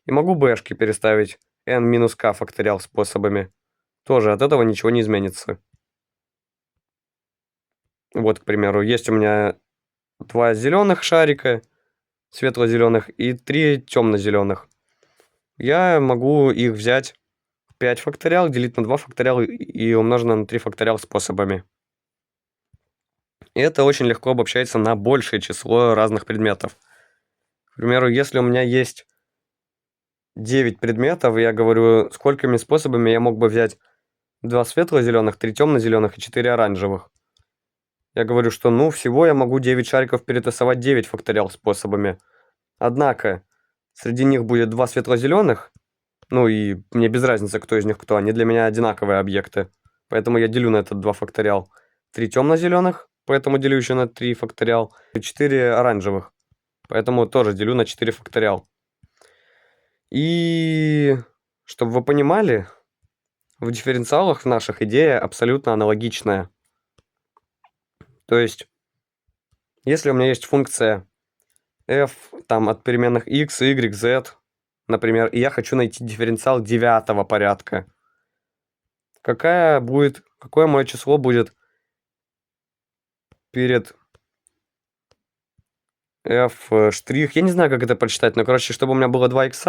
И могу бэшки переставить n минус k факториал способами. Тоже от этого ничего не изменится. Вот, к примеру, есть у меня 2 зеленых шарика, светло-зеленых, и 3 темно-зеленых. Я могу их взять 5 факториал, делить на 2 факториал и умножить на 3 факториал способами. И это очень легко обобщается на большее число разных предметов. К примеру, если у меня есть 9 предметов, я говорю, сколькими способами я мог бы взять 2 светло-зеленых, 3 темно-зеленых и 4 оранжевых. Я говорю, что ну всего я могу 9 шариков перетасовать 9 факториал способами. Однако среди них будет 2 светло-зеленых, ну и мне без разницы, кто из них кто, они для меня одинаковые объекты. Поэтому я делю на этот 2 факториал. 3 темно-зеленых поэтому делю еще на 3 факториал. И 4 оранжевых, поэтому тоже делю на 4 факториал. И чтобы вы понимали, в дифференциалах наших идея абсолютно аналогичная. То есть, если у меня есть функция f там, от переменных x, y, z, например, и я хочу найти дифференциал 9 порядка, какое мое число будет перед f штрих? Я не знаю, как это прочитать, но, короче, чтобы у меня было 2 x,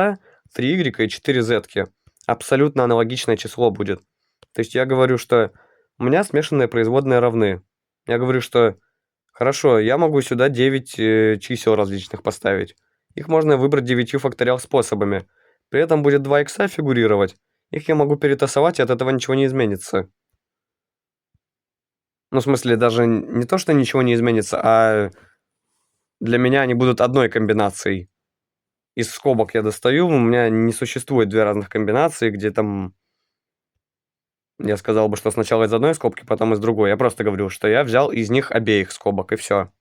3 y и 4 z. Абсолютно аналогичное число будет. То есть я говорю, что у меня смешанные производные равны. Я говорю, что хорошо, я могу сюда 9 чисел различных поставить. Их можно выбрать 9 факториал способами. При этом будет 2 x фигурировать. Их я могу перетасовать, и от этого ничего не изменится. Ну, в смысле, даже не то, что ничего не изменится, а для меня они будут одной комбинацией. Из скобок я достаю, у меня не существует 2 разных комбинации, где там я сказал бы, что сначала из одной скобки, потом из другой. Я просто говорил, что я взял из них обеих скобок, и все.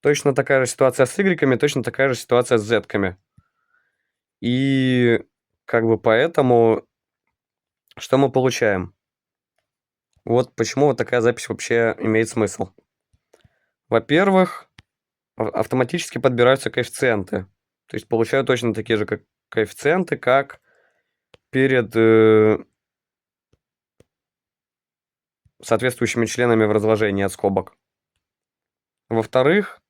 Точно такая же ситуация с y, точно такая же ситуация с z-ками. И как бы поэтому что мы получаем? Вот почему вот такая запись вообще имеет смысл. Во-первых, автоматически подбираются коэффициенты. То есть получаю точно такие же коэффициенты, как перед соответствующими членами в разложении от скобок. Во-вторых,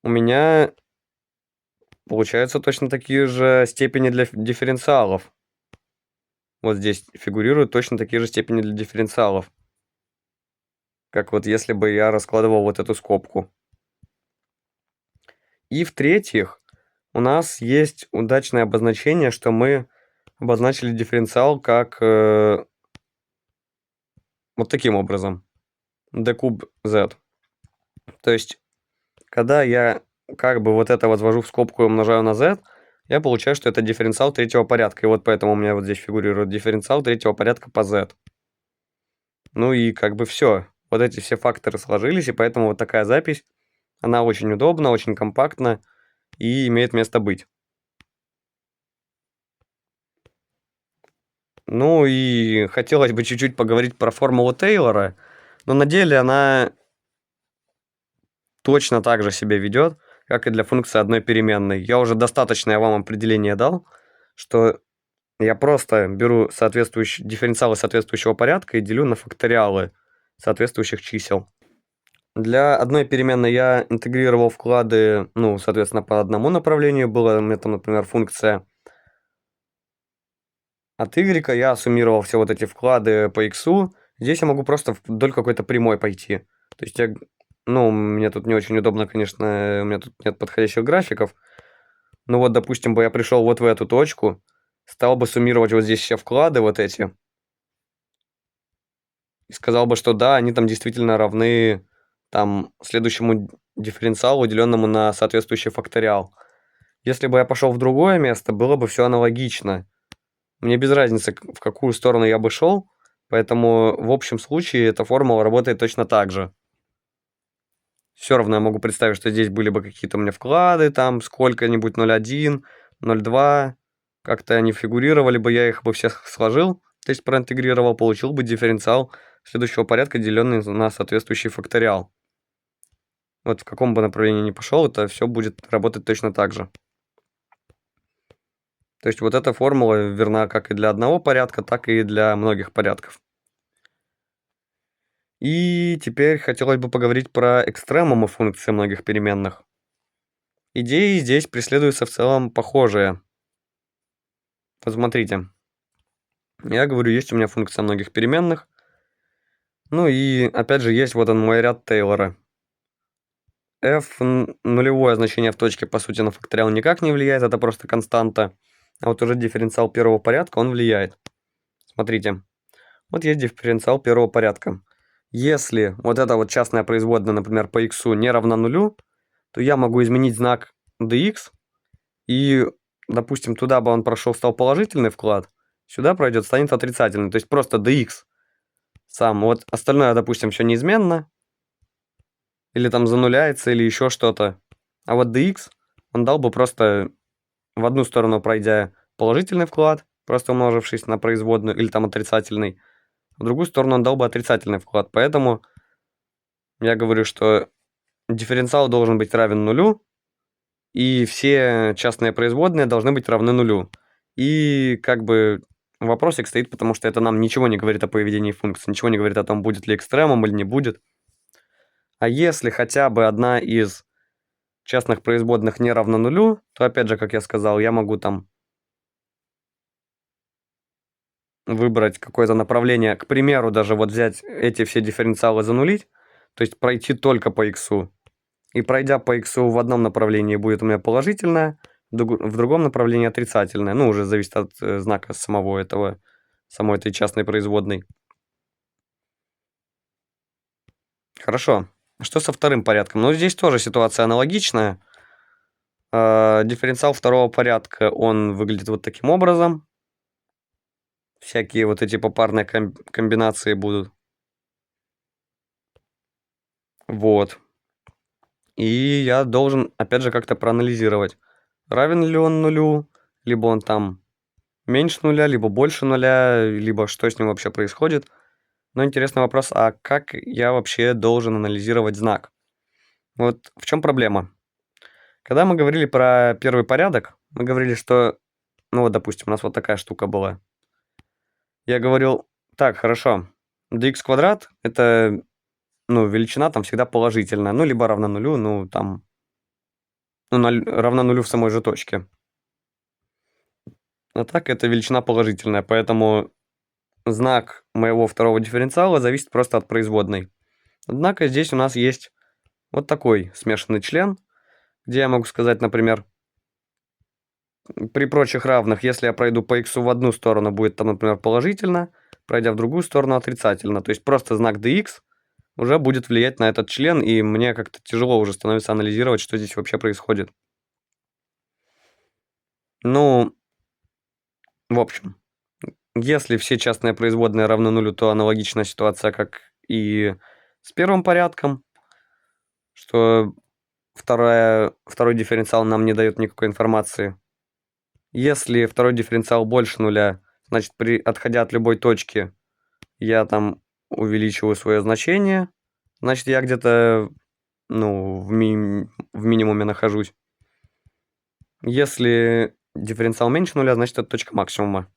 у меня получаются точно такие же степени для дифференциалов. Вот здесь фигурируют точно такие же степени для дифференциалов. Как вот если бы я раскладывал вот эту скобку. И в-третьих, у нас есть удачное обозначение, что мы обозначили дифференциал как вот таким образом. d куб z. То есть, когда я как бы вот это возвожу в скобку и умножаю на z, я получаю, что это дифференциал 3-го порядка. И вот поэтому у меня вот здесь фигурирует дифференциал 3-го порядка по z. Ну и как бы все. Вот эти все факторы сложились, и поэтому вот такая запись, она очень удобна, очень компактна и имеет место быть. Ну и хотелось бы чуть-чуть поговорить про формулу Тейлора, но на деле она точно так же себя ведет, как и для функции одной переменной. Я уже достаточное вам определение дал, что я просто беру дифференциалы соответствующего порядка и делю на факториалы соответствующих чисел. Для одной переменной я интегрировал вклады, ну, соответственно, по одному направлению. Была у меня там, например, функция от y, я суммировал все вот эти вклады по x. Здесь я могу просто вдоль какой-то прямой пойти. То есть мне тут не очень удобно, конечно, у меня тут нет подходящих графиков. Ну вот, допустим, бы я пришел вот в эту точку, стал бы суммировать вот здесь все вклады вот эти. И сказал бы, что да, они там действительно равны там следующему дифференциалу, деленному на соответствующий факториал. Если бы я пошел в другое место, было бы все аналогично. Мне без разницы, в какую сторону я бы шел, поэтому в общем случае эта формула работает точно так же. Все равно я могу представить, что здесь были бы какие-то у меня вклады, там сколько-нибудь 0,1, 0,2, как-то они фигурировали бы, я их бы всех сложил, то есть проинтегрировал, получил бы дифференциал следующего порядка, деленный на соответствующий факториал. Вот в каком бы направлении ни пошел, это все будет работать точно так же. То есть вот эта формула верна как и для одного порядка, так и для многих порядков. И теперь хотелось бы поговорить про экстремумы функций многих переменных. Идеи здесь преследуются в целом похожие. Вот смотрите. Я говорю, есть у меня функция многих переменных. Ну и опять же есть вот он мой ряд Тейлора. f нулевое значение в точке, по сути, на факториал никак не влияет, это просто константа. А вот уже дифференциал первого порядка, он влияет. Смотрите. Вот есть дифференциал первого порядка. Если вот эта вот частная производная, например, по x не равна нулю, то я могу изменить знак dx, и, допустим, туда бы он прошел, стал положительный вклад, сюда пройдет, станет отрицательный. То есть просто dx сам. Вот остальное, допустим, все неизменно, или там зануляется, или еще что-то. А вот dx, он дал бы просто в одну сторону, пройдя положительный вклад, просто умножившись на производную, или там отрицательный, в другую сторону он дал бы отрицательный вклад. Поэтому я говорю, что дифференциал должен быть равен нулю, и все частные производные должны быть равны нулю. И как бы вопросик стоит, потому что это нам ничего не говорит о поведении функции, ничего не говорит о том, будет ли экстремум или не будет. А если хотя бы одна из частных производных не равна нулю, то опять же, как я сказал, я могу там выбрать какое-то направление, к примеру, даже вот взять эти все дифференциалы занулить, то есть пройти только по x. И пройдя по x в одном направлении будет у меня положительное, в другом направлении отрицательное. Ну, уже зависит от знака самой этой частной производной. Хорошо. Что со вторым порядком? Ну, здесь тоже ситуация аналогичная. Дифференциал второго порядка, он выглядит вот таким образом. Всякие вот эти попарные комбинации будут. Вот. И я должен, опять же, как-то проанализировать, равен ли он нулю, либо он там меньше нуля, либо больше нуля, либо что с ним вообще происходит. Но интересный вопрос, а как я вообще должен анализировать знак? Вот в чем проблема? Когда мы говорили про первый порядок, мы говорили, что, ну вот, допустим, у нас вот такая штука была. Я говорил, так, хорошо, dx квадрат – это, ну, величина там всегда положительная, ну, либо равна нулю, ну, там, ну, равна нулю в самой же точке. А так это величина положительная, поэтому знак моего второго дифференциала зависит просто от производной. Однако здесь у нас есть вот такой смешанный член, где я могу сказать, например, при прочих равных, если я пройду по x в одну сторону, будет там, например, положительно, пройдя в другую сторону отрицательно. То есть просто знак dx уже будет влиять на этот член, и мне как-то тяжело уже становится анализировать, что здесь вообще происходит. Ну, в общем, если все частные производные равны нулю, то аналогичная ситуация, как и с первым порядком, что второй дифференциал нам не дает никакой информации. Если второй дифференциал больше нуля, значит, отходя от любой точки, я там увеличиваю свое значение, значит, я где-то, ну, в минимуме нахожусь. Если дифференциал меньше нуля, значит, это точка максимума.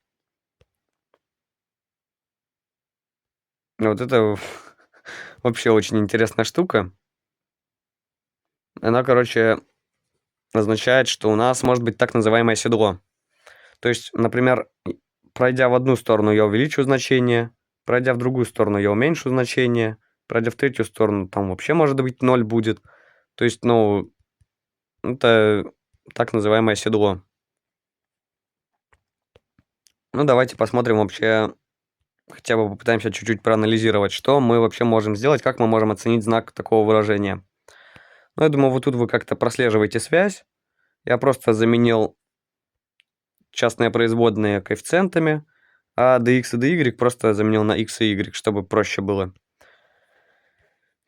Вот это вообще очень интересная штука. Она, короче, означает, что у нас может быть так называемое седло. То есть, например, пройдя в одну сторону, я увеличу значение, пройдя в другую сторону, я уменьшу значение, пройдя в третью сторону, там вообще, может быть, 0 будет. То есть, ну, это так называемое седло. Ну, давайте посмотрим вообще, хотя бы попытаемся чуть-чуть проанализировать, что мы вообще можем сделать, как мы можем оценить знак такого выражения. Ну, я думаю, вот тут вы как-то прослеживаете связь. Я просто заменил частные производные коэффициентами, а dx и dy просто заменил на x и y, чтобы проще было.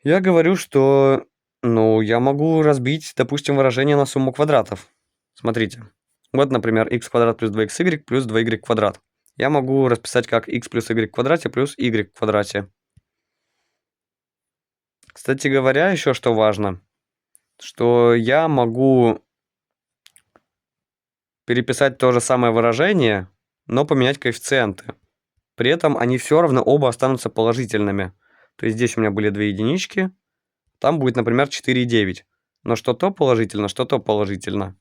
Я говорю, что, ну, я могу разбить, допустим, выражение на сумму квадратов. Смотрите. Вот, например, x квадрат плюс 2xy плюс 2y квадрат. Я могу расписать как x плюс y в квадрате плюс y в квадрате. Кстати говоря, еще что важно, что я могу переписать то же самое выражение, но поменять коэффициенты. При этом они все равно оба останутся положительными. То есть здесь у меня были 2 единички, там будет, например, 4,9. Но что то положительно, что то положительно.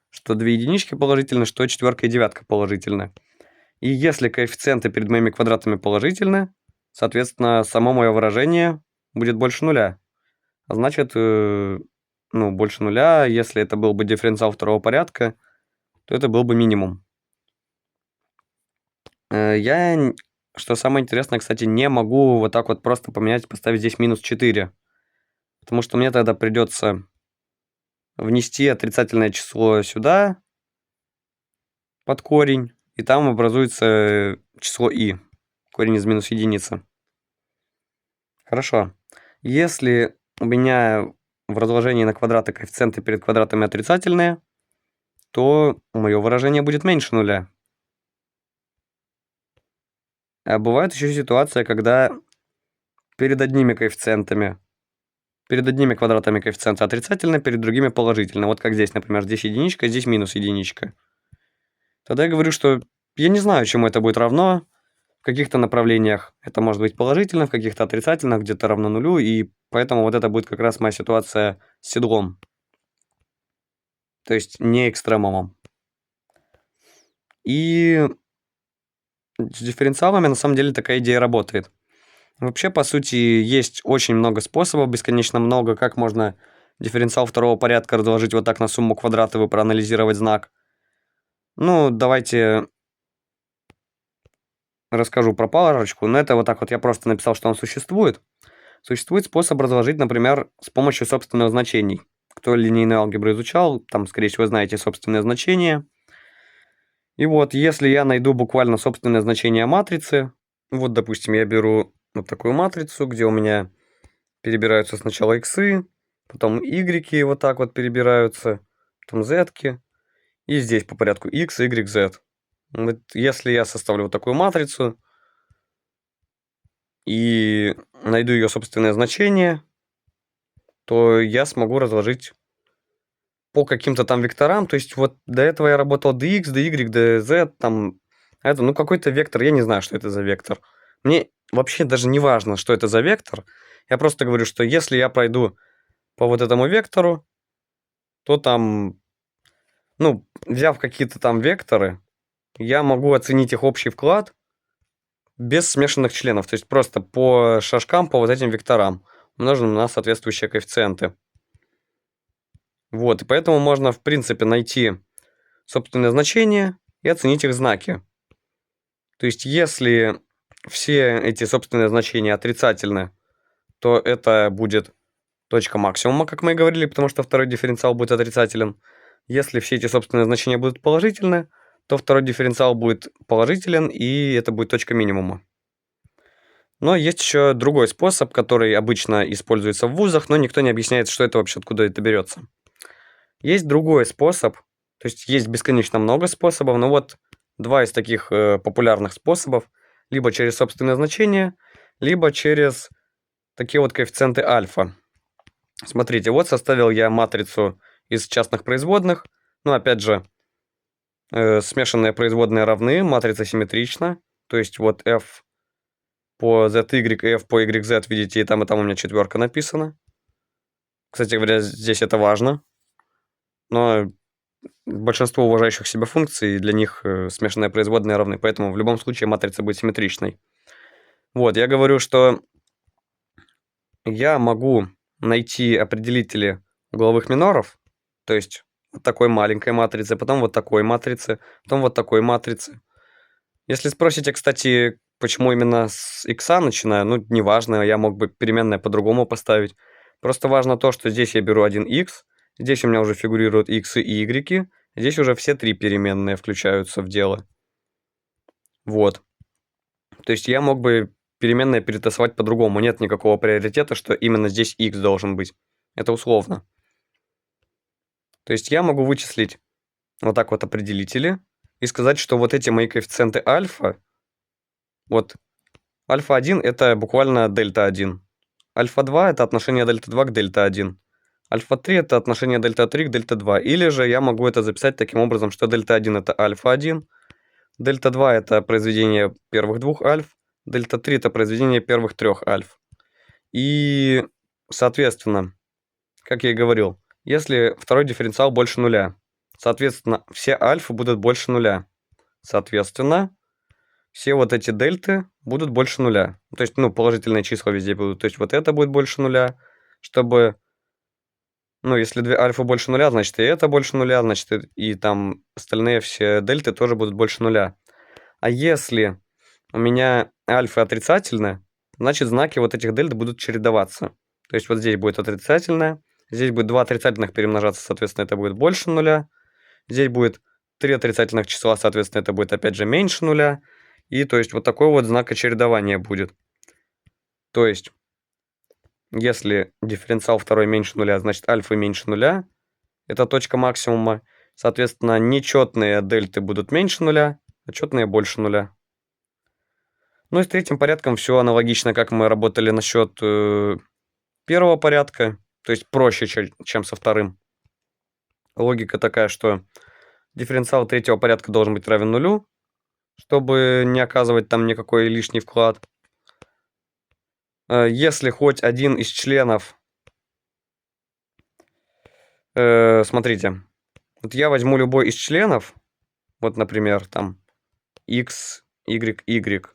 Что 2 единички положительны, что четверка и девятка положительны. И если коэффициенты перед моими квадратами положительны, соответственно, само мое выражение будет больше нуля. А значит, ну, больше нуля, если это был бы дифференциал второго порядка, то это был бы минимум. Я, что самое интересное, кстати, не могу вот так вот просто поменять, поставить здесь минус 4. Потому что мне тогда придется внести отрицательное число сюда, под корень, и там образуется число и, корень из минус единицы. Хорошо. Если у меня в разложении на квадраты коэффициенты перед квадратами отрицательные, то мое выражение будет меньше нуля. А бывает еще ситуация, когда перед одними коэффициентами, перед одними квадратами коэффициента отрицательно, перед другими положительно. Вот как здесь, например, здесь единичка, здесь минус единичка. Тогда я говорю, что я не знаю, чему это будет равно. В каких-то направлениях это может быть положительно, в каких-то отрицательно, где-то равно нулю, и поэтому вот это будет как раз моя ситуация с седлом. То есть не экстремумом. И с дифференциалами на самом деле такая идея работает. Вообще, по сути, есть очень много способов, бесконечно много, как можно дифференциал второго порядка разложить вот так на сумму квадратов и проанализировать знак. Ну, давайте расскажу про парочку, но это вот так вот я просто написал, что он существует. Существует способ разложить, например, с помощью собственных значений. Кто линейную алгебру изучал, там, скорее всего, знаете собственные значения. И вот, если я найду буквально собственное значение матрицы, вот, допустим, я беру вот такую матрицу, где у меня перебираются сначала иксы, потом y вот так вот перебираются, потом z-ки, и здесь по порядку x, y, z. Вот если я составлю вот такую матрицу и найду ее собственное значение, то я смогу разложить по каким-то там векторам. То есть вот до этого я работал dx, dy, dz, там, это, ну, какой-то вектор, я не знаю, что это за вектор. Мне вообще даже не важно, что это за вектор. Я просто говорю, что если я пройду по вот этому вектору, то там, ну, взяв какие-то там векторы, я могу оценить их общий вклад без смешанных членов. То есть просто по шажкам, по вот этим векторам, умноженным на соответствующие коэффициенты. Вот, и поэтому можно, в принципе, найти собственное значение и оценить их знаки. То есть, если все эти собственные значения отрицательны, то это будет точка максимума, как мы и говорили, потому что второй дифференциал будет отрицателен. Если все эти собственные значения будут положительны, то второй дифференциал будет положителен, и это будет точка минимума. Но есть еще другой способ, который обычно используется в вузах, но никто не объясняет, что это вообще, откуда это берется. Есть другой способ, то есть есть бесконечно много способов, но вот два из таких популярных способов, либо через собственное значение, либо через такие вот коэффициенты альфа. Смотрите, вот составил я матрицу из частных производных, ну, опять же, смешанные производные равны, матрица симметрична, то есть вот f по zy и f по yz, видите, и там у меня четверка написана. Кстати говоря, здесь это важно, но большинство уважающих себя функций, для них смешанные производные равны, поэтому в любом случае матрица будет симметричной. Вот, я говорю, что я могу найти определители угловых миноров, то есть вот такой маленькой матрицы, потом вот такой матрицы, потом вот такой матрицы. Если спросите, кстати, почему именно с x начинаю, ну, неважно, я мог бы переменные по-другому поставить. Просто важно то, что здесь я беру один x, здесь у меня уже фигурируют x и y, здесь уже все три переменные включаются в дело. Вот. То есть я мог бы переменные перетасовать по-другому. Нет никакого приоритета, что именно здесь x должен быть. Это условно. То есть я могу вычислить вот так вот определители и сказать, что вот эти мои коэффициенты альфа, вот альфа-1 это буквально дельта-1. Альфа-2 это отношение дельта-2 к дельта-1. Альфа-3 это отношение дельта-3 к дельта-2. Или же я могу это записать таким образом, что дельта-1 это альфа-1, дельта-2 это произведение первых двух альф, дельта-3 это произведение первых трех альф. И, соответственно, как я и говорил, если второй дифференциал больше нуля, соответственно, все альфы будут больше нуля. Соответственно, все вот эти дельты будут больше нуля. То есть, ну, положительные числа везде будут. То есть, вот это будет больше нуля, чтобы... Ну, если две альфа больше нуля, значит, и это больше нуля, значит, и там остальные все дельты тоже будут больше нуля. А если у меня альфа отрицательная, значит, знаки вот этих дельт будут чередоваться. То есть, вот здесь будет отрицательная, здесь будет два отрицательных перемножаться, соответственно, это будет больше нуля. Здесь будет три отрицательных числа, соответственно, это будет опять же меньше нуля. И то есть вот такое вот знакочередование будет. То есть Если дифференциал второй меньше нуля, значит альфа меньше нуля. Это точка максимума. Соответственно, нечетные дельты будут меньше нуля, а четные больше нуля. Ну и с третьим порядком все аналогично, как мы работали насчет первого порядка. То есть проще, чем со вторым. Логика такая, что дифференциал третьего порядка должен быть равен нулю, чтобы не оказывать там никакой лишний вклад. Если хоть один из членов... Смотрите. Вот я возьму любой из членов. Вот, например, там x, y, y.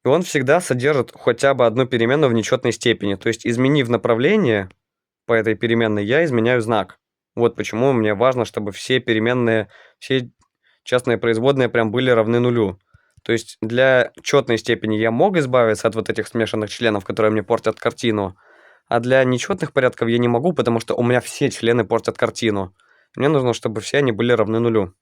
И он всегда содержит хотя бы одну переменную в нечетной степени. То есть, изменив направление по этой переменной, я изменяю знак. Вот почему мне важно, чтобы все переменные, все частные производные прям были равны нулю. То есть для четной степени я мог избавиться от вот этих смешанных членов, которые мне портят картину, а для нечетных порядков я не могу, потому что у меня все члены портят картину. Мне нужно, чтобы все они были равны нулю.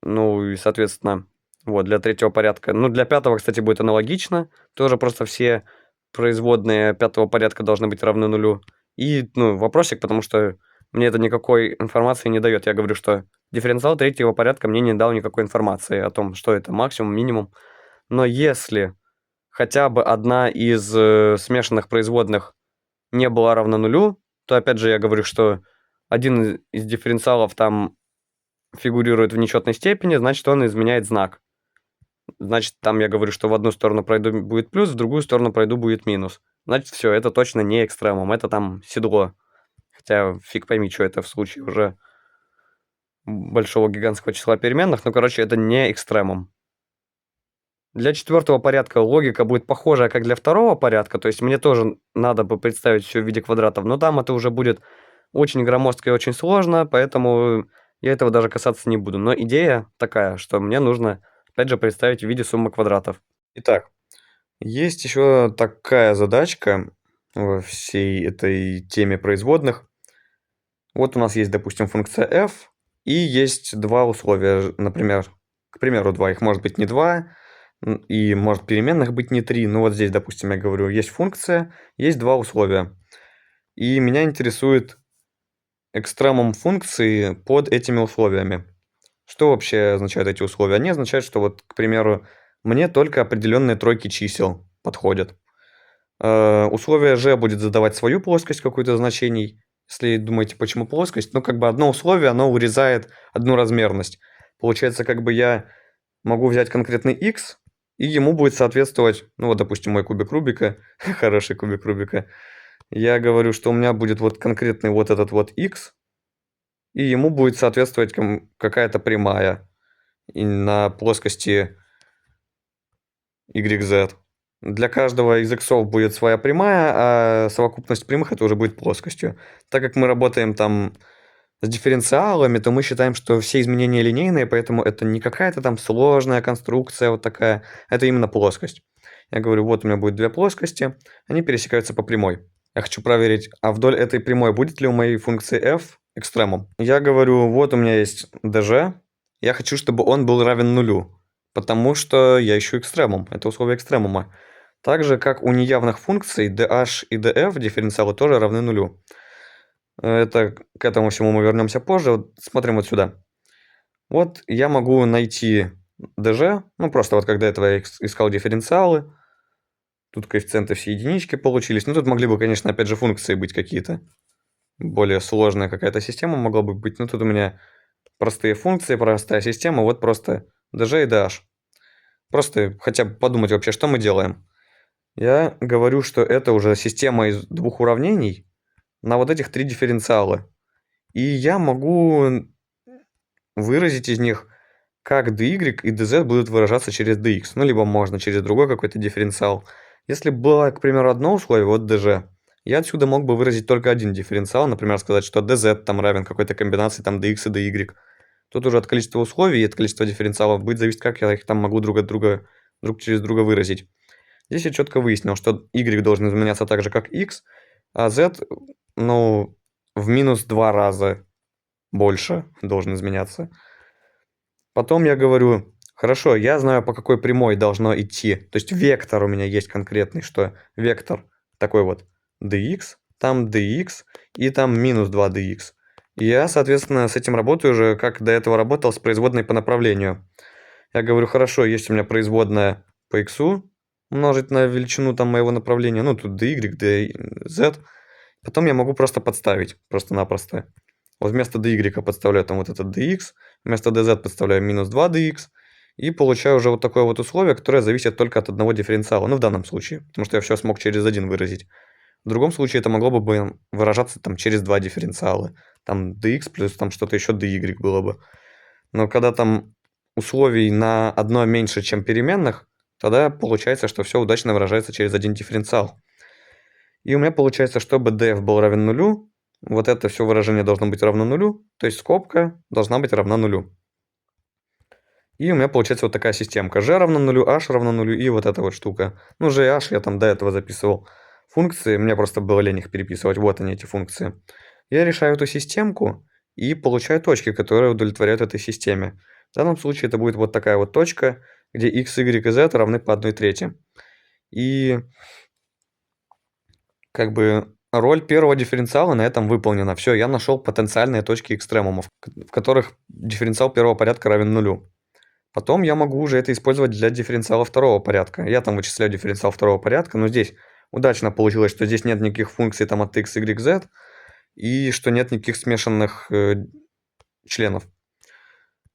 Ну и, соответственно, вот для третьего порядка. Ну, для пятого, кстати, будет аналогично. Тоже просто все производные пятого порядка должны быть равны нулю. И, ну, вопросик, потому что мне это никакой информации не дает. Я говорю, что дифференциал третьего порядка мне не дал никакой информации о том, что это максимум, минимум. Но если хотя бы одна из смешанных производных не была равна нулю, то, опять же, я говорю, что один из дифференциалов там фигурирует в нечетной степени, значит, он изменяет знак. Значит, там я говорю, что в одну сторону пройду будет плюс, в другую сторону пройду будет минус. Значит, все, это точно не экстремум, это там седло. Хотя фиг пойми, что это в случае уже большого гигантского числа переменных. Ну, короче, это не экстремум. Для четвертого порядка логика будет похожая, как для второго порядка. То есть мне тоже надо бы представить все в виде квадратов. Но там это уже будет очень громоздко и очень сложно, поэтому я этого даже касаться не буду. Но идея такая, что мне нужно, опять же, представить в виде суммы квадратов. Итак, есть еще такая задачка во всей этой теме производных. Вот у нас есть, допустим, функция f, и есть два условия, например, к примеру, два. Их может быть не два, и может переменных быть не три. Ну вот здесь, допустим, я говорю, есть функция, есть два условия. И меня интересует экстремум функции под этими условиями. Что вообще означают эти условия? Они означают, что вот, к примеру, мне только определенные тройки чисел подходят. Условие g будет задавать свою плоскость какую-то значений. Если думаете, почему плоскость, ну как бы одно условие, оно урезает одну размерность. Получается, как бы я могу взять конкретный x, и ему будет соответствовать, ну вот, допустим, мой кубик Рубика, хороший кубик Рубика. Я говорю, что у меня будет вот конкретный вот этот вот x, и ему будет соответствовать какая-то прямая и на плоскости YZ. Для каждого из иксов будет своя прямая, а совокупность прямых это уже будет плоскостью. Так как мы работаем там с дифференциалами, то мы считаем, что все изменения линейные, поэтому это не какая-то там сложная конструкция вот такая, это именно плоскость. Я говорю, вот у меня будет две плоскости, они пересекаются по прямой. Я хочу проверить, а вдоль этой прямой будет ли у моей функции f экстремум. Я говорю, вот у меня есть dg, я хочу, чтобы он был равен нулю, потому что я ищу экстремум, это условие экстремума. Так же, как у неявных функций dh и df дифференциалы тоже равны нулю. Это к этому всему мы вернемся позже. Вот смотрим вот сюда. Вот я могу найти dg, ну просто вот когда этого я искал дифференциалы. Тут коэффициенты все единички получились. Ну тут могли бы, конечно, опять же функции быть какие-то. Более сложная какая-то система могла бы быть. Но тут у меня простые функции, простая система. Вот просто dg и dh. Просто хотя бы подумать вообще, что мы делаем. Я говорю, что это уже система из двух уравнений на вот этих три дифференциала. И я могу выразить из них, как dy и dz будут выражаться через dx. Ну, либо можно через другой какой-то дифференциал. Если было, к примеру, одно условие, вот dg, я отсюда мог бы выразить только один дифференциал, например, сказать, что dz там равен какой-то комбинации там dx и dy. Тут уже от количества условий и от количества дифференциалов будет зависеть, как я их там могу друг через друга выразить. Здесь я четко выяснил, что y должен изменяться так же, как x, а z, ну, в минус 2 раза больше должен изменяться. Потом я говорю, Хорошо, я знаю, по какой прямой должно идти. То есть вектор у меня есть конкретный, что вектор такой вот dx, там dx и там минус 2dx. И я, соответственно, с этим работаю уже, как до этого работал с производной по направлению. Я говорю, хорошо, есть у меня производная по x умножить на величину там моего направления, ну тут dy, dz. Потом я могу просто подставить, просто-напросто. Вот вместо dy подставляю там вот этот dx, вместо dz подставляю минус 2dx, и получаю уже вот такое вот условие, которое зависит только от одного дифференциала, ну в данном случае, потому что я все смог через один выразить. В другом случае это могло бы выражаться там через два дифференциала, там dx плюс там что-то еще dy было бы. Но когда там условий на одно меньше, чем переменных, тогда получается, что все удачно выражается через один дифференциал. И у меня получается, чтобы df был равен нулю, вот это все выражение должно быть равно нулю, то есть скобка должна быть равна нулю. И у меня получается вот такая системка. g равно нулю, h равно нулю и вот эта вот штука. Ну, g и h я там до этого записывал функции, мне просто было лень их переписывать. Вот они, эти функции. Я решаю эту системку и получаю точки, которые удовлетворяют этой системе. В данном случае это будет вот такая вот точка, где x, y и z равны по 1/3. И как бы роль первого дифференциала на этом выполнена. Все, я нашел потенциальные точки экстремумов, в которых дифференциал первого порядка равен нулю. Потом я могу уже это использовать для дифференциала второго порядка. Я там вычисляю дифференциал второго порядка, но здесь удачно получилось, что здесь нет никаких функций там от x, y, z, и что нет никаких смешанных членов.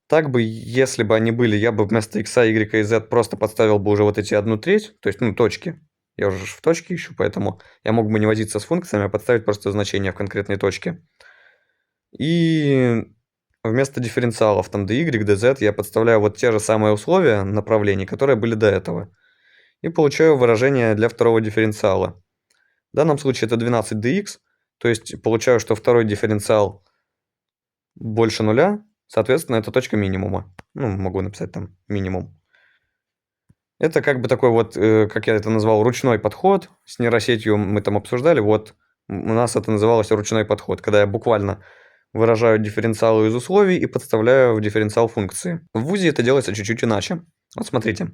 Так бы, если бы они были, я бы вместо x, y и z просто подставил бы уже вот эти 1/3, то есть, ну, точки. Я уже в точке ищу, поэтому я мог бы не возиться с функциями, а подставить просто значение в конкретной точке. И вместо дифференциалов там dy, dz я подставляю вот те же самые условия направлений, которые были до этого. И получаю выражение для второго дифференциала. В данном случае это 12 dx, то есть получаю, что второй дифференциал больше нуля, соответственно, это точка минимума. Ну, могу написать там минимум. Это как бы такой вот, как я это назвал, ручной подход. С нейросетью мы там обсуждали. Вот у нас это называлось ручной подход, когда я буквально выражаю дифференциалы из условий и подставляю в дифференциал функции. В ВУЗе это делается чуть-чуть иначе. Вот смотрите.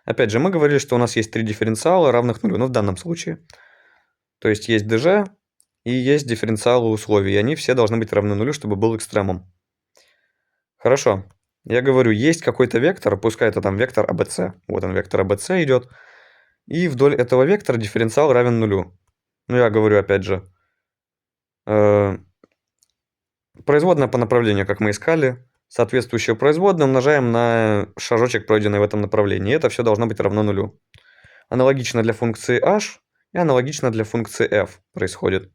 Опять же, мы говорили, что у нас есть три дифференциала, равных нулю, ну в данном случае. То есть есть dg и есть дифференциалы условий, и они все должны быть равны нулю, чтобы был экстремум. Хорошо. Я говорю, есть какой-то вектор, пускай это там вектор ABC. Вот он, вектор ABC идет. И вдоль этого вектора дифференциал равен нулю. Ну, я говорю, опять же, производная по направлению, как мы искали, соответствующую производную умножаем на шажочек, пройденный в этом направлении. И это все должно быть равно нулю. Аналогично для функции h и аналогично для функции f происходит.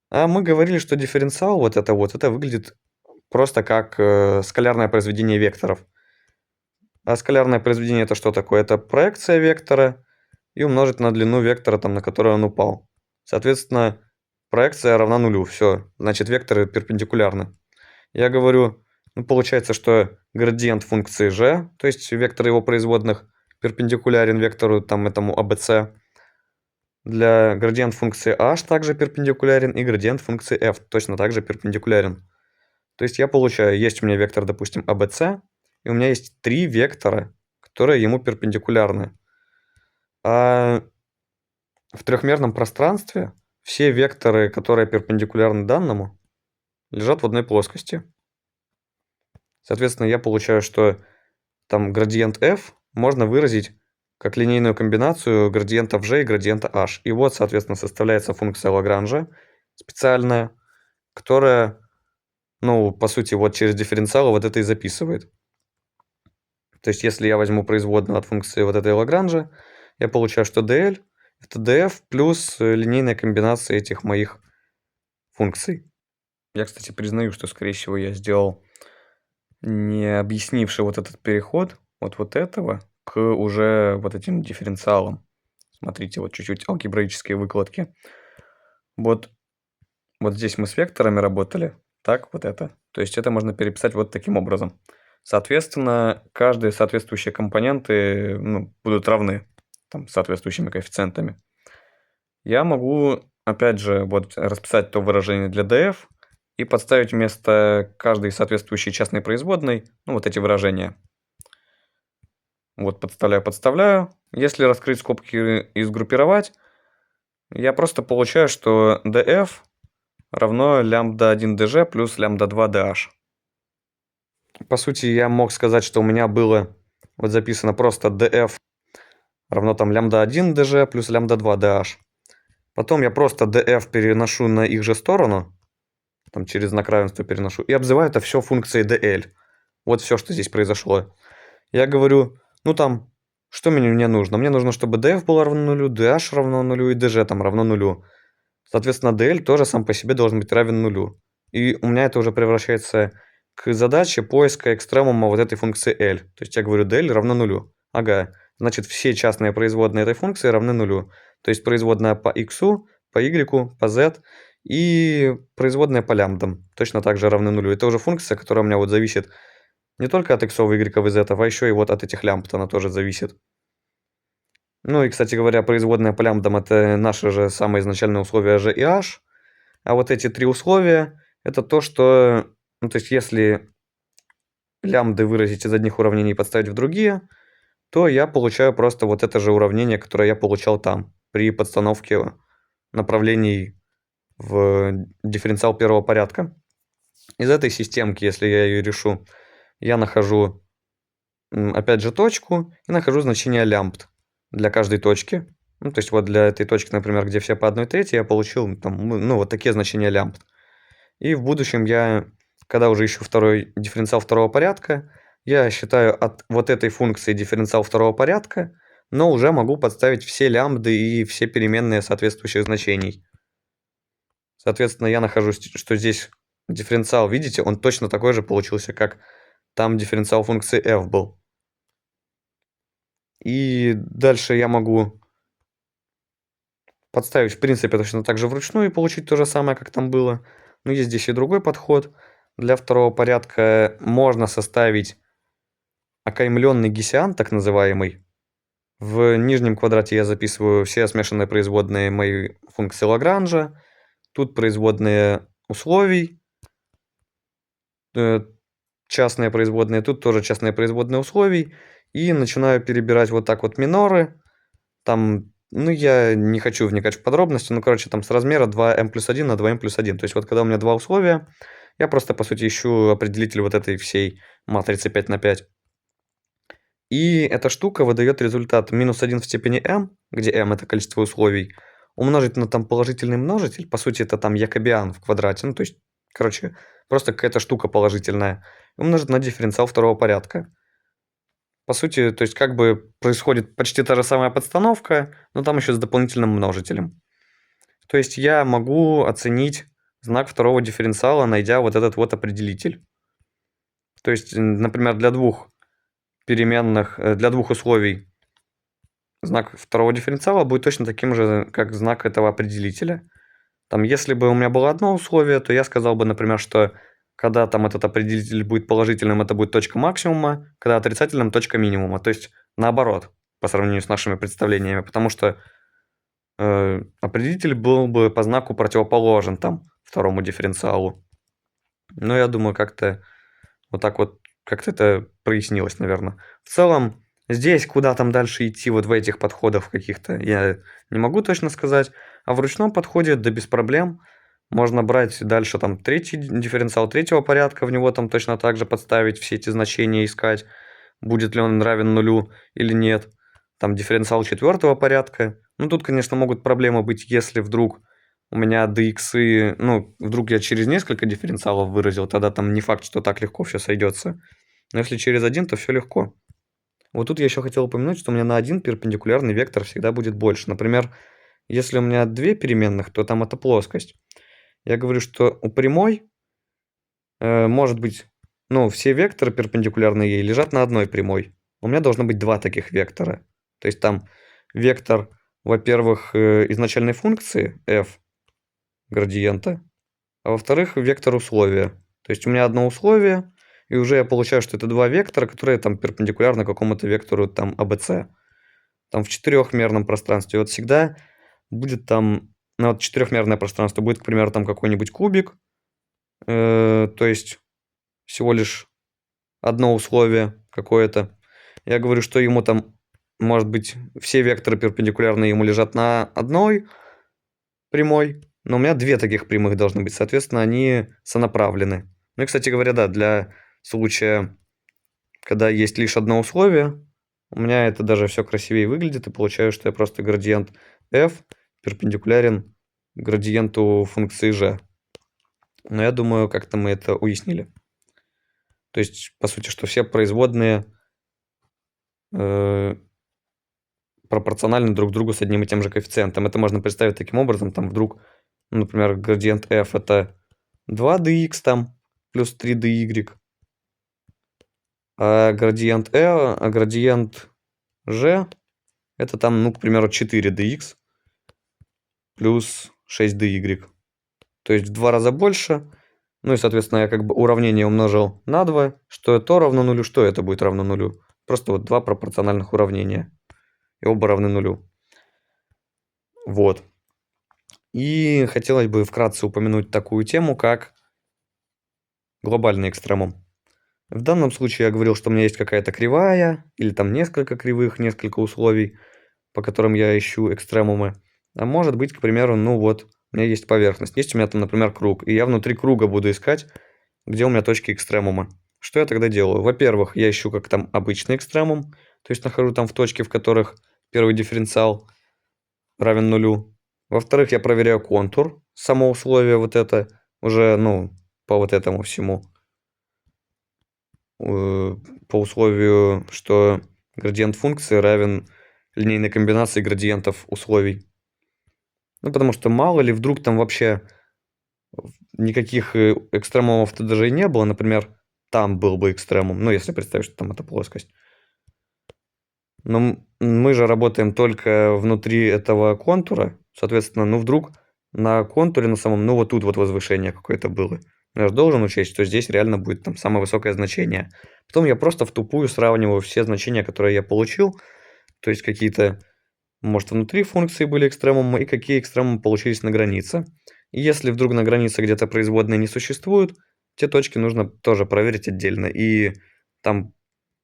А мы говорили, что дифференциал вот это выглядит просто как скалярное произведение векторов. А скалярное произведение это что такое? Это проекция вектора и умножить на длину вектора, там, на который он упал. Соответственно, проекция равна нулю. Все, значит, векторы перпендикулярны. Я говорю, ну, получается, что градиент функции g, то есть вектор его производных, перпендикулярен вектору там этому ABC. Для градиент функции h также перпендикулярен, и градиент функции f точно также перпендикулярен. То есть я получаю, есть у меня вектор, допустим, ABC, и у меня есть три вектора, которые ему перпендикулярны. А в трехмерном пространстве все векторы, которые перпендикулярны данному, лежат в одной плоскости. Соответственно, я получаю, что там градиент f можно выразить как линейную комбинацию градиентов g и градиента h. И вот, соответственно, составляется функция Лагранжа специальная, которая, ну, по сути, вот через дифференциал вот это и записывает. То есть, если я возьму производную от функции вот этой Лагранжа, я получаю, что dl это df плюс линейная комбинация этих моих функций. Я, кстати, признаю, что, скорее всего, я сделал не объяснивший вот этот переход от вот этого к уже вот этим дифференциалам. Смотрите, вот чуть-чуть алгебраические выкладки. Вот здесь мы с векторами работали. Так, вот это. То есть это можно переписать вот таким образом. Соответственно, каждые соответствующие компоненты будут равны там, соответствующими коэффициентами. Я могу, опять же, вот расписать то выражение для df и подставить вместо каждой соответствующей частной производной вот эти выражения. Вот подставляю. Если раскрыть скобки и сгруппировать, я просто получаю, что df равно лямбда 1 dg плюс лямбда 2 dh. По сути, я мог сказать, что у меня было вот записано просто df равно там лямбда 1 dg плюс лямбда 2 dh. Потом я просто df переношу на их же сторону, там через знак равенства переношу, и обзываю это все функцией dl. Вот все, что здесь произошло. Я говорю, ну там, что мне нужно? Мне нужно, чтобы df было равно нулю, dh равно нулю и dg там равно нулю. Соответственно, dl тоже сам по себе должен быть равен нулю. И у меня это уже превращается к задаче поиска экстремума вот этой функции L. То есть я говорю, dl равно нулю. Ага, значит, все частные производные этой функции равны нулю. То есть производная по x, по y, по z и производная по лямбдам точно так же равны нулю. Это уже функция, которая у меня вот зависит не только от x, y и z, а еще и вот от этих лямбд она тоже зависит. Ну и, кстати говоря, производная по лямбдам это наши же самые изначальные условия g и h. А вот эти три условия это то, что... Ну, то есть если лямбды выразить из одних уравнений и подставить в другие, то я получаю просто вот это же уравнение, которое я получал там при подстановке направлений в дифференциал первого порядка. Из этой системки, если я ее решу, я нахожу опять же точку и нахожу значение лямбд для каждой точки. Ну, то есть вот для этой точки, например, где все по 1/3, я получил там, ну, вот такие значения лямбд. И в будущем я, когда уже ищу второй дифференциал второго порядка, я считаю от вот этой функции дифференциал второго порядка, но уже могу подставить все лямбды и все переменные соответствующих значений. Соответственно, я нахожу, что здесь дифференциал, видите, он точно такой же получился, как там дифференциал функции f был. И дальше я могу подставить, в принципе, точно так же вручную и получить то же самое, как там было. Но есть здесь и другой подход. Для второго порядка можно составить окаймленный гессиан, так называемый. В нижнем квадрате я записываю все смешанные производные моей функции Лагранжа. Тут производные условий, частные производные, тут тоже частные производные условий. И начинаю перебирать вот так вот миноры. Там, ну, я не хочу вникать в подробности, ну, короче, там с размера 2m+1 на 2m+1. То есть вот когда у меня два условия, я просто, по сути, ищу определитель вот этой всей матрицы 5 на 5. И эта штука выдает результат -1 в степени m, где m это количество условий, умножить на там положительный множитель, по сути, это там якобиан в квадрате, ну, то есть, короче, просто какая-то штука положительная, умножить на дифференциал второго порядка. По сути, то есть как бы происходит почти та же самая подстановка, но там еще с дополнительным множителем. То есть я могу оценить знак второго дифференциала, найдя вот этот вот определитель. То есть, например, для двух переменных, для двух условий знак второго дифференциала будет точно таким же, как знак этого определителя. Там, если бы у меня было одно условие, то я сказал бы, например, что когда там этот определитель будет положительным, это будет точка максимума, когда отрицательным точка минимума. То есть наоборот, по сравнению с нашими представлениями, потому что определитель был бы по знаку противоположен там второму дифференциалу. Но я думаю, как-то вот так вот как-то это прояснилось, наверное. В целом, здесь куда там дальше идти вот в этих подходах каких-то, я не могу точно сказать. А в ручном подходе, да без проблем. Можно брать дальше там третий дифференциал третьего порядка, в него там точно так же подставить все эти значения, искать, будет ли он равен нулю или нет. Там дифференциал четвертого порядка. Ну, тут, конечно, могут проблемы быть, если вдруг у меня dx, ну, вдруг я через несколько дифференциалов выразил, тогда там не факт, что так легко все сойдется. Но если через один, то все легко. Вот тут я еще хотел упомянуть, что у меня на один перпендикулярный вектор всегда будет больше. Например, если у меня две переменных, то там это плоскость. Я говорю, что у прямой может быть, ну, все векторы перпендикулярные ей лежат на одной прямой. У меня должно быть два таких вектора. То есть там вектор, во-первых, изначальной функции f градиента, а во-вторых, вектор условия. То есть у меня одно условие, и уже я получаю, что это два вектора, которые там перпендикулярны какому-то вектору там ABC. Там в четырехмерном пространстве. Вот всегда будет там, ну вот четырехмерное пространство будет, к примеру, там какой-нибудь кубик, то есть всего лишь одно условие какое-то. Я говорю, что ему там, может быть, все векторы перпендикулярные ему лежат на одной прямой, но у меня две таких прямых должны быть, соответственно, они сонаправлены. Ну и, кстати говоря, да, для случая, когда есть лишь одно условие, у меня это даже все красивее выглядит, и получаю, что я просто градиент f перпендикулярен градиенту функции g. Но я думаю, как-то мы это уяснили. То есть, по сути, что все производные пропорциональны друг другу с одним и тем же коэффициентом. Это можно представить таким образом, там вдруг, например, градиент f это 2dx там плюс 3dy, а градиент g это там, ну, к примеру, 4dx плюс 6dy. То есть в 2 раза больше. Ну и, соответственно, я как бы уравнение умножил на 2, что это равно нулю, что это будет равно нулю. Просто вот два пропорциональных уравнения. И оба равны нулю. Вот. И хотелось бы вкратце упомянуть такую тему, как глобальный экстремум. В данном случае я говорил, что у меня есть какая-то кривая, или там несколько кривых, несколько условий, по которым я ищу экстремумы. А может быть, к примеру, ну вот, у меня есть поверхность. Есть у меня там, например, круг, и я внутри круга буду искать, где у меня точки экстремума. Что я тогда делаю? Во-первых, я ищу как там обычный экстремум, то есть нахожу там в точке, в которых первый дифференциал равен нулю. Во-вторых, я проверяю контур, само условие вот это, уже, ну, по вот этому всему. По условию, что градиент функции равен линейной комбинации градиентов условий. Ну, потому что мало ли, вдруг там вообще никаких экстремумов-то даже и не было. Например, там был бы экстремум, ну, если представить, что там это плоскость. Но мы же работаем только внутри этого контура. Соответственно, ну, вдруг на контуре на самом, ну, вот тут вот возвышение какое-то было. Я же должен учесть, что здесь реально будет там самое высокое значение. Потом я просто втупую сравниваю все значения, которые я получил. То есть какие-то, может, внутри функции были экстремумы, и какие экстремумы получились на границе. И если вдруг на границе где-то производные не существуют, те точки нужно тоже проверить отдельно. И там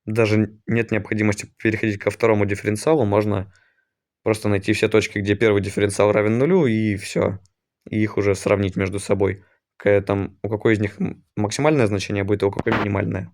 даже нет необходимости переходить ко второму дифференциалу. Можно просто найти все точки, где первый дифференциал равен нулю, и все. И их уже сравнить между собой. У какой из них максимальное значение будет, а у какой минимальное.